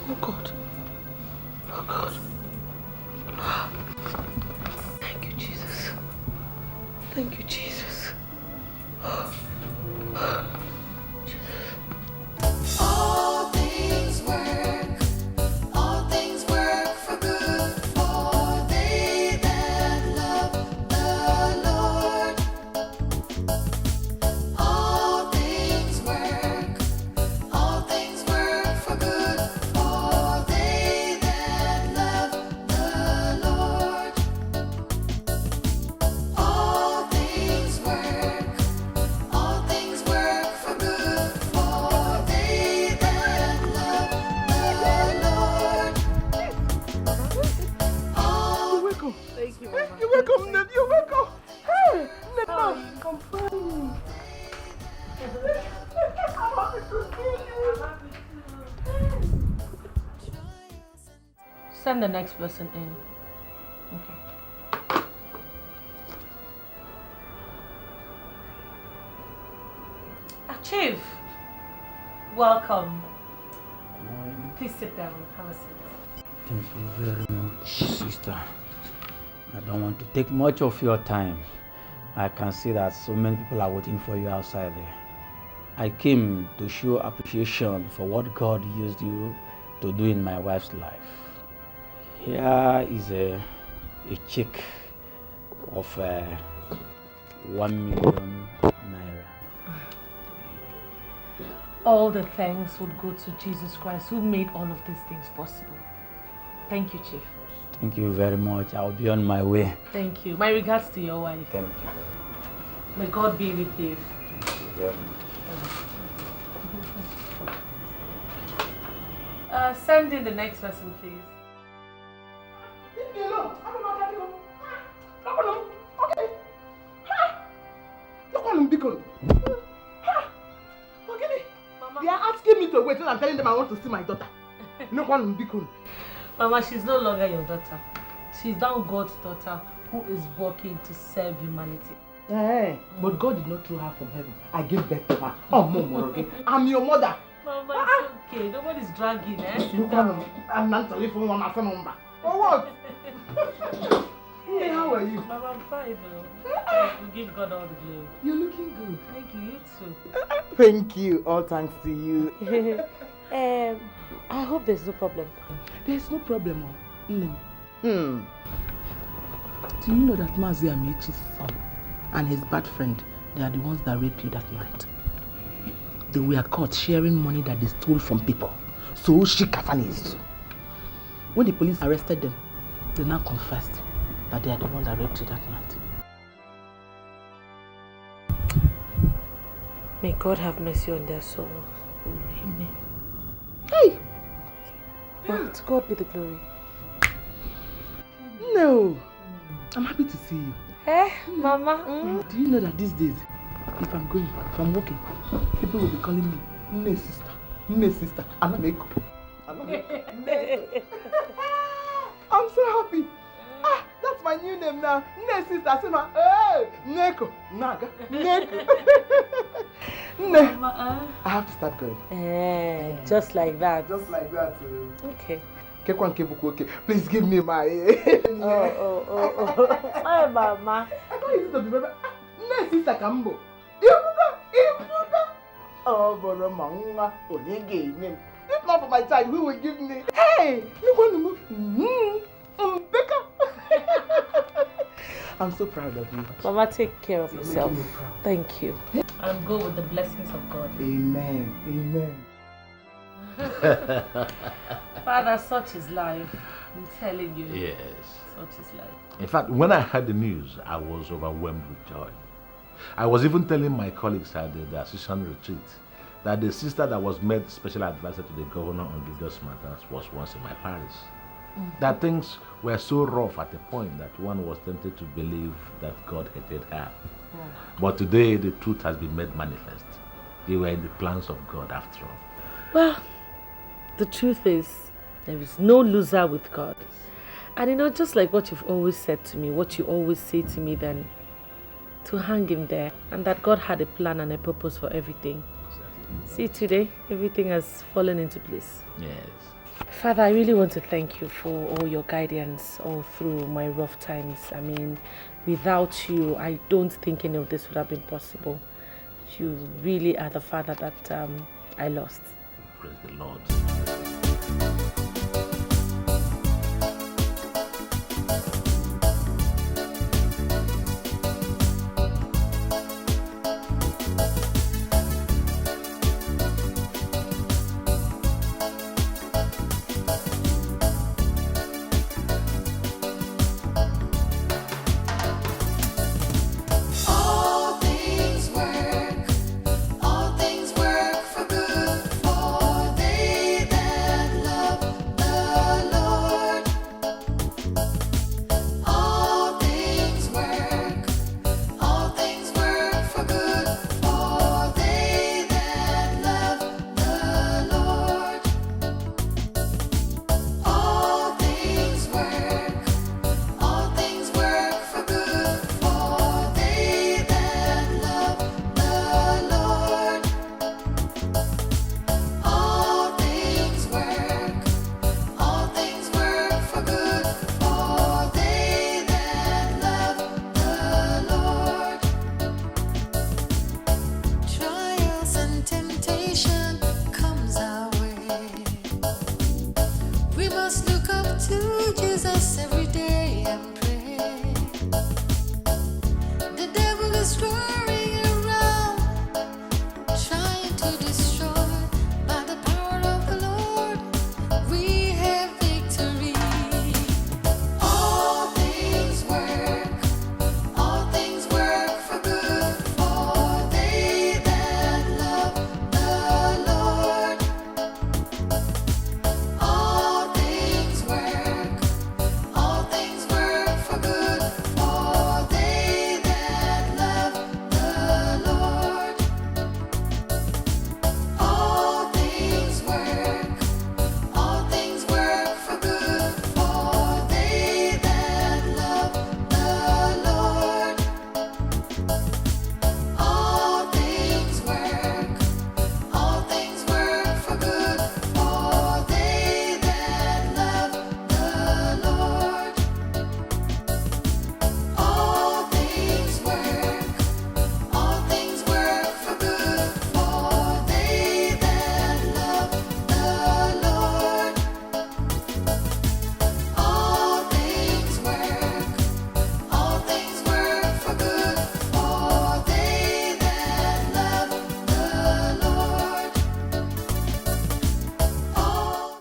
Oh God. Oh God. Thank you, Jesus. Thank you, Jesus. All things work for good for they that love the Lord. All things work for good for they that love the Lord. All things work for good for they that love the Lord. You're welcome. Thank you, Mama. You're welcome, Ned. You're welcome. Hey, Ned, I'm fine. I'm happy to see you. Send the next person in. Okay. Chief, welcome. Please sit down. Have a seat. Thank you very much, sister. I don't want to take much of your time. I can see that so many people are waiting for you outside there. I came to show appreciation for what God used you to do in my wife's life. Here is a check of 1 million naira. All the thanks would go to Jesus Christ who made all of these things possible. Thank you, Chief. Thank you very much. I'll be on my way. Thank you. My regards to your wife. Thank you. May God be with you. Yeah. Send in the next person, please. Leave me alone. I'm not going to go. Come on. Okay. Look on him, Deacon. They are asking me to wait and I'm telling them I want to see my daughter. No one Deacon. Mama, she's no longer your daughter. She's now God's daughter who is working to serve humanity. Hey, but God did not throw her from heaven. I gave birth to her. Oh, Mom, okay? I'm your mother. Mama, it's okay. Nobody's dragging, eh? Sit down. I'm not telephone one after number. For what? Hey, how are you? Mama, I'm fine, though. We give God all the glory. You're looking good. Thank you, you too. Thank you. All thanks to you. I hope there's no problem. There's no problem. Do you know that Mazi Amechi's son and his bad friend, they are the ones that raped you that night? They were caught sharing money that they stole from people. So she kafanis. When the police arrested them, they now confessed that they are the ones that raped you that night. May God have mercy on their souls. Amen. Hey! Well, to God be the glory. No! I'm happy to see you. Eh, Mama? Do you know that these days, if I'm working, people will be calling me Nne sister, and I'm so happy. That's my new name now. Nne sister, Sima. Hey, Neko, Naga, Neko. I have to start going. Just like that. Just like that. Okay. Please give me my. Hey, Mama. I can't use it to be baby. Nne sister Kambo. Oh, but Mama, name. If not for my child, who will give me? Hey, you want to move? I'm so proud of you. Mama, take care of yourself. Thank you. And go with the blessings of God. Amen. Father, such is life. I'm telling you. Yes. Such is life. In fact, when I heard the news, I was overwhelmed with joy. I was even telling my colleagues at the assistant retreat that the sister that was made special advisor to the governor on religious matters was once in my parish. That things were so rough at a point that one was tempted to believe that God hated her. But today the truth has been made manifest. They were in the plans of God after all. Well, The truth is, there is no loser with God. And you know, just like what you've always said to me, what you always say to me then, to hang him there, and that God had a plan and a purpose for everything. See, today, everything has fallen into place. Yes. Father, I really want to thank you for all your guidance all through my rough times. I mean, without you, I don't think any of this would have been possible. You really are the Father that I lost. Praise the Lord.